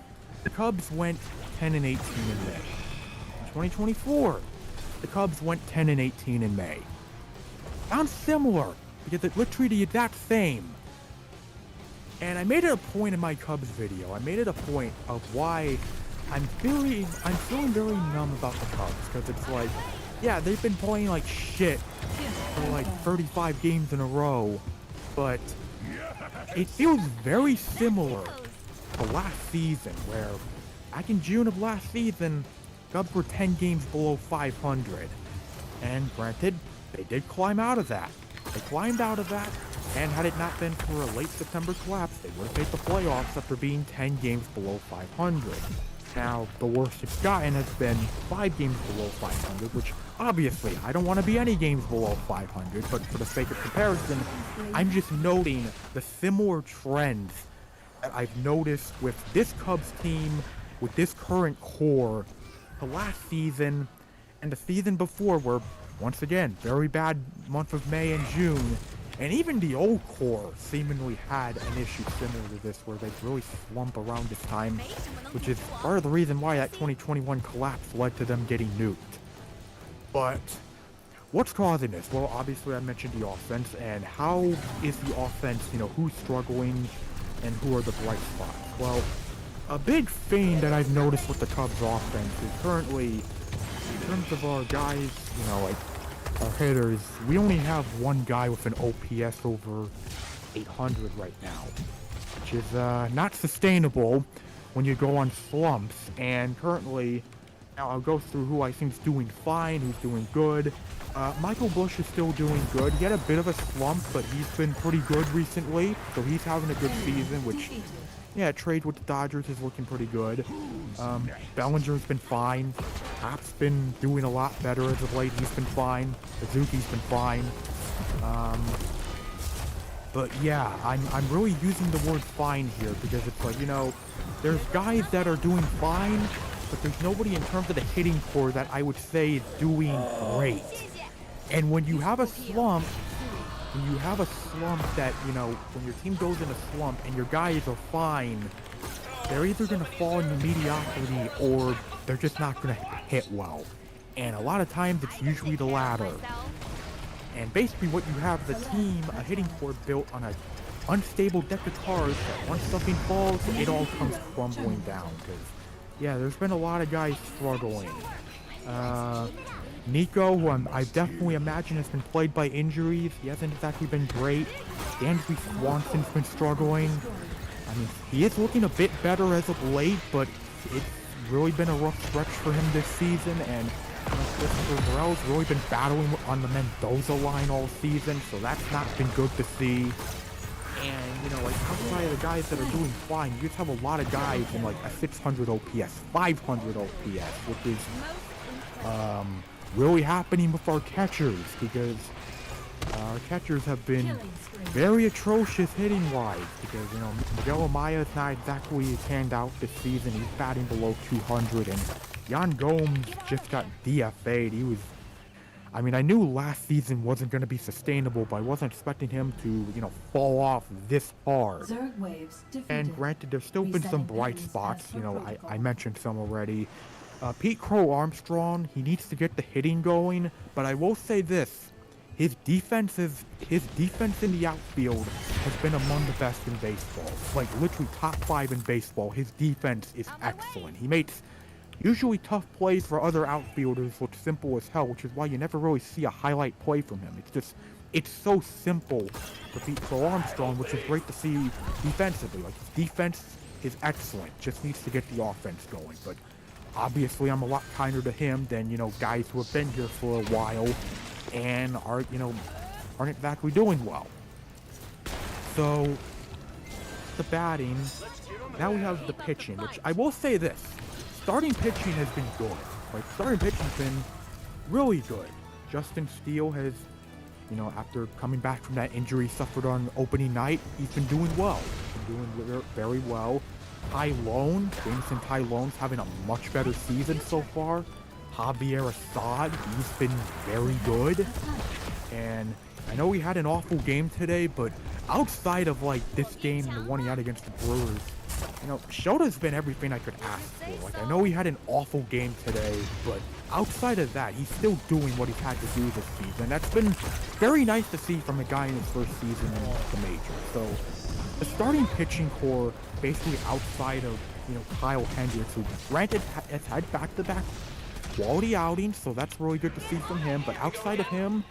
the Cubs went 10 and 18 in May. In 2024, the Cubs went 10 and 18 in May. Sounds similar, because it literally the exact same. And I made it a point in my Cubs video. I made it a point of why I'm feeling very numb about the Cubs, because it's like, yeah, they've been playing like shit for like 35 games in a row, but it feels very similar to last season, where back in June of last season, Cubs were 10 games below 500. And granted, they did climb out of that. They climbed out of that, and had it not been for a late September collapse, they would have made the playoffs after being 10 games below 500. Now, the worst it's gotten has been 5 games below 500, which obviously I don't want to be any games below 500, but for the sake of comparison, I'm just noting the similar trends that I've noticed with this Cubs team, with this current core, the last season, and the season before, where, once again, very bad month of May and June, and even the old core seemingly had an issue similar to this, where they really slump around this time, which is part of the reason why that 2021 collapse led to them getting nuked. But what's causing this? Well, obviously I mentioned the offense, and how is the offense, who's struggling and who are the bright spots? Well, a big thing that I've noticed with the Cubs offense is currently, in terms of our guys, like our hitters, we only have one guy with an OPS over 800 right now, which is not sustainable when you go on slumps. And currently, now I'll go through who I think is doing fine, who's doing good. Michael Busch is still doing good. He had a bit of a slump, but he's been pretty good recently, so he's having a good season, which, yeah, trade with the Dodgers is looking pretty good. Bellinger's been fine. Happ's been doing a lot better as of late. He's been fine. Suzuki's been fine. But yeah, I'm really using the word fine here because it's like, you know, there's guys that are doing fine, but there's nobody in terms of the hitting core that I would say is doing great. And when you have a slump, that, you know, when your team goes in a slump and your guys are fine, they're either going to fall into mediocrity or they're just not going to hit well. And a lot of times it's usually the latter. And basically what you have the team, a hitting core built on an unstable deck of cards that once something falls, it all comes crumbling down. Because, yeah, there's been a lot of guys struggling. Nico, who I definitely imagine has been plagued by injuries. He hasn't exactly been great. Andrew Swanson's been struggling. I mean, he is looking a bit better as of late, but it's really been a rough stretch for him this season. And Christopher Morel's really been battling on the Mendoza line all season, so that's not been good to see. And, you know, like, outside of the guys that are doing fine, you just have a lot of guys in, like, a 600 OPS, 500 OPS, which is, really happening with our catchers, because our catchers have been very atrocious hitting-wise, because, you know, Miguel Amaya is not exactly panned out this season. He's batting below 200, and Jan Gomes just got DFA'd. He was, I mean, I knew last season wasn't going to be sustainable, but I wasn't expecting him to, you know, fall off this hard. And granted, there's still been some bright spots. You know, I mentioned some already. Pete Crow Armstrong, he needs to get the hitting going, but I will say this. His defense in the outfield has been among the best in baseball. Like, literally top 5 in baseball. His defense is excellent. He makes usually tough plays for other outfielders look simple as hell, which is why you never really see a highlight play from him. It's so simple for Pete Crow Armstrong, which is great to see defensively. Like, his defense is excellent, just needs to get the offense going. But obviously, I'm a lot kinder to him than, you know, guys who have been here for a while and aren't exactly doing well. So, the batting. Now we have the pitching, which I will say this. Starting pitching has been good. Like, starting pitching's been really good. Justin Steele has, you know, after coming back from that injury suffered on opening night, he's been doing well. He's been doing very well. Jameson Tylone's having a much better season so far. Javier Assad, he's been very good. And I know he had an awful game today, but outside of, like, this game and the one he had against the Brewers, you know, Shota's been everything I could ask for. Like, I know he had an awful game today, but outside of that, he's still doing what he's had to do this season. That's been very nice to see from a guy in his first season in the major. So, the starting pitching core, basically outside of, you know, Kyle Hendricks, who granted has had back-to-back quality outings, so that's really good to see from him. But outside of him,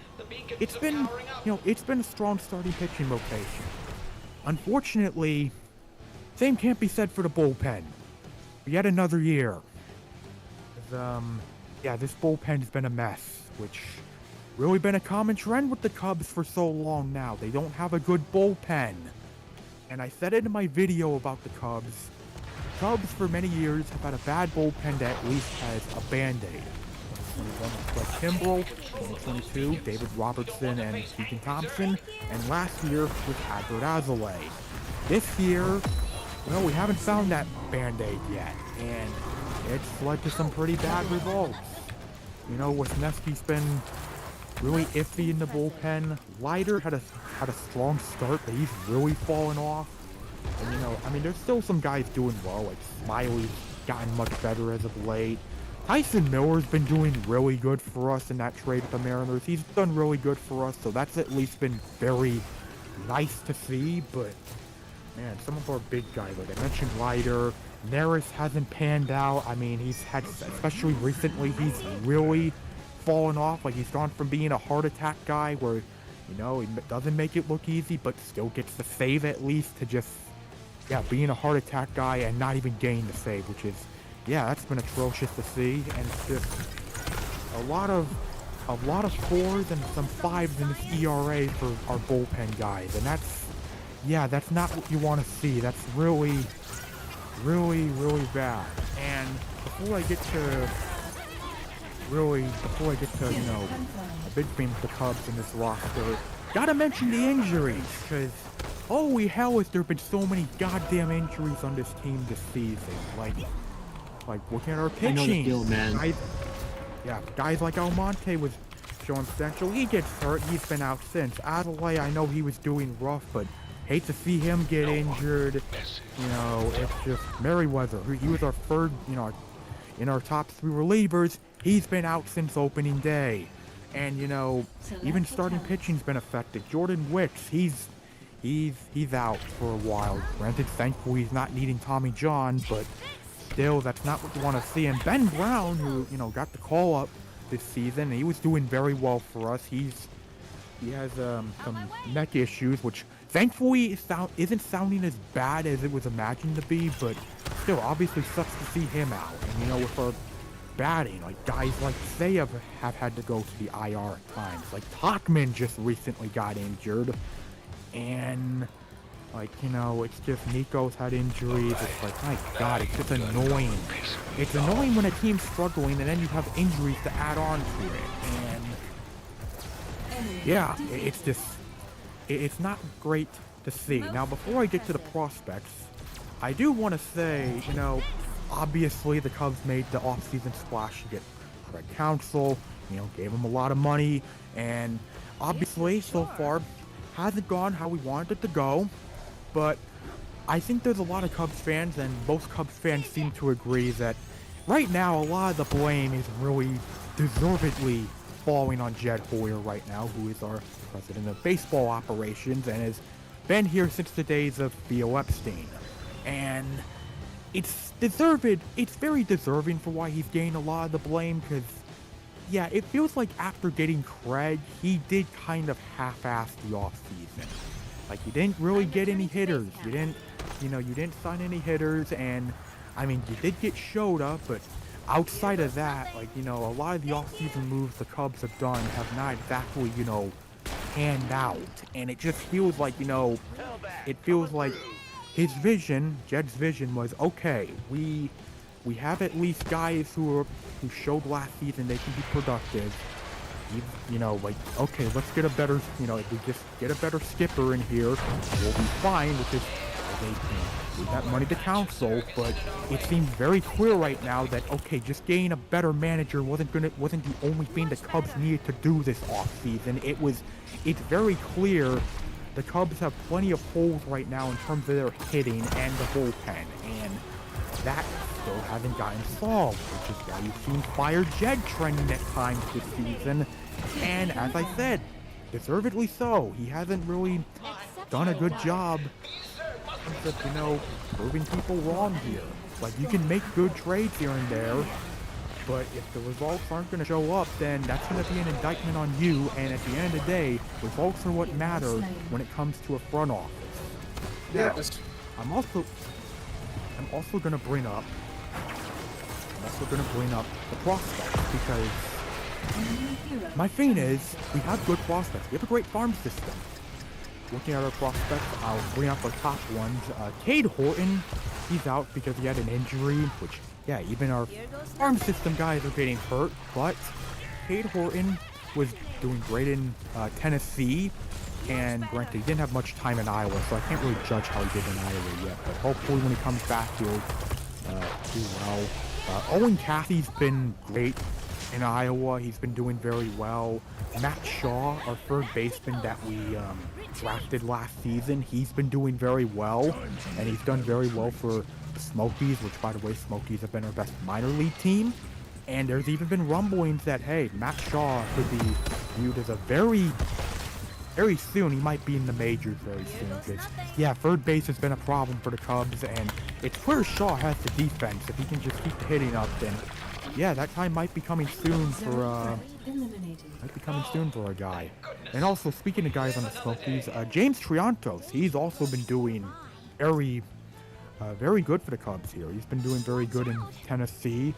it's been, you know, it's been a strong starting pitching rotation. Unfortunately, same can't be said for the bullpen. Yet another year. Yeah, this bullpen's been a mess, which really been a common trend with the Cubs for so long now. They don't have a good bullpen. And I said it in my video about the Cubs. Cubs for many years have had a bad bullpen that at least has a band-aid. 2021 was Kimbrel, 2022 David Robertson and Keegan Thompson, and last year was Adbert Azalea. This year, well, we haven't found that band-aid yet, and it's led to some pretty bad results. You know, Wisniewski's been really iffy in the bullpen. Leiter had a strong start, but he's really fallen off. And, you know, I mean, there's still some guys doing well, like Smiley's gotten much better as of late. Tyson Miller's been doing really good for us in that trade with the Mariners. He's done really good for us, so that's at least been very nice to see. But, man, some of our big guys, like I mentioned, Leiter, Neris hasn't panned out. I mean, he's had, especially recently, he's really fallen off. Like, he's gone from being a heart attack guy where, you know, he doesn't make it look easy, but still gets the save at least, to just, yeah, being a heart attack guy and not even getting the save, which is, yeah, that's been atrocious to see. And it's just a lot of 4s and some 5s in this ERA for our bullpen guys, and that's, yeah, that's not what you want to see. That's really, really, really bad. And before I get to really, before I get to, a big thing with the Cubs in this roster, gotta mention the injuries, because holy hell has there been so many goddamn injuries on this team this season. Like looking at our pitching. I know the feel, man. Guys like Almonte was showing potential. He gets hurt. He's been out since. Adelaide, I know he was doing rough, but hate to see him get injured. It's just Merriweather. He was our third, in our top 3 relievers. He's been out since opening day. And, even starting pitching's been affected. Jordan Wicks, he's out for a while. Granted, thankfully he's not needing Tommy John, but still, that's not what you want to see. And Ben Brown, who, got the call-up this season, he was doing very well for us. He has some neck issues, which thankfully isn't sounding as bad as it was imagined to be, but still, obviously sucks to see him out. And, with our batting, like, guys like Sayev have had to go to the IR at times. Like, Tachman just recently got injured. And, it's just Nico's had injuries. It's like, my God, it's just annoying. It's annoying when a team's struggling and then you have injuries to add on to it. And, yeah, it's just, it's not great to see. Now, before I get to the prospects, I do want to say, obviously the Cubs made the offseason splash to get Craig Counsell, gave him a lot of money, and obviously, so far, hasn't gone how we wanted it to go, but I think there's a lot of Cubs fans, and most Cubs fans seem to agree that right now, a lot of the blame is really deservedly falling on Jed Hoyer right now, who is our president of baseball operations and has been here since the days of Theo Epstein. And it's very deserving for why he's getting a lot of the blame, because, yeah, it feels like after getting Craig, he did kind of half-ass the offseason. Like, you didn't really get any hitters. You didn't sign any hitters, and, you did get Shota, but outside of that, a lot of the offseason moves the Cubs have done have not exactly, panned out. And it just feels like, it feels like his vision, Jed's vision, was, okay, we have at least guys who showed last season they can be productive. Okay, let's get a better, if we just get a better skipper in here, we'll be fine, which is, we got money to Counsell, but it seems very clear right now that, okay, just getting a better manager wasn't the only thing the Cubs needed to do this offseason. It's very clear the Cubs have plenty of holes right now in terms of their hitting and the bullpen, and that still hasn't gotten solved, which is why you've seen Fire Jed trending at times this season, and as I said, deservedly so. He hasn't really done a good job of, proving people wrong here. Like, you can make good trades here and there, but if the results aren't going to show up, then that's going to be an indictment on you, and at the end of the day, results are what matter when it comes to a front office. Now, Yes. I'm also going to bring up the prospects, because my thing is, we have good prospects. We have a great farm system. Looking at our prospects, I'll bring up our top ones. Cade Horton, he's out because he had an injury, which, yeah, even our farm system guys are getting hurt, but Cade Horton was doing great in Tennessee, and granted, he didn't have much time in Iowa, so I can't really judge how he did in Iowa yet, but hopefully when he comes back, he'll do well. Owen Cathey's been great in Iowa. He's been doing very well. Matt Shaw, our third baseman that we drafted last season, he's been doing very well, and he's done very well for the Smokies, which, by the way, Smokies have been our best minor league team. And there's even been rumblings that, hey, Matt Shaw could be viewed as a very soon, he might be in the majors very soon, because, yeah, third base has been a problem for the Cubs, and it's clear Shaw has the defense. If he can just keep the hitting up, then, yeah, that time might be coming soon for, a guy. And also, speaking of guys on the Smokies, James Triantos, he's also been doing very good for the Cubs here. He's been doing very good in Tennessee.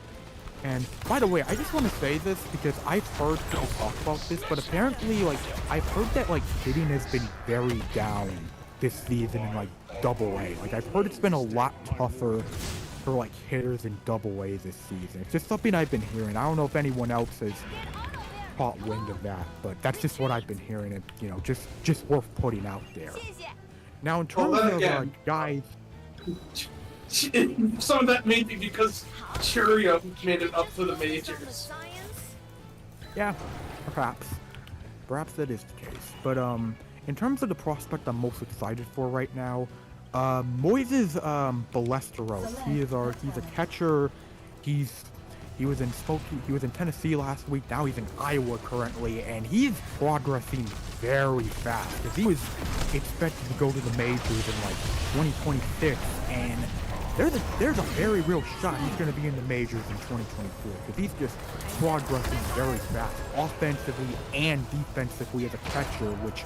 And, by the way, I just want to say this because I've heard people talk about this, but apparently, I've heard that, hitting has been very down this season in, Double-A. I've heard it's been a lot tougher for like hitters in Double A this season. It's just something I've been hearing. I don't know if anyone else has caught wind of that, but that's just what I've been hearing, and you know, just worth putting out there. Now, in terms then of again- guys, Some of that may be because Churio made it up for the majors. yeah, perhaps that is the case. But in terms of the prospect I'm most excited for right now, Moises Ballesteros. He's a catcher. He was in Tennessee last week. Now he's in Iowa currently, and he's progressing very fast because he was expected to go to the majors in like 2026, and there's a very real shot he's going to be in the majors in 2024 because he's just progressing very fast, offensively and defensively as a catcher, which,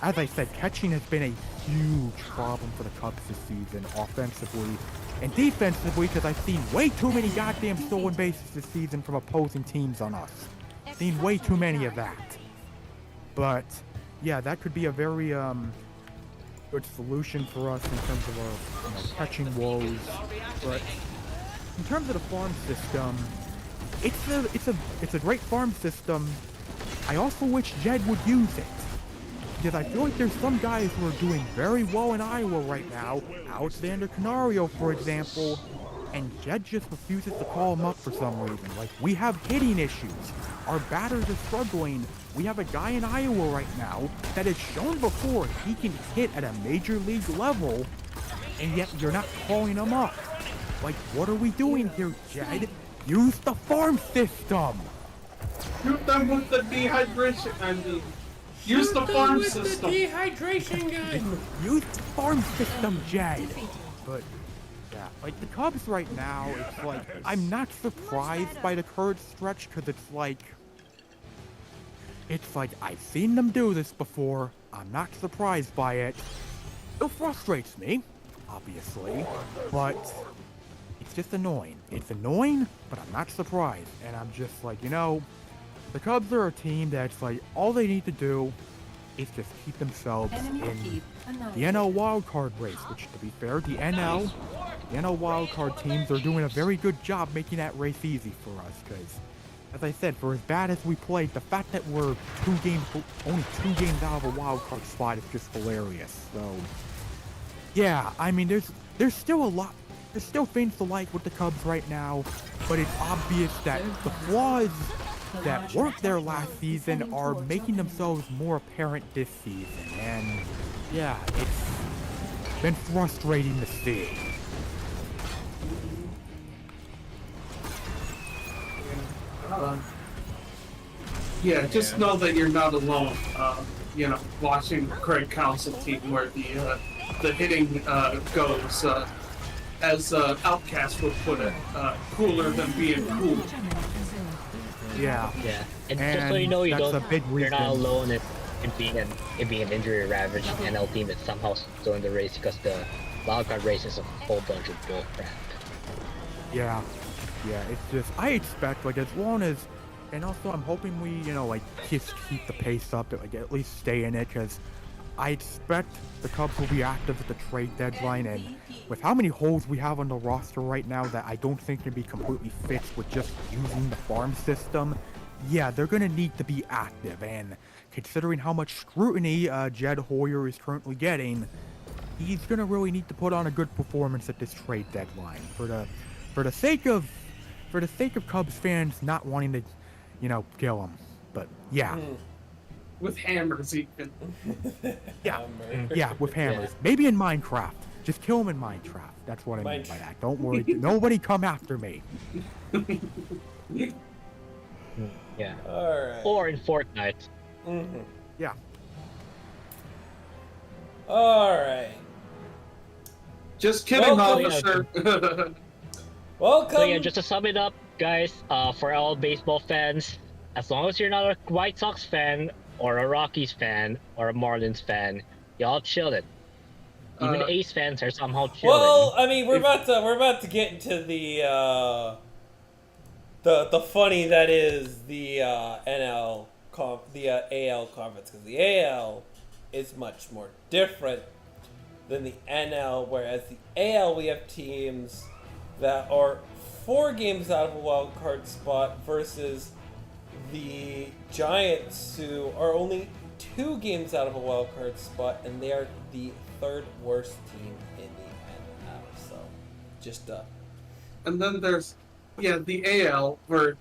as I said, catching has been a huge problem for the Cubs this season, offensively and defensively, because I've seen way too many goddamn stolen bases this season from opposing teams on us. Seen way too many of that. But yeah, that could be a very good solution for us in terms of our catching woes. But in terms of the farm system, it's a great farm system. I also wish Jed would use it, because I feel like there's some guys who are doing very well in Iowa right now, Alexander Canario, for example, and Jed just refuses to call him up for some reason. Like, we have hitting issues. Our batters are struggling. We have a guy in Iowa right now that has shown before he can hit at a major league level, and yet you're not calling him up. Like, what are we doing here, Jed? Use the farm system! Shoot them with the dehydration. I mean, use the farm system. The dehydration gun. Use the farm system, Jed! But, yeah, like, the Cubs right now, it's like, I'm not surprised by the current stretch, because it's like, I've seen them do this before. I'm not surprised by it. It frustrates me, obviously, but it's just annoying. It's annoying, but I'm not surprised. And I'm just like, you know, the Cubs are a team that's like, all they need to do is just keep themselves in the NL wildcard race, which, to be fair, the NL wildcard teams are doing a very good job making that race easy for us, because, as I said, for as bad as we played, the fact that we're only two games out of a wildcard spot is just hilarious. So, yeah, I mean, there's still things to like with the Cubs right now, but it's obvious that the flaws that weren't there last season are making themselves more apparent this season, and yeah, it's been frustrating to see. Yeah, just know that you're not alone. You know, watching Craig Council team where the hitting goes, as Outcast would put it, cooler than being cool. Yeah. Yeah, and just so you know, that's a big you're not reason. alone in being an injury ravaged NL team that's somehow still in the race, because the wildcard race is a whole bunch of bull crap. Yeah, it's just, I expect, like, as long as, and also I'm hoping we, you know, like, just keep the pace up, like, at least stay in it, because I expect the Cubs will be active at the trade deadline, and with how many holes we have on the roster right now that I don't think can be completely fixed with just using the farm system, yeah, they're going to need to be active, and considering how much scrutiny Jed Hoyer is currently getting, he's going to really need to put on a good performance at this trade deadline for the sake of Cubs fans not wanting to, you know, kill him. But yeah. With hammers, even. Yeah, with hammers. Maybe in Minecraft. Just kill him in Minecraft. That's what I mean by that. Don't worry. Nobody come after me. Yeah. Alright. Or in Fortnite. Mm-hmm. Yeah. Alright. Just kidding, Welcome. officer. Welcome. So yeah, just to sum it up, guys, for all baseball fans, as long as you're not a White Sox fan or a Rockies fan or a Marlins fan, y'all chillin'. Even Ace fans are somehow chilling. Well, I mean, we're about to get into the funny that is the AL conference, because the AL is much more different than the NL. Whereas the AL, we have teams that are 4 games out of a wild card spot versus the Giants, who are only 2 games out of a wild card spot, and they are the 3rd worst team in the NL. So, just And then there's, the AL, where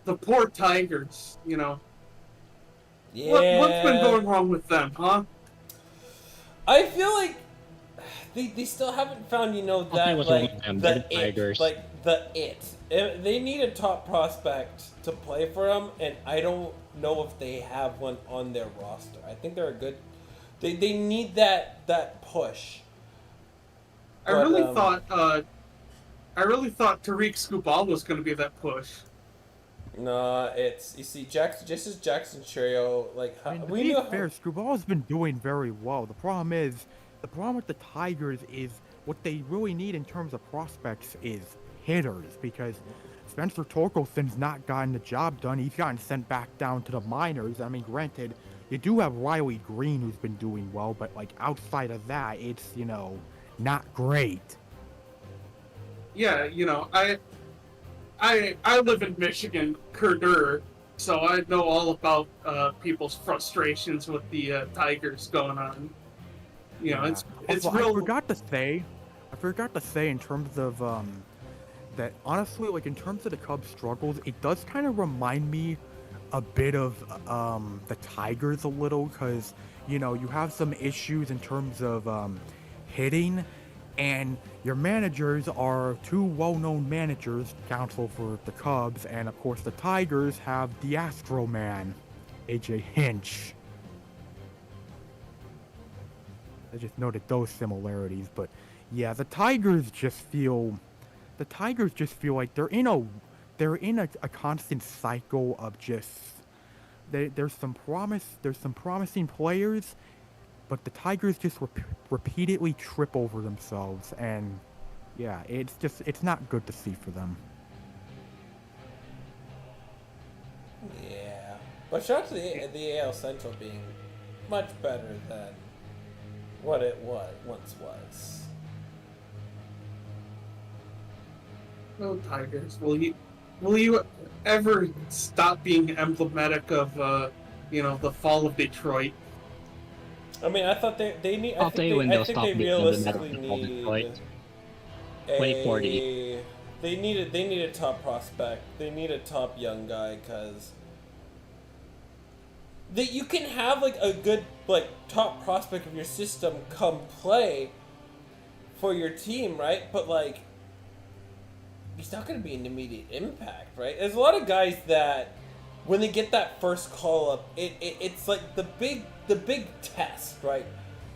the poor Tigers, yeah. What's been going wrong with them, huh? I feel like they still haven't found, that, what's wrong like, with them. the They're the it, Tigers. like, the it. They need a top prospect to play for them, and I don't know if they have one on their roster. I think they're a good... They need that push. I But, really thought Tariq Skubal was going to be that push. No, you see, Jackson Cherio, like, I mean, to we be knew fair, Scubal's been doing very well. The problem with the Tigers is what they really need in terms of prospects is hitters, because Spencer Torkelson's not gotten the job done. He's gotten sent back down to the minors. I mean, granted, you do have Riley Green who's been doing well, but like outside of that, it's, not great. Yeah, I live in Michigan, Kerder, so I know all about people's frustrations with the Tigers going on. It's Also, real. I forgot to say in terms of that honestly, like in terms of the Cubs' struggles, it does kind of remind me a bit of the Tigers a little, because you have some issues in terms of hitting, and your managers are 2 well-known managers, counsel for the Cubs, and of course the Tigers have the Astro Man, AJ Hinch. I just noted those similarities, but yeah, the Tigers just feel like they're in a constant cycle of just there's some promising players, but the Tigers just repeatedly trip over themselves, and yeah, it's not good to see for them. Yeah. But shout out to the AL Central being much better than what it once was. Oh, Tigers, will you ever stop being emblematic of the fall of Detroit? I mean, I thought they need. I'll tell you when they'll think stop they being realistically emblematic of need Detroit. a- 2040. They need a top prospect. They need a top young guy, because you can have like a good top prospect of your system come play for your team, right? But like, he's not going to be an immediate impact, right? There's a lot of guys that when they get that first call up, it's like the big test, right?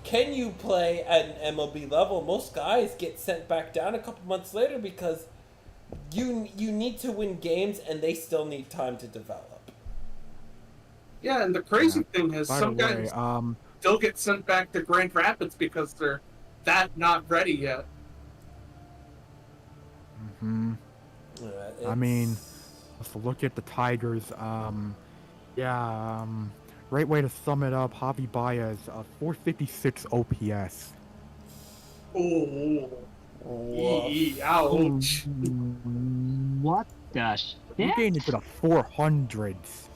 Can you play at an MLB level? Most guys get sent back down a couple months later because you need to win games, and they still need time to develop. Yeah, and the crazy thing is By some the way, guys still get sent back to Grand Rapids because they're that not ready yet. I mean, let's look at the Tigers. Great way to sum it up. Javi Baez, 456 OPS. Oh, Woof. ouch. What the shit? We're getting into the 400s.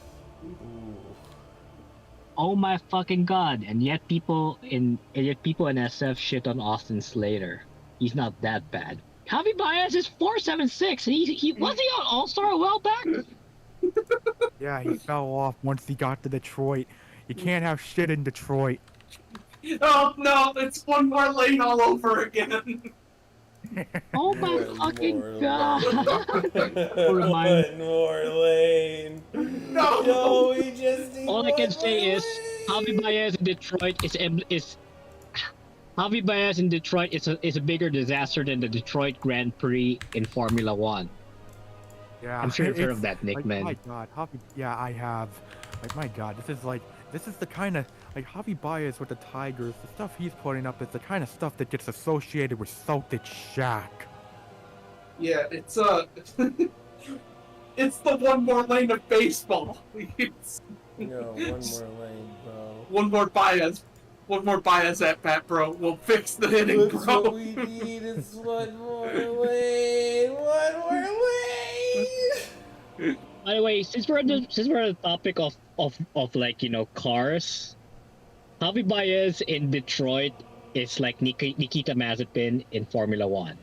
Oh my fucking god! And yet people in SF shit on Austin Slater. He's not that bad. Javi Baez is 476. He was he on All-Star a while back? Yeah, he fell off once he got to Detroit. You can't have shit in Detroit. Oh no, it's one more lane all over again. Oh my fucking god! One more lane. No. No, we just need All I can one say more is lane. Javi Baez in Detroit is Javi Baez in Detroit is a bigger disaster than the Detroit Grand Prix in Formula One. Yeah, I'm sure you've heard it's- of that, Nickman. My God, yeah, I have. Like, my God, this is the kind of Javi Baez with the Tigers. The stuff he's putting up is the kind of stuff that gets associated with Celtic Shaq. Yeah, it's it's the one more lane of baseball. It's No, one more lane, bro. one more Baez. One more Baez at bat, bro. We'll fix the hitting, That's bro. what we need. It's one more lane. One more lane. By the way, since we're on the topic of like, you know, cars, Javi Baez in Detroit is like Nikita Mazepin in Formula One.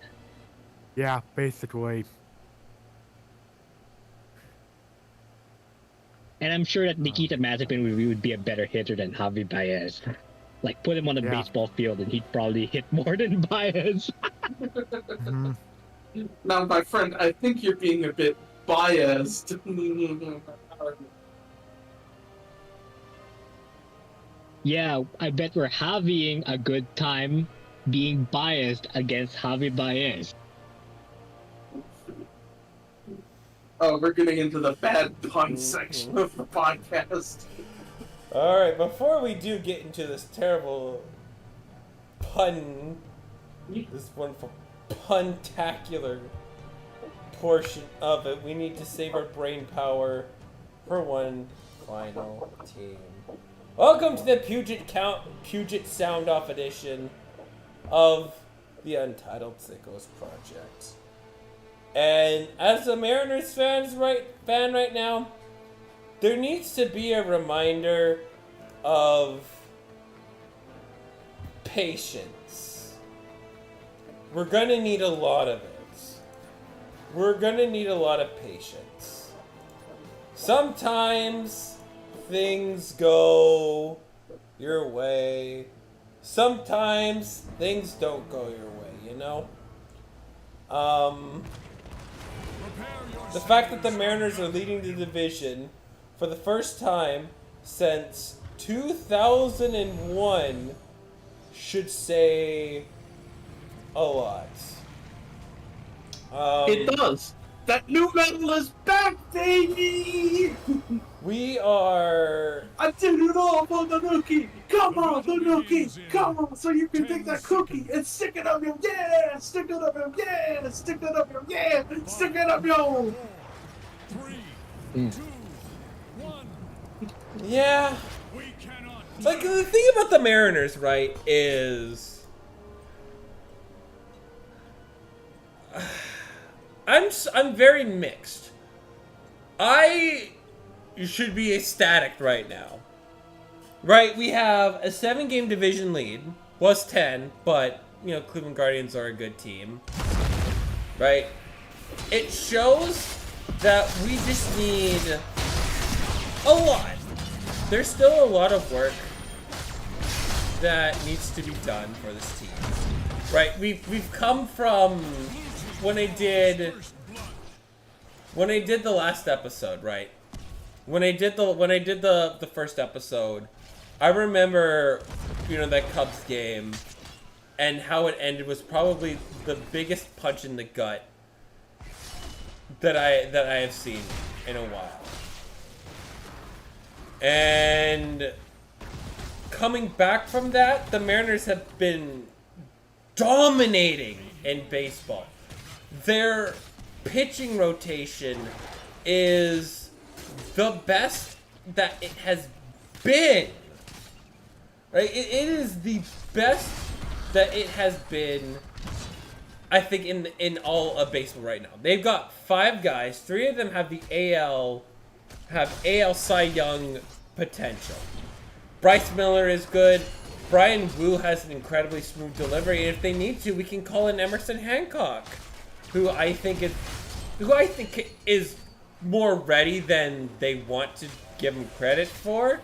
Yeah, basically. And I'm sure that Nikita Mazepin would be a better hitter than Javi Baez. Like, put him on a Yeah. baseball field and he'd probably hit more than Baez. Mhm. Now, my friend, I think you're being a bit biased. Yeah, I bet we're having a good time being biased against Javi Baez. Oh, we're getting into the bad pun section of the podcast. Alright, before we do get into this terrible pun, this wonderful puntacular portion of it, we need to save our brain power for one final team. Welcome to the Puget Sound Off edition of the Untitled Sickos Project. And as a Mariners fan right now, there needs to be a reminder of patience. We're gonna need a lot of it. We're gonna need a lot of patience. Sometimes things go your way. Sometimes things don't go your way, you know? The fact that the Mariners are leading the division for the first time since 2001 should say a lot. It does. That new metal is back, baby! We are... I did it all for the Nookie! Come on, the Nookie! Come on, so you can take that cookie and stick it up your yeah! Stick it up your yeah! Stick it up your yeah! Stick it up your... 3, 2, 1. Yeah. We cannot. Like, the thing about the Mariners, right, is... I'm very mixed. I should be ecstatic right now. Right, we have a 7-game division lead. Was 10, but, you know, Cleveland Guardians are a good team. Right? It shows that we just need a lot. There's still a lot of work that needs to be done for this team. Right, we've come from when I did the last episode, right? When I did the first episode, I remember, you know, that Cubs game and how it ended was probably the biggest punch in the gut that I have seen in a while. And coming back from that, the Mariners have been dominating in baseball. Their pitching rotation is the best that it has been. Right? It is the best that it has been, I think, in all of baseball right now. They've got 5 guys. 3 of them have the AL Cy Young potential. Bryce Miller is good. Brian Wu has an incredibly smooth delivery, and if they need to, we can call in Emerson Hancock, who I think is more ready than they want to give him credit for.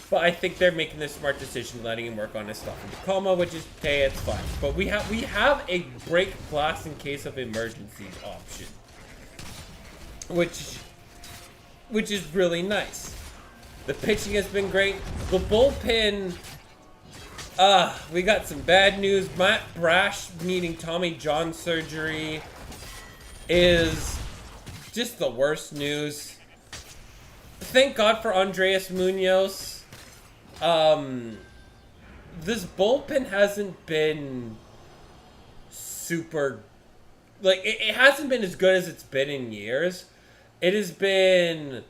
But I think they're making the smart decision, letting him work on his stuff in Tacoma, which is okay, it's fine. But we have a break glass in case of emergencies option, which is really nice. The pitching has been great. The bullpen, we got some bad news. Matt Brash needing Tommy John surgery is just the worst news. Thank God for Andreas Munoz. This bullpen hasn't been super, like, it hasn't been as good as it's been in years. It has been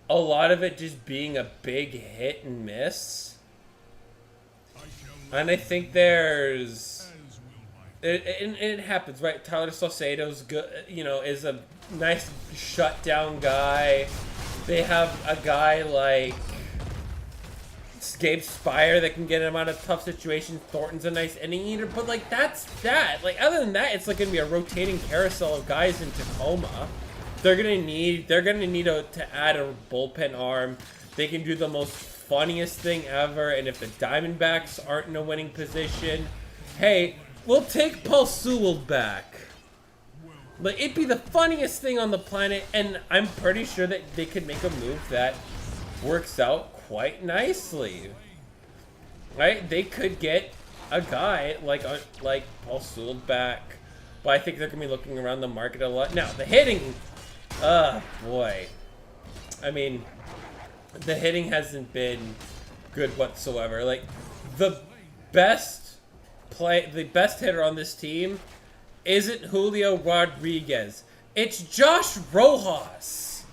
a lot of it just being a big hit and miss. And I think there's... It happens, right? Tyler Saucedo's good, you know, is a nice shutdown guy. They have a guy like Gabe Spire that can get him out of tough situations. Thornton's a nice inning eater, but like that's that. Like other than that, it's like gonna be a rotating carousel of guys in Tacoma. They're gonna need to add a bullpen arm. They can do the most funniest thing ever, and if the Diamondbacks aren't in a winning position, hey, we'll take Paul Sewell back. Like, it'd be the funniest thing on the planet, and I'm pretty sure that they could make a move that works out quite nicely. Right? They could get a guy like Paul Sewell back, but I think they're going to be looking around the market a lot. Now, the hitting, boy. I mean, the hitting hasn't been good whatsoever. Like, the best hitter on this team isn't Julio Rodriguez. It's Josh Rojas.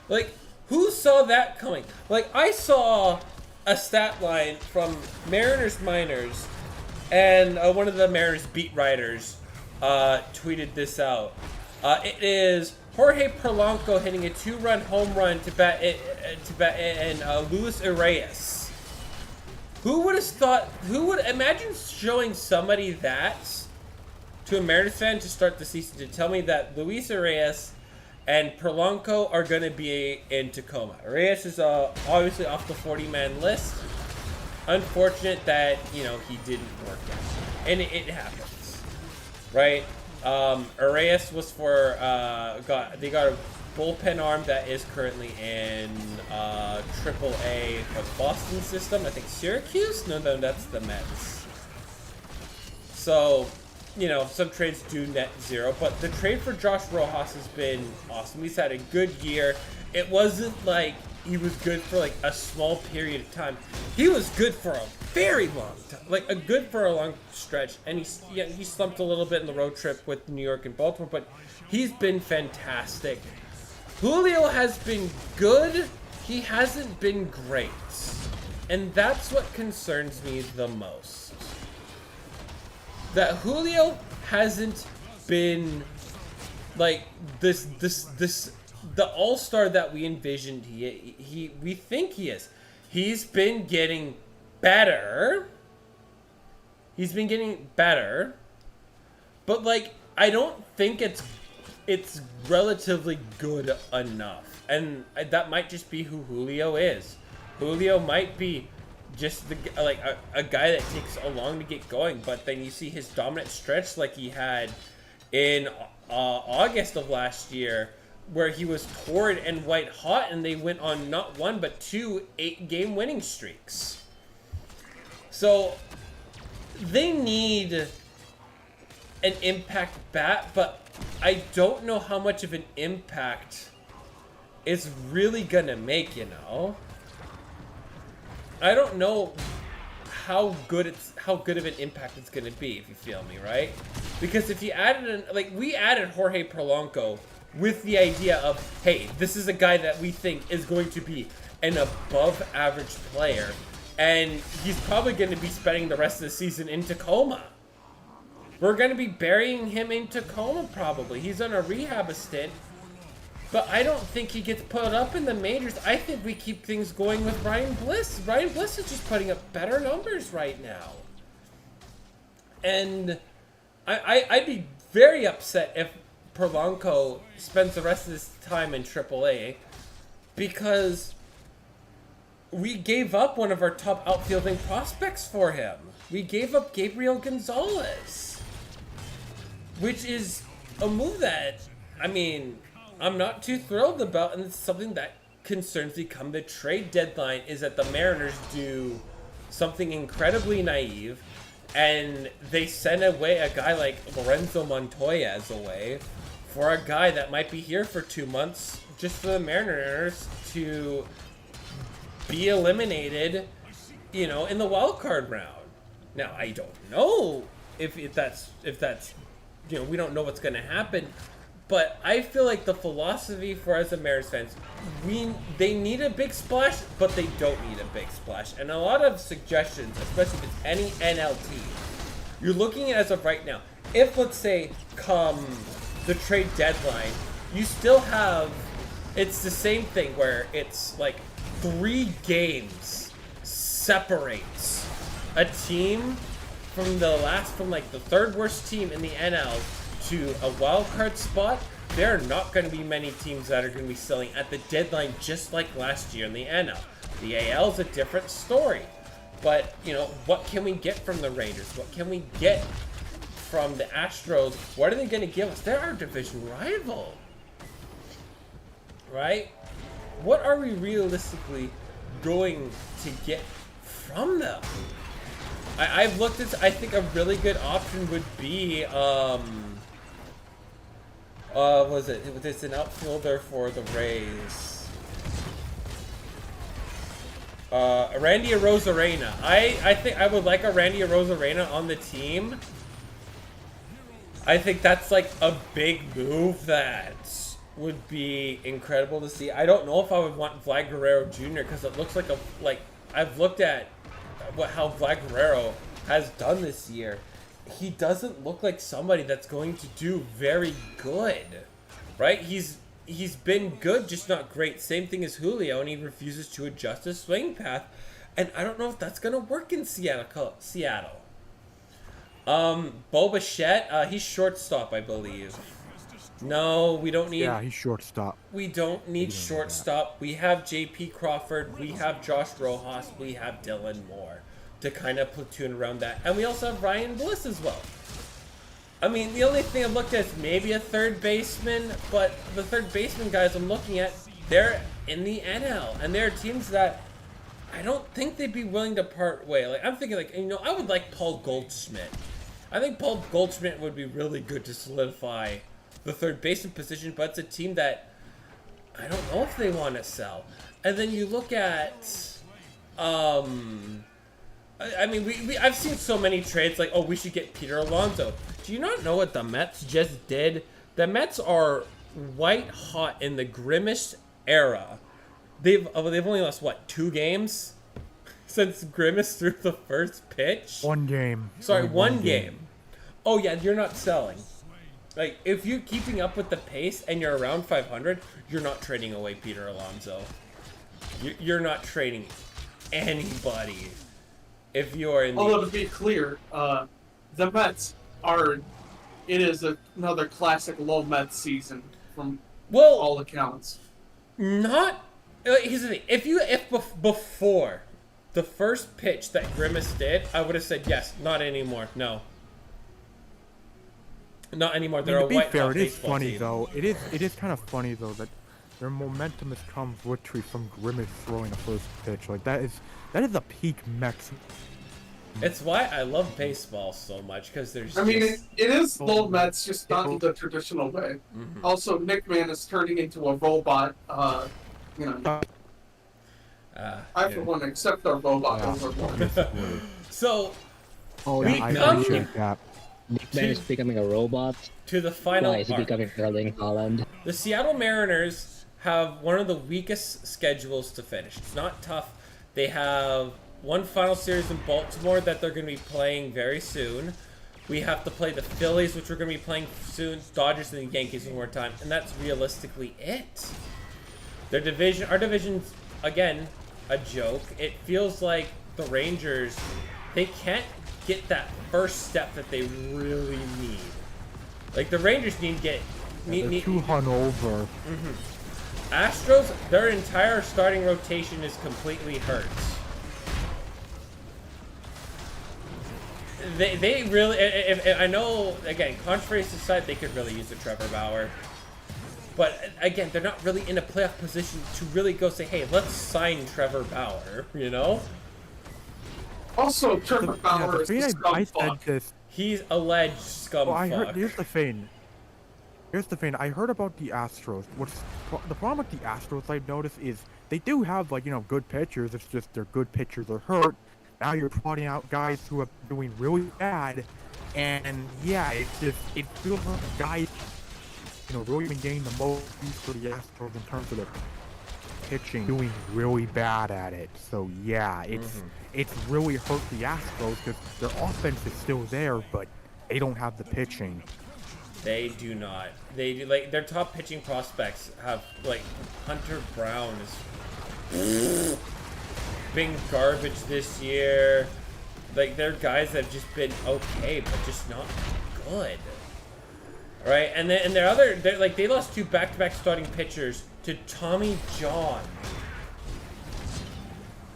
Like, who saw that coming? Like, I saw a stat line from Mariners Minors, and one of the Mariners beat writers tweeted this out. It is Jorge Polanco hitting a 2-run home run to bat and Luis Arias. Who would have thought? Who would imagine showing somebody that to a Mariners fan to start the season, to tell me that Luis Arias and Polanco are going to be in Tacoma? Arias is obviously off the 40-man list. Unfortunate that, you know, he didn't work out. And it happens. Right? Arias was for, they got a bullpen arm that is currently in AAA for the Boston system. I think Syracuse? No, that's the Mets. So, you know, some trades do net zero, but the trade for Josh Rojas has been awesome. He's had a good year. It wasn't like he was good for like a small period of time. He was good for a very long time, like a good for a long stretch. And he slumped a little bit in the road trip with New York and Baltimore, but he's been fantastic. Julio has been good. He hasn't been great, and that's what concerns me the most. That Julio hasn't been like the all-star that we envisioned we think he is. He's been getting better. But like I don't think it's relatively good enough. And that might just be who Julio is. Julio might be just a guy that takes a long to get going, but then you see his dominant stretch like he had in August of last year, where he was torrid and white hot, and they went on not one but 2 8-game winning streaks. So they need an impact bat, but I don't know how much of an impact it's really gonna make, you know? I don't know how good of an impact it's gonna be, if you feel me, right? Because if you added we added Jorge Polanco with the idea of, hey, this is a guy that we think is going to be an above average player, and he's probably going to be spending the rest of the season in Tacoma. We're going to be burying him in Tacoma probably. He's on a rehab stint. But I don't think he gets put up in the majors. I think we keep things going with Ryan Bliss. Ryan Bliss is just putting up better numbers right now. And I'd be very upset if Polanco spends the rest of his time in AAA, because we gave up one of our top outfielding prospects for him. We gave up Gabriel Gonzalez, which is a move that, I mean, I'm not too thrilled about, and it's something that concerns me come the trade deadline, is that the Mariners do something incredibly naive, and they send away a guy like Lorenzo Montoya away for a guy that might be here for 2 months, just for the Mariners to be eliminated, you know, in the wild card round. Now, I don't know if that's, you know, we don't know what's going to happen, But I feel like the philosophy for us as Mariners fans, they need a big splash, but they don't need a big splash. And a lot of suggestions, especially if it's any NL team, you're looking at as of right now. If, let's say, come the trade deadline, you still have, it's the same thing where it's like 3 games separates a team from like the 3rd worst team in the NL to a wild card spot. There are not going to be many teams that are going to be selling at the deadline, just like last year in the NL. The AL is a different story. But, you know, what can we get from the Rangers? What can we get from the Astros? What are they going to give us? They're our division rival. Right? What are we realistically going to get from them? I've looked at, I think a really good option would be, was it? It's an outfielder for the Rays. Randy Arozarena. I think I would like a Randy Arozarena on the team. I think that's like a big move that would be incredible to see. I don't know if I would want Vlad Guerrero Jr. because it looks like I've looked at how Vlad Guerrero has done this year. He doesn't look like somebody that's going to do very good, right? He's been good, just not great. Same thing as Julio, and he refuses to adjust his swing path. And I don't know if that's going to work in Seattle. Bo Bichette, he's shortstop, I believe. No, we don't need... Yeah, he's shortstop. We don't need shortstop. We have J.P. Crawford. We have Josh Rojas. We have Dylan Moore to kind of platoon around that. And we also have Ryan Bliss as well. I mean, the only thing I've looked at is maybe a third baseman, but the third baseman guys I'm looking at, they're in the NL. And they're teams that I don't think they'd be willing to part way. Like, I'm thinking, like, you know, I would like Paul Goldschmidt. I think Paul Goldschmidt would be really good to solidify the third baseman position, but it's a team that I don't know if they want to sell. And then you look at, I mean, I've seen so many trades like, oh, we should get Peter Alonso. Do you not know what the Mets just did? The Mets are white hot in the Grimace era. They've only lost, what, 2 games since Grimace threw the first pitch? 1 game. Sorry, Only one game. Oh yeah, you're not selling. Like, if you're keeping up with the pace and you're around 500, you're not trading away Peter Alonso. You're not trading anybody if you are in the... Although, to be clear, the Mets are... It is another classic low Mets season from all accounts. Not... Here's the thing. If before the first pitch that Grimace did, I would have said yes. Not anymore. No. Not anymore. They're I mean, a white fair, hot it is baseball funny team. though. It is kind of funny though that their momentum has come literally from Grimace throwing the first pitch. Like that is a peak Mets. It's why I love baseball so much, because there's I mean, just... it is low Mets, just not in the traditional way. Mhm. Also, Nickman is turning into a robot. You know, I for one accept our robot overlord. So, Oh we yeah, I come appreciate that. Nickman is becoming a robot. to the final Why is he arc. becoming Erling Haaland? The Seattle Mariners have one of the weakest schedules to finish. It's not tough. They have one final series in Baltimore that they're going to be playing very soon. We have to play the Phillies, which we're going to be playing soon, Dodgers and the Yankees one more time, and that's realistically it. Our division's, again, a joke. It feels like the Rangers, they can't get that first step that they really need. Like, the Rangers need to get... They're too hungover. Astros, their entire starting rotation is completely hurt. They really... If I know, again, controversy aside, they could really use a Trevor Bauer. But, again, they're not really in a playoff position to really go say, hey, let's sign Trevor Bauer, you know? Also, Trevor Bauer is a I scum said fuck. this. He's alleged scum Well, I heard. fuck. Here's the thing. I heard about the Astros. The problem with the Astros I've noticed is they do have, like, you know, good pitchers. It's just their good pitchers are hurt. Now you're putting out guys who are doing really bad, and yeah, it feels like guys really been getting the most use for the Astros in terms of the pitching, doing really bad at it. So yeah, it's really hurt the Astros because their offense is still there, but they don't have the pitching. They do not. They do, like, their top pitching prospects have, like, Hunter Brown is been garbage this year. Like, they're guys that have just been okay, but just not good. Right? And then, and they lost 2 back-to-back starting pitchers to Tommy John.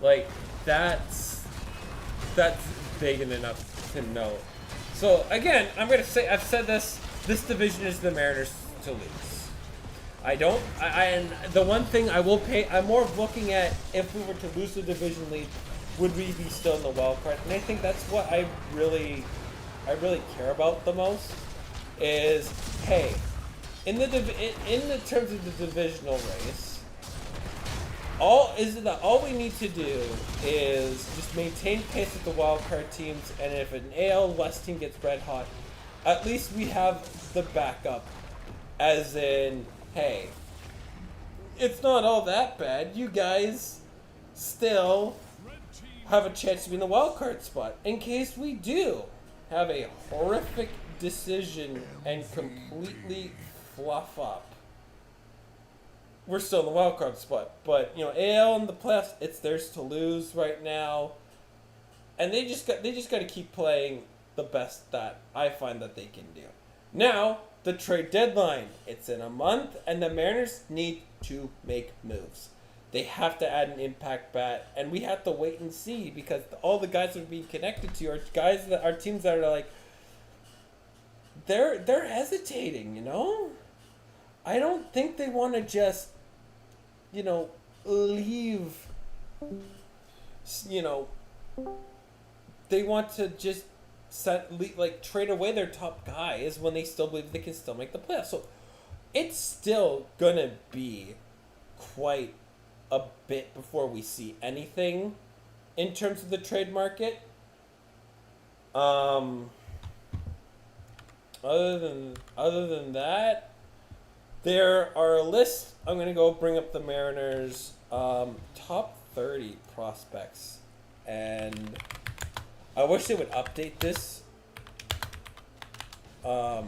Like, that's big enough to note. So, again, I'm going to say, I've said this division is the Mariners to lose. And the one thing I will pay, I'm more looking at if we were to lose the division lead, would we be still in the wild card? And I think that's what I really care about the most is, hey, in the terms of the divisional race, all we need to do is just maintain pace with the wild card teams, and if an AL West team gets red hot, at least we have the backup, as in, hey, it's not all that bad. You guys still have a chance to be in the wild card spot in case we do have a horrific decision and completely fluff up. We're still in the wild card spot, but AL in the playoffs, it's theirs to lose right now, and they just got to keep playing the best that I find that they can do. Now, the trade deadline, it's in a month, and the Mariners need to make moves. They have to add an impact bat, and we have to wait and see, because all the guys that are being connected to are guys that are teams that are like, they're hesitating, I don't think they want to just, leave, they want to just trade away their top guys when they still believe they can still make the playoffs. So it's still gonna be quite a bit before we see anything in terms of the trade market. Other than that, there are a list. I'm gonna go bring up the Mariners top 30 prospects, and I wish they would update this. We're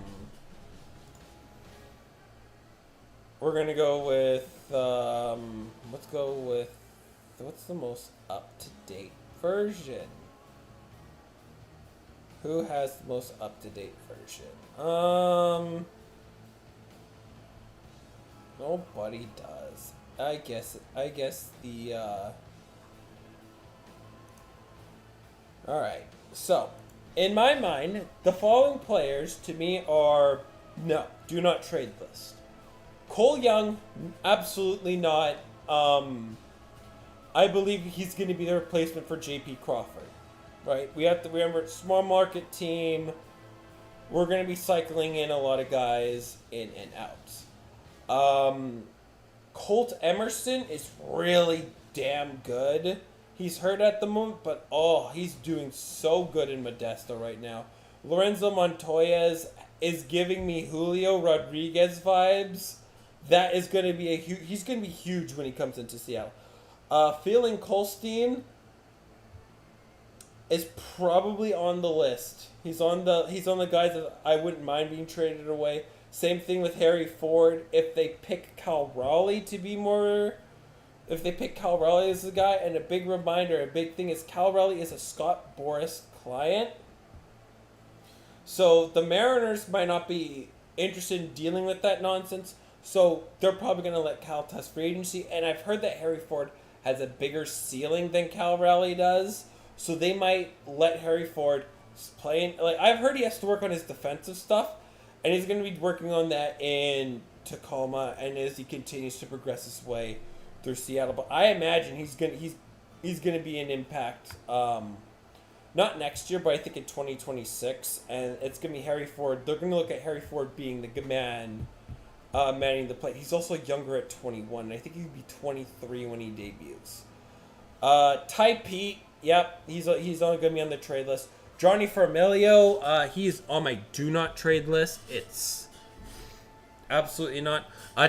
gonna go with let's go with what's the most up-to-date version? Who has the most up-to-date version? Nobody does. I guess the Alright, so, in my mind, the following players to me are, no, do not trade list. Cole Young, absolutely not. I believe he's going to be the replacement for J.P. Crawford, right? We have to remember, it's a small market team. We're going to be cycling in a lot of guys in and out. Colt Emerson is really damn good. He's hurt at the moment, but he's doing so good in Modesto right now. Lorenzo Montoya is giving me Julio Rodriguez vibes. That is going to be he's going to be huge when he comes into Seattle. Phelan Colstein is probably on the list. He's on the guys that I wouldn't mind being traded away. Same thing with Harry Ford. If they pick Cal Raleigh to be more. If they pick Cal Raleigh as the guy, and a big reminder, a big thing is Cal Raleigh is a Scott Boras client. So the Mariners might not be interested in dealing with that nonsense. So they're probably going to let Cal test free agency. And I've heard that Harry Ford has a bigger ceiling than Cal Raleigh does. So they might let Harry Ford play. I've heard he has to work on his defensive stuff. And he's going to be working on that in Tacoma. And as he continues to progress his way through Seattle, but I imagine he's gonna be an impact, not next year, but I think in 2026, and it's gonna be Harry Ford. They're gonna look at Harry Ford being the good man, manning the plate. He's also younger at 21, and I think he'd be 23 when he debuts. Ty Pete, yep, he's only gonna be on the trade list. Johnny Formilio, he's on my do not trade list. It's Absolutely not.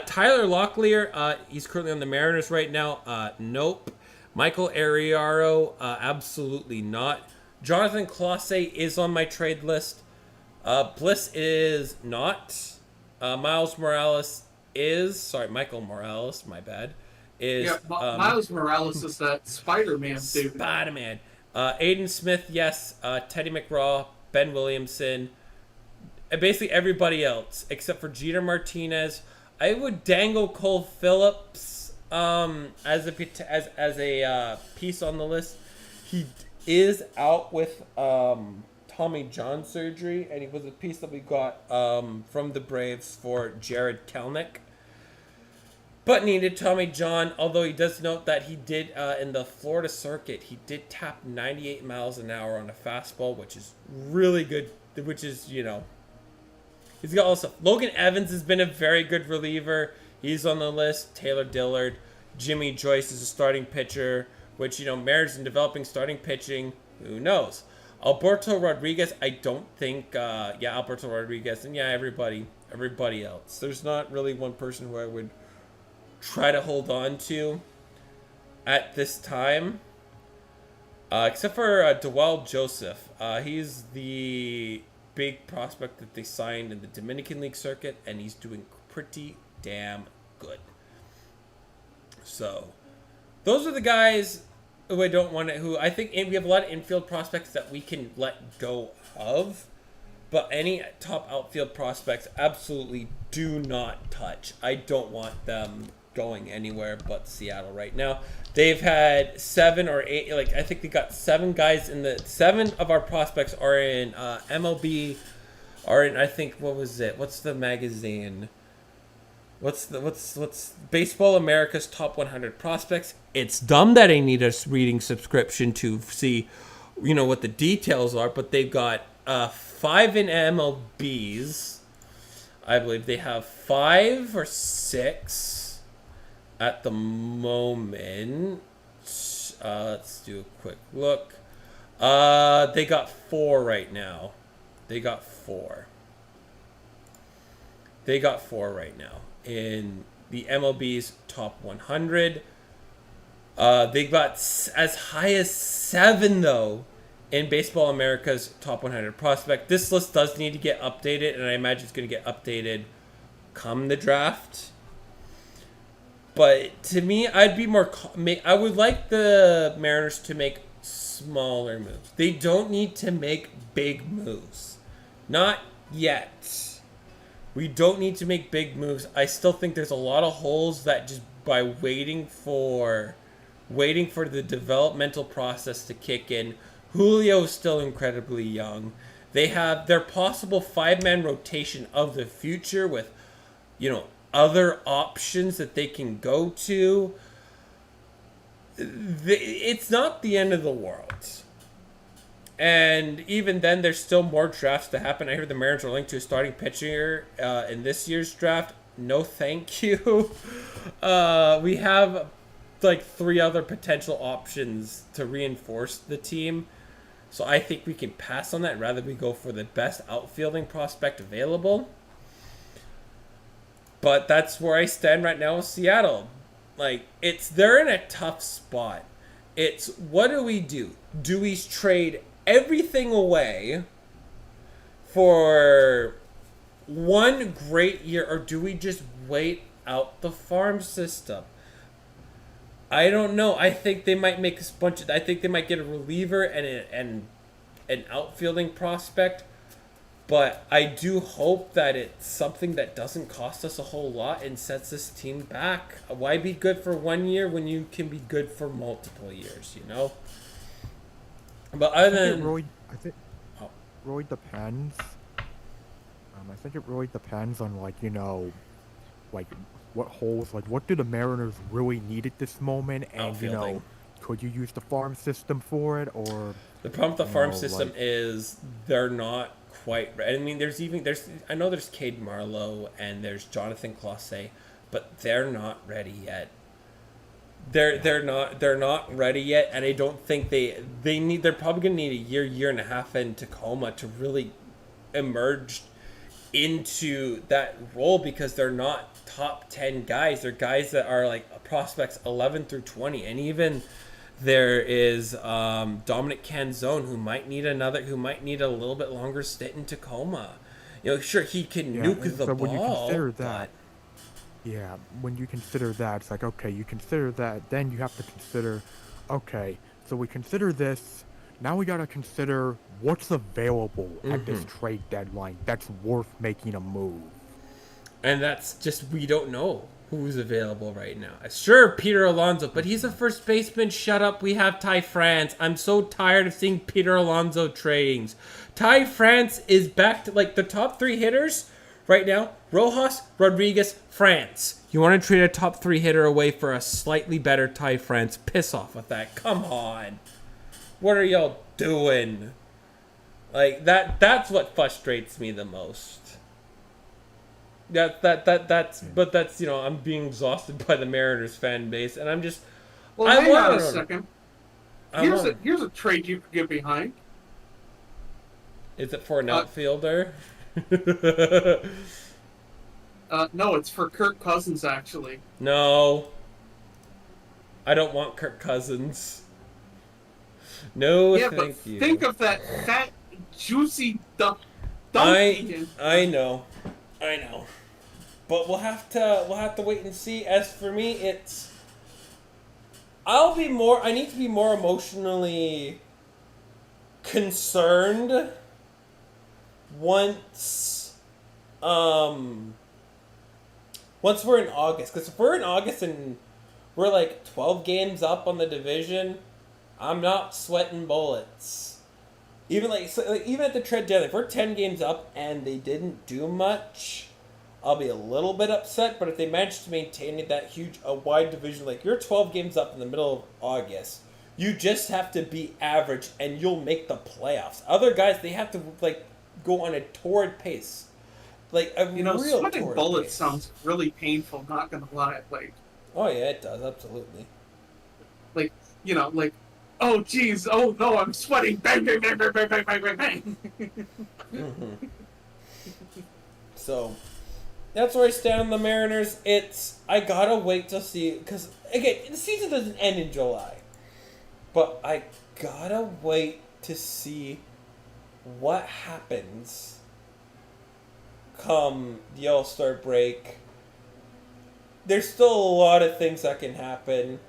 Tyler Locklear, he's currently on the Mariners right now. Nope. Michael Arriaro, absolutely not. Jonathan Clase is on my trade list. Bliss is not. Miles Morales is. Sorry, Michael Morales, my bad. Is Miles Morales is that Spider-Man dude. Spider-Man. Aiden Smith, yes. Teddy McGraw, Ben Williamson. Basically everybody else except for Jeter Martinez. I would dangle Cole Phillips as a piece on the list. He is out with Tommy John surgery, and he was a piece that we got from the Braves for Jared Kelnick. But needed Tommy John, although he does note that he did, in the Florida circuit, he did tap 98 miles an hour on a fastball, which is really good, which is, you know, he's got also, Logan Evans has been a very good reliever. He's on the list. Taylor Dillard. Jimmy Joyce is a starting pitcher, which, you know, Mariners and developing starting pitching, who knows? Alberto Rodriguez, I don't think, Alberto Rodriguez, and everybody else. There's not really one person who I would try to hold on to at this time, except for Dewell Joseph. He's the big prospect that they signed in the Dominican League circuit, and he's doing pretty damn good. So those are the guys who I don't want to, who I think we have a lot of infield prospects that we can let go of, but any top outfield prospects, absolutely do not touch. I don't want them going anywhere but Seattle right now. They've had 7 or 8, like I think they got 7 guys in the 7 of our prospects are in MLB, are in, I think, what was it? What's the magazine? What's Baseball America's Top 100 Prospects? It's dumb that I need a reading subscription to see, you know, what the details are, but they've got 5 in MLBs. I believe they have 5 or 6 at the moment. Let's do a quick look. They got 4 right now. They got 4 right now in the MLB's top 100. They got as high as 7 though in Baseball America's top 100 prospect. This list does need to get updated, and I imagine it's going to get updated come the draft. But to me, I'd be more. I would like the Mariners to make smaller moves. They don't need to make big moves, not yet. We don't need to make big moves. I still think there's a lot of holes that just by waiting for the developmental process to kick in. Julio is still incredibly young. They have their possible 5-man rotation of the future with, you know, other options that they can go to. It's not the end of the world. And even then, there's still more drafts to happen. I heard the Mariners are linked to a starting pitcher in this year's draft. No, thank you. We have like 3 other potential options to reinforce the team. So I think we can pass on that. Rather, we go for the best outfielding prospect available. But that's where I stand right now with Seattle. Like, they're in a tough spot. It's, what do we do? Do we trade everything away for one great year, or do we just wait out the farm system? I don't know. I think they might make I think they might get a reliever and an outfielding prospect. But I do hope that it's something that doesn't cost us a whole lot and sets this team back. Why be good for 1 year when you can be good for multiple years, you know? But other than... I think it really depends. I think it really depends on, like, you know, like, what holes, like, what do the Mariners really need at this moment? And, you know, could you use the farm system for it, or... The problem with the farm system is they're not quite. I mean, I know there's Cade Marlowe and there's Jonathan Clase, but they're not ready yet. They're not ready yet, and I don't think they're probably gonna need a year and a half in Tacoma to really emerge into that role because they're not top 10 guys. They're guys that are like prospects 11 through 20. And even there is Dominic Canzone who might need a little bit longer stint in Tacoma. You know, sure, he can Yeah, nuke and the so ball, when you consider but that, yeah, when you consider that, it's like, okay, you consider that, then you have to consider, okay, so we consider this, now we gotta consider what's available at this trade deadline that's worth making a move. and that's just, we don't know who's available right now. Sure, Peter Alonso, but he's a first baseman. Shut up. We have Ty France. I'm so tired of seeing Peter Alonso tradings. Ty France is back to like the top 3 hitters right now. Rojas, Rodriguez, France. You want to trade a top 3 hitter away for a slightly better Ty France? Piss off with that. Come on. What are y'all doing? Like that's what frustrates me the most. That's you know, I'm being exhausted by the Mariners fan base, and I'm just. Well, hang on a second. Here's a trade you could get behind. Is it for an outfielder? No, it's for Kirk Cousins, actually. No. I don't want Kirk Cousins. No, Yeah, thank but you. think of that fat, juicy dump. I know. But we'll have to wait and see. As for me, it's I need to be more emotionally concerned once we're in August. Because if we're in August and we're like 12 games up on the division, I'm not sweating bullets. Even even at the trade deadline, if we're 10 games up and they didn't do much, I'll be a little bit upset. But if they manage to maintain that wide division, like you're 12 games up in the middle of August, you just have to be average and you'll make the playoffs. Other guys, they have to like go on a torrid pace, like a real sweating bullets pace. sounds really painful. Not gonna lie, like. Oh yeah, it does absolutely. Like oh geez, oh no, I'm sweating. Bang, bang, bang, bang, bang, bang, bang, bang, bang. So, that's where I stand on the Mariners. I gotta wait to see, because, again, the season doesn't end in July. But I gotta wait to see what happens come the All-Star break. There's still a lot of things that can happen.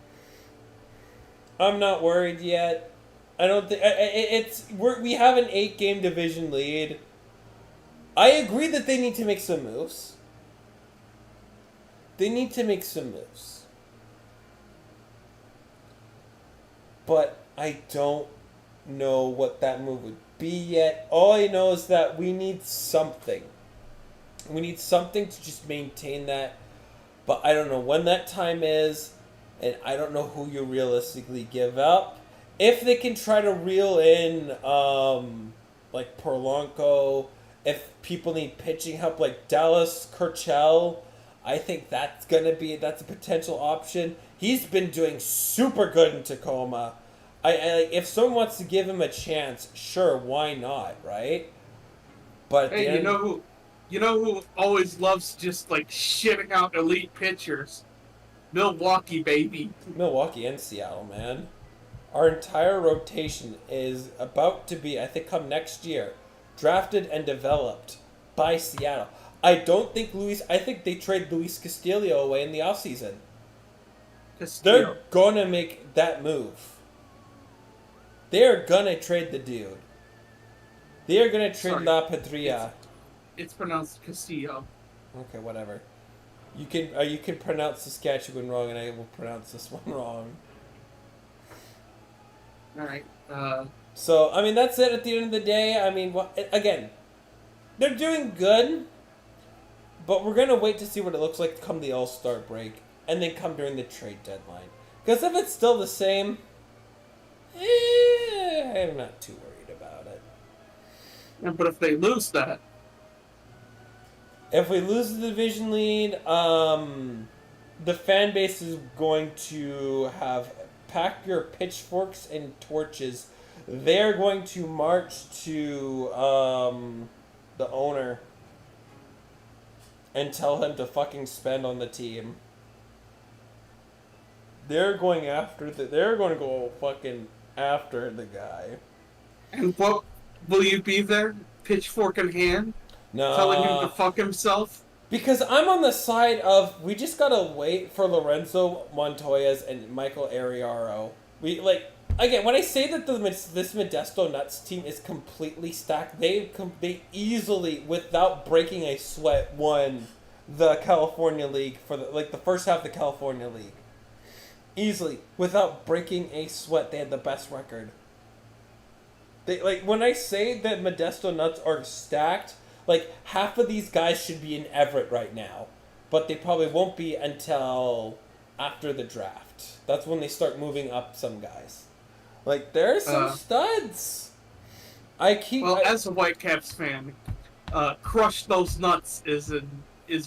I'm not worried yet. I don't think we have an 8-game division lead. I agree that they need to make some moves. But I don't know what that move would be yet. All I know is that we need something. We need something to just maintain that. But I don't know when that time is. And I don't know who you realistically give up. If they can try to reel in, like Polanco, if people need pitching help, like Dallas Kerchel, I think that's a potential option. He's been doing super good in Tacoma. I if someone wants to give him a chance, sure, why not, right? But hey, you know who always loves just like shitting out elite pitchers? Milwaukee, baby. Milwaukee and Seattle, man. Our entire rotation is about to be, I think, come next year, drafted and developed by Seattle. I think they trade Luis Castillo away in the offseason. They're gonna make that move. They're gonna trade the dude. They're gonna trade La Pedria. It's pronounced Castillo. Okay, whatever. You can pronounce Saskatchewan wrong, and I will pronounce this one wrong. All right. So I mean, that's it. At the end of the day, I mean, again, they're doing good, but we're gonna wait to see what it looks like come the All-Star break, and then come during the trade deadline. Because if it's still the same, I'm not too worried about it. Yeah, but if they lose that. If we lose the division lead, the fan base is going to have pack your pitchforks and torches. They're going to march to the owner and tell him to fucking spend on the team. They're going to go fucking after the guy. And what will you be there, pitchfork in hand, telling him to No. fuck himself? Because I'm on the side of we just gotta wait for Lorenzo Montoya's and Michael Ariaro. We again when I say that this Modesto Nuts team is completely stacked, they easily without breaking a sweat won the California League for the first half of the California League. Easily without breaking a sweat, they had the best record. They when I say that Modesto Nuts are stacked. Half of these guys should be in Everett right now, but they probably won't be until after the draft. That's when they start moving up some guys. There's some studs. As a Whitecaps fan, Crush Those Nuts is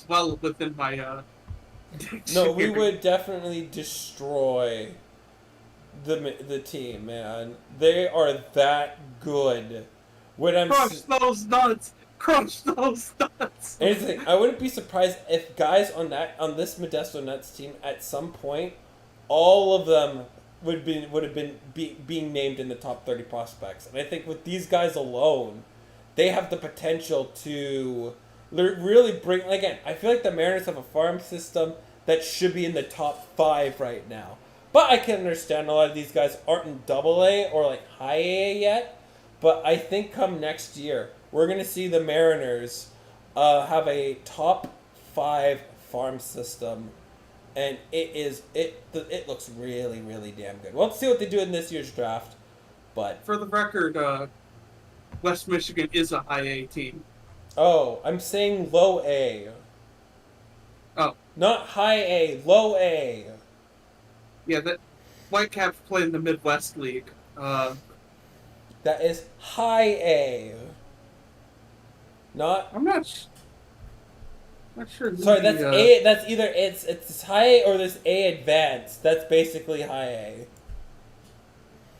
well within my No, dictionary. we would definitely destroy the team, man. They are that good. When I'm Crush those nuts! Crush those nuts! Anything, I wouldn't be surprised if guys on this Modesto Nuts team at some point, all of them would have been being named in the top 30 prospects. And I think with these guys alone, they have the potential to really bring. Again, I feel like the Mariners have a farm system that should be in the top 5 right now. But I can understand a lot of these guys aren't in AA or high A yet. But I think come next year, we're going to see the Mariners have a top 5 farm system, and it looks really, really damn good. We'll see what they do in this year's draft, but... For the record, West Michigan is a high A team. Oh, I'm saying low A. Oh. Not high A, low A. Yeah, that Whitecaps play in the Midwest League. That is high A. Not... I'm not sure. Sorry, that's A. That's either it's high A or there's A advanced. That's basically high A.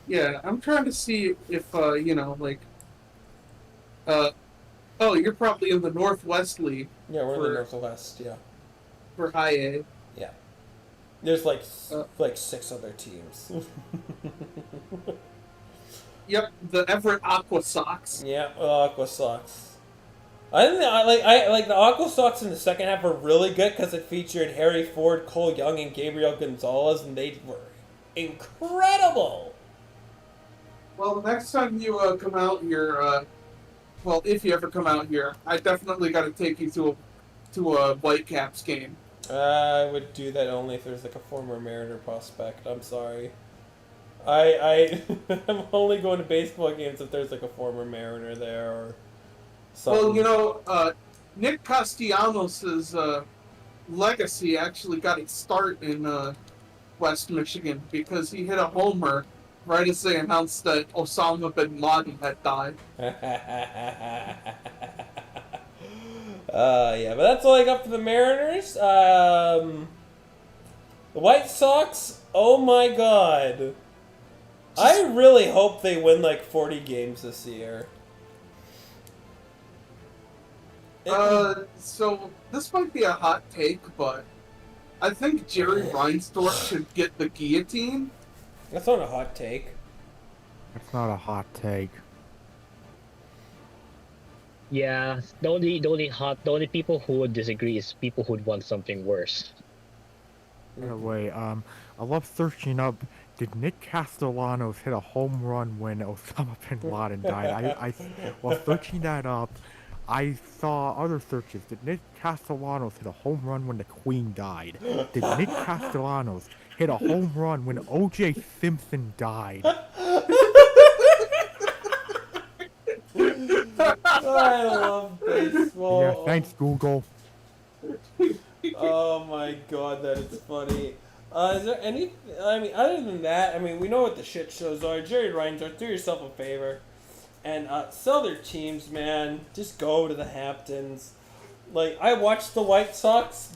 Yeah, I'm trying to see if oh, you're probably in the Northwest League. Yeah, we're in the Northwest. Yeah. For high A. Yeah. There's 6 other teams. Yep, the Everett Aqua Sox. Yeah, Aqua Sox. I think the Aqua Sox in the second half were really good because it featured Harry Ford, Cole Young, and Gabriel Gonzalez, and they were incredible. Well, next time you come out here, if you ever come out here, I definitely got to take you to a Whitecaps game. I would do that only if there's a former Mariner prospect. I'm sorry. I'm only going to baseball games if there's a former Mariner there or something. Well, Nick Castellanos' legacy actually got its start in West Michigan because he hit a homer right as they announced that Osama bin Laden had died. Yeah, but that's all I got for the Mariners. The White Sox, oh my god. I really hope they win 40 games this year. So this might be a hot take, but I think Jerry Reinsdorf should get the guillotine. That's not a hot take. That's not a hot take. Yeah, the only people who would disagree is people who'd want something worse. By the way, I love searching up. Did Nick Castellanos hit a home run when Osama bin Laden died? While searching that up, I saw other searches. Did Nick Castellanos hit a home run when the Queen died? Did Nick Castellanos hit a home run when O.J. Simpson died? I love baseball. Yeah, thanks, Google. Oh my god, that is funny. Is there any... other than that, we know what the shit shows are. Jerry Reinsdorf, do yourself a favor. And sell their teams, man. Just go to the Hamptons. I watched the White Sox.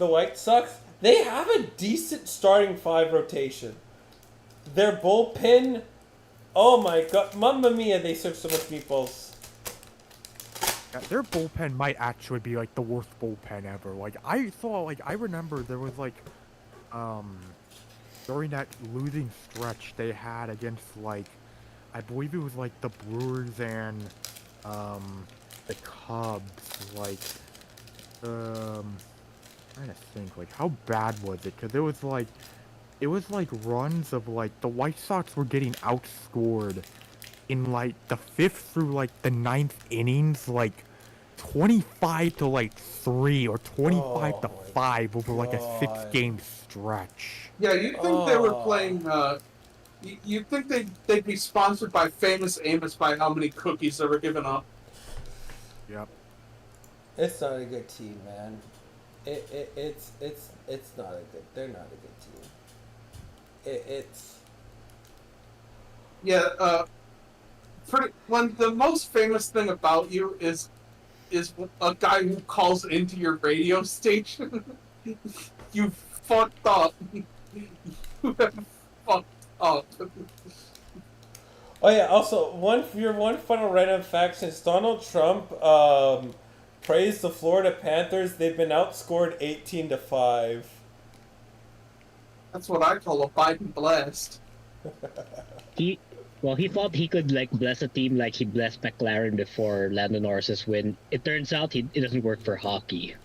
They have a decent starting 5 rotation. Their bullpen... Oh my god. Mamma mia, they serve so much meatballs. Yeah, their bullpen might actually be like the worst bullpen ever. Like I remember there was like, during that losing stretch they had against like, I believe it was like the Brewers and the Cubs. Like, trying to think like how bad was it? Because it was like runs of like the White Sox were getting outscored in like the 5th through like the 9th innings, like 25 to like 3 or 25 to 5 over like a 6-game stretch. Yeah, you'd think they were playing. You'd think they'd be sponsored by Famous Amos by how many cookies they were giving up. Yep. It's not a good team, man. It's not a good. They're not a good team. It's. Yeah. When the most famous thing about you is a guy who calls into your radio station. You fucked up. You have fucked up. Oh yeah. Also, one final random fact: since Donald Trump praised the Florida Panthers, they've been outscored 18-5. That's what I call a Biden blast. He thought he could like bless a team like he blessed McLaren before Lando Norris's win. It turns out it doesn't work for hockey.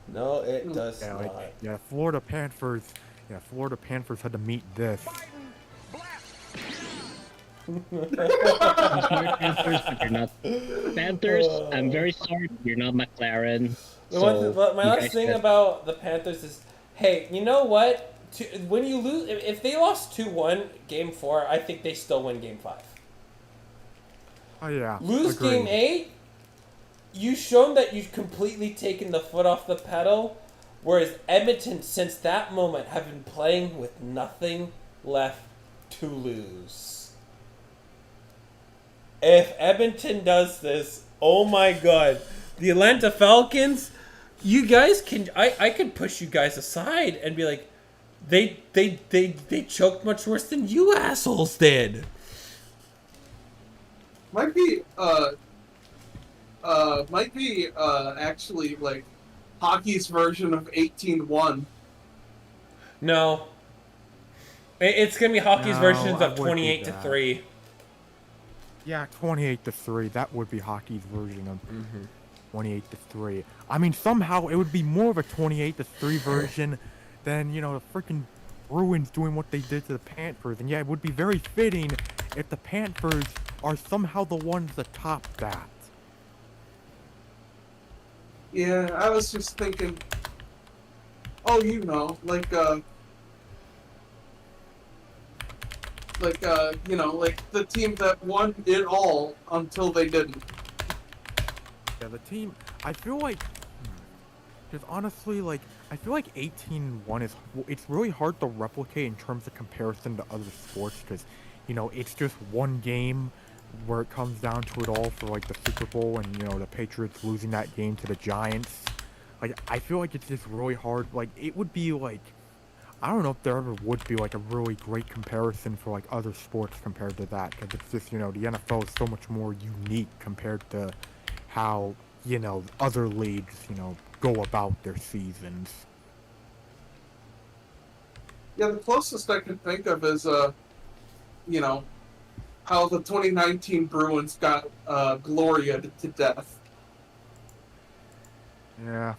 No, it does Yeah, not. Florida Panthers had to meet this. Panthers, but you're not Panthers. I'm very sorry, you're not McLaren. My last thing about the Panthers is, hey, you know what? When you lose, if they lost 2-1 Game 4, I think they still win Game 5. Oh yeah. Lose agreed. Game 8, you've shown that you've completely taken the foot off the pedal, whereas Edmonton, since that moment, have been playing with nothing left to lose. If Edmonton does this, oh my god, the Atlanta Falcons, you guys can, I could push you guys aside and be like, they choked much worse than you assholes did. Might be actually like hockey's version of 18-1. No. It's gonna be hockey's No, versions I of wouldn't do 28-3. Yeah, 28-3. That would be hockey's version of 28-3. I mean, somehow it would be more of a 28-3 version than, you know, the freaking Bruins doing what they did to the Panthers. And yeah, it would be very fitting if the Panthers are somehow the ones that top that. Yeah, I was just thinking. Oh, you know, like you know, like the team that won it all until they didn't. Yeah, the team, I feel like, because honestly, like, I feel like 18-1 is, it's really hard to replicate in terms of comparison to other sports, because, you know, it's just one game where it comes down to it all for, like, the Super Bowl and, you know, the Patriots losing that game to the Giants. Like, I feel like it's just really hard, like, it would be, like, I don't know if there ever would be, like, a really great comparison for, like, other sports compared to that, because it's just, you know, the NFL is so much more unique compared to how, you know, other leagues, you know, go about their seasons. Yeah, the closest I can think of is you know, how the 2019 Bruins got Gloria to death. Yeah.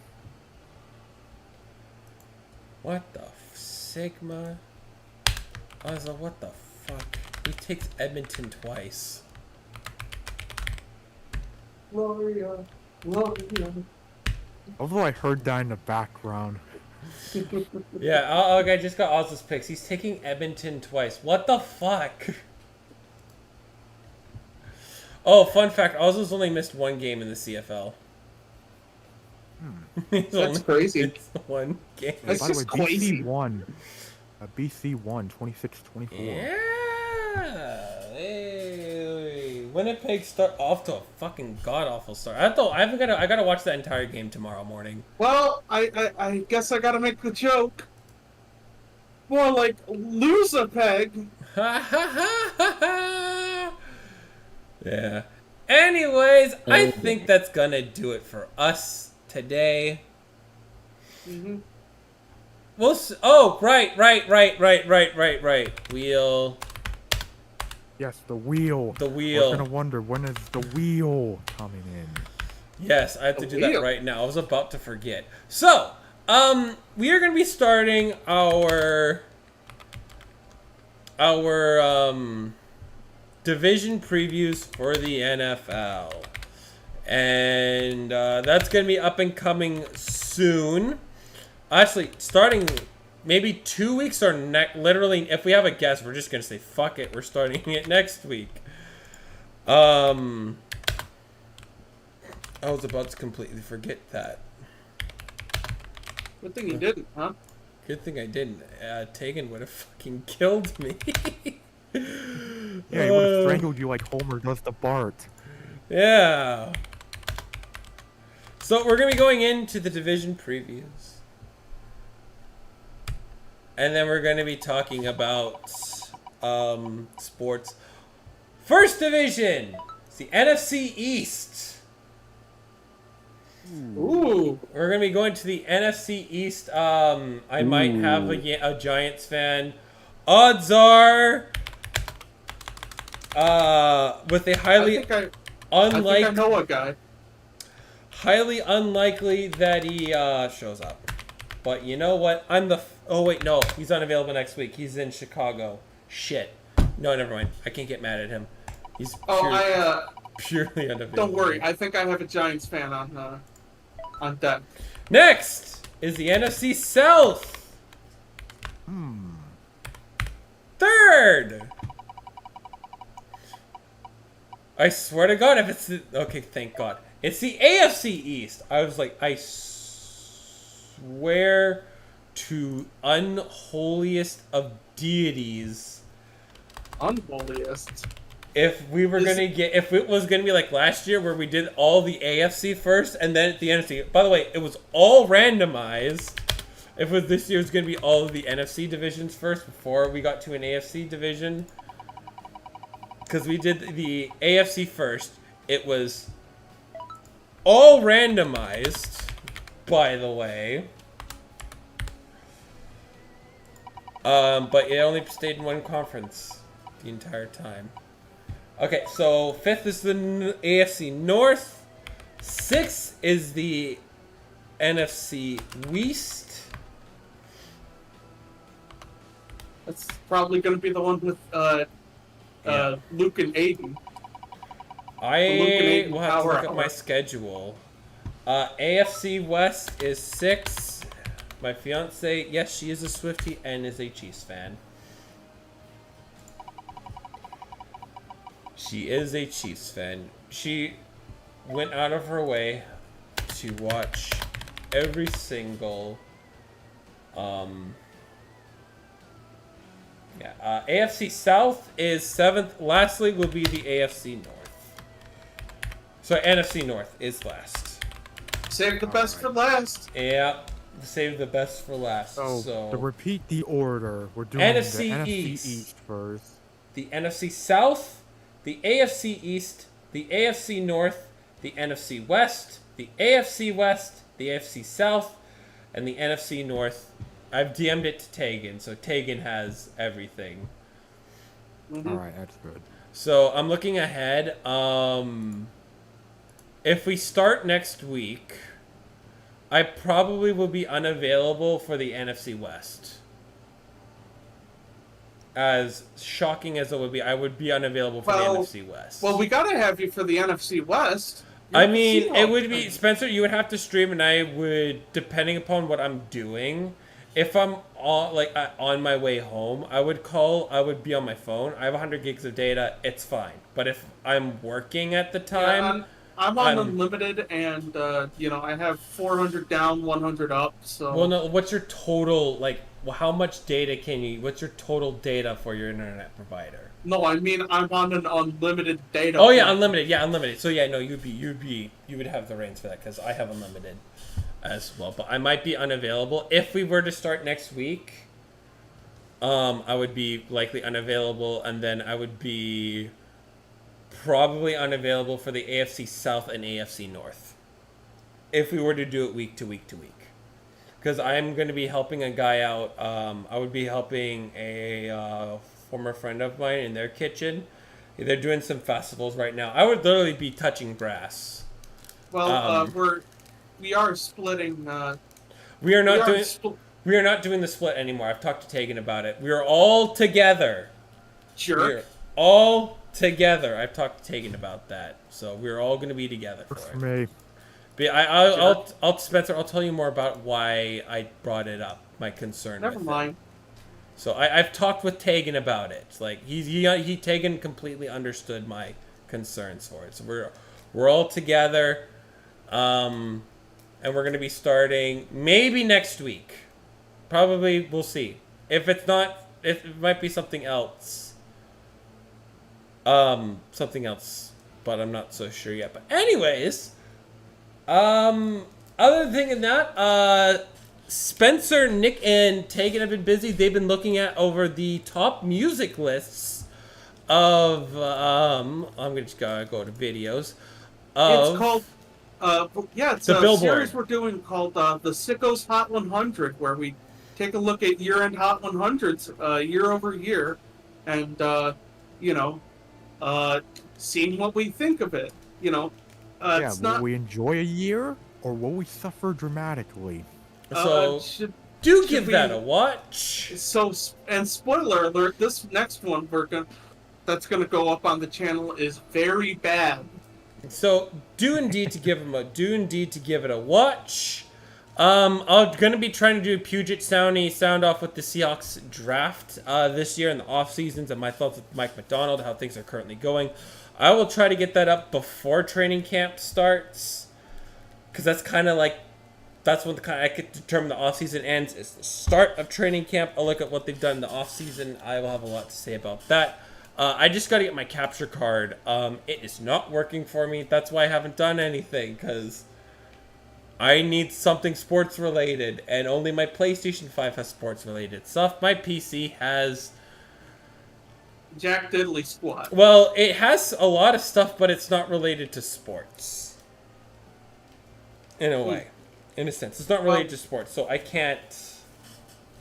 What the Sigma? Ozza, what the fuck? He takes Edmonton twice. Gloria, Gloria. Although I heard that in the background. Yeah, okay, I just got Ozza's picks. He's taking Edmonton twice. What the fuck? Oh, fun fact, Ozza's only missed one game in the CFL. That's crazy. It's one game. Yeah, That's by the way, just crazy. BC won. BC won 26-24. Yeah. Hey, Winnipeg start off to a fucking god awful start. I gotta watch that entire game tomorrow morning. Well, I guess I gotta make the joke. More like lose a peg. Yeah. Anyways, I think that's gonna do it for us today. Mm-hmm. We'll right. Wheel. Yes, the wheel. The wheel. We're gonna wonder, when is the wheel coming in? Yes, I have to The do that wheel. right now. I was about to forget. So, we are gonna be starting our division previews for the NFL. And that's going to be up and coming soon. Actually, starting maybe 2 weeks or literally, if we have a guest, we're just going to say, fuck it, we're starting it next week. I was about to completely forget that. Good thing you didn't, huh? Good thing I didn't. Taegan would have fucking killed me. Yeah, he would have strangled you like Homer does the Bart. Yeah. So we're going to be going into the division previews. And then we're going to be talking about sports. First division. It's the NFC East. Ooh. We're going to be going to the NFC East. I might have a Giants fan. Odds are with a highly I think unlikely I know a guy. highly unlikely that he shows up. But you know what? Oh wait, no, he's unavailable next week. He's in Chicago. Shit. No, never mind. I can't get mad at him. He's purely unavailable. Don't worry. I think I have a Giants fan on deck. Next is the NFC South. Third. I swear to God, if it's the... Okay, thank God. It's the AFC East. I was like, I swear to unholiest of deities. Unholiest. If we were gonna get... If it was gonna be like last year where we did all the AFC first and then the NFC... By the way, it was all randomized. If it was this year, it was gonna be all of the NFC divisions first before we got to an AFC division. Because we did the AFC first. It was all randomized, by the way. But it only stayed in one conference the entire time. Okay, so 5th is the AFC North. 6th is the NFC West. That's probably going to be the one with Luke and Aiden. I will have to Power look at my Hour. schedule. AFC West is 6. My fiance, yes, she is a Swiftie and is a Chiefs fan. She is a Chiefs fan. She went out of her way to watch every single AFC South is 7th. Lastly will be the AFC North. So NFC North is last. Save the best for last. Yeah, save the best for last. So, to repeat the order, we're doing NFC the NFC East. East first. The NFC South, the AFC East, the AFC North, the NFC West, the AFC West, the AFC South, and the NFC North. I've DM'd it to Taegan, so Taegan has everything. Alright, that's good. So I'm looking ahead. If we start next week, I probably will be unavailable for the NFC West. As shocking as it would be, I would be unavailable for the NFC West. Well, we got to have you for the NFC West. I mean, it would be... Spencer, you would have to stream, and I would, depending upon what I'm doing... If I'm on my way home, I would be on my phone. I have 100 gigs of data. It's fine. But if I'm working at the time... Yeah, I'm on unlimited, and, I have 400 down, 100 up, so... Well, no, what's your total, how much data what's your total data for your internet provider? No, I mean, I'm on an unlimited data. Oh, yeah, unlimited. Yeah, unlimited. So, yeah, no, you would have the reins for that, because I have unlimited as well. But I might be unavailable. If we were to start next week, I would be likely unavailable, and then I would be probably unavailable for the AFC South and AFC North. If we were to do it week to week to week. Because I'm going to be helping a guy out. I would be helping a former friend of mine in their kitchen. They're doing some festivals right now. I would literally be touching grass. Well, we are splitting. We are not doing the split anymore. I've talked to Taegan about it. We are all together. Jerk. We're all together. I've talked to Taegan about that. So we're all going to be together for For it. me. But I'll Spencer, I'll tell you more about why I brought it up. My concern. Never with mind. It. So I've talked with Taegan about it. Like Taegan completely understood my concerns for it. So we're all together, and we're gonna be starting maybe next week. Probably we'll see. If it's not, if it might be something else. Something else, but I'm not so sure yet. But anyways, other than that, Spencer, Nick, and Taegan have been busy. They've been looking at over the top music lists of I'm gonna just go to videos. It's called it's the a Billboard series we're doing called the Sickos Hot 100, where we take a look at year-end Hot 100s year over year, and seeing what we think of it. It's will not. we enjoy a year, or will we suffer dramatically? So should give we- that a watch. So, and spoiler alert, this next one that's gonna go up on the channel is very bad. So do indeed to give it a watch. I'm gonna be trying to do a Puget sound off with the Seahawks draft this year in the off seasons and my thoughts with Mike McDonald, how things are currently going. I will try to get that up before training camp starts, because that's kind of like that's when I could determine the off season ends. Is the start of training camp. I'll look at what they've done in the off season. I will have a lot to say about that. I just got to get my capture card. It is not working for me. That's why I haven't done anything, because I need something sports related, and only my PlayStation 5 has sports related stuff. My PC has, Jack Diddley squat. well, it has a lot of stuff, but it's not related to sports. In a way. In a sense. It's not related to sports, so I can't.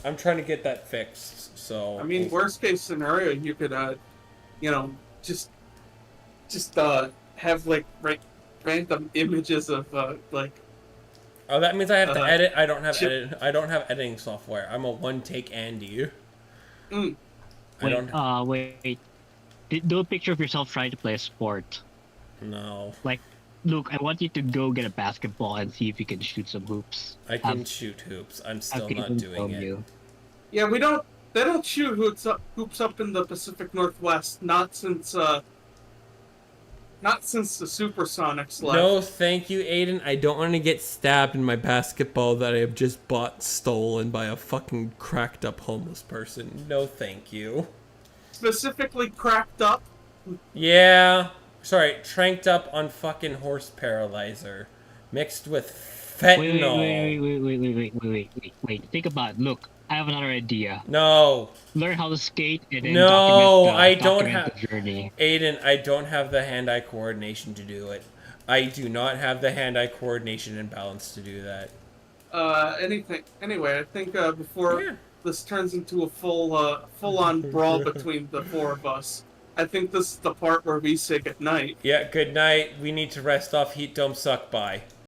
I'm trying to get that fixed, so. I mean, worst case scenario, you could, just have like random images of Oh, that means I have to edit. I don't have chip- I don't have editing software. I'm a one-take Andy. Mm. I don't. Wait. Do a picture of yourself trying to play a sport. No. Like, Luke, I want you to go get a basketball and see if you can shoot some hoops. I can shoot hoops. I'm still not doing it. Yeah, they don't shoot hoops up in the Pacific Northwest, not since the Supersonics left. No, thank you, Aiden. I don't want to get stabbed in my basketball that I have just bought stolen by a fucking cracked up homeless person. No, thank you. Specifically cracked up. Yeah. Sorry, tranked up on fucking horse paralyzer. Mixed with fentanyl. Wait. Think about it. Look, I have another idea. No. Learn how to skate and then document the journey. Aiden, I don't have the hand-eye coordination to do it. I do not have the hand-eye coordination and balance to do that. Anyway, I think before this turns into a full-on brawl between the four of us, I think this is the part where we say goodnight. Yeah, good night. We need to rest off. Heat dome suck. Bye.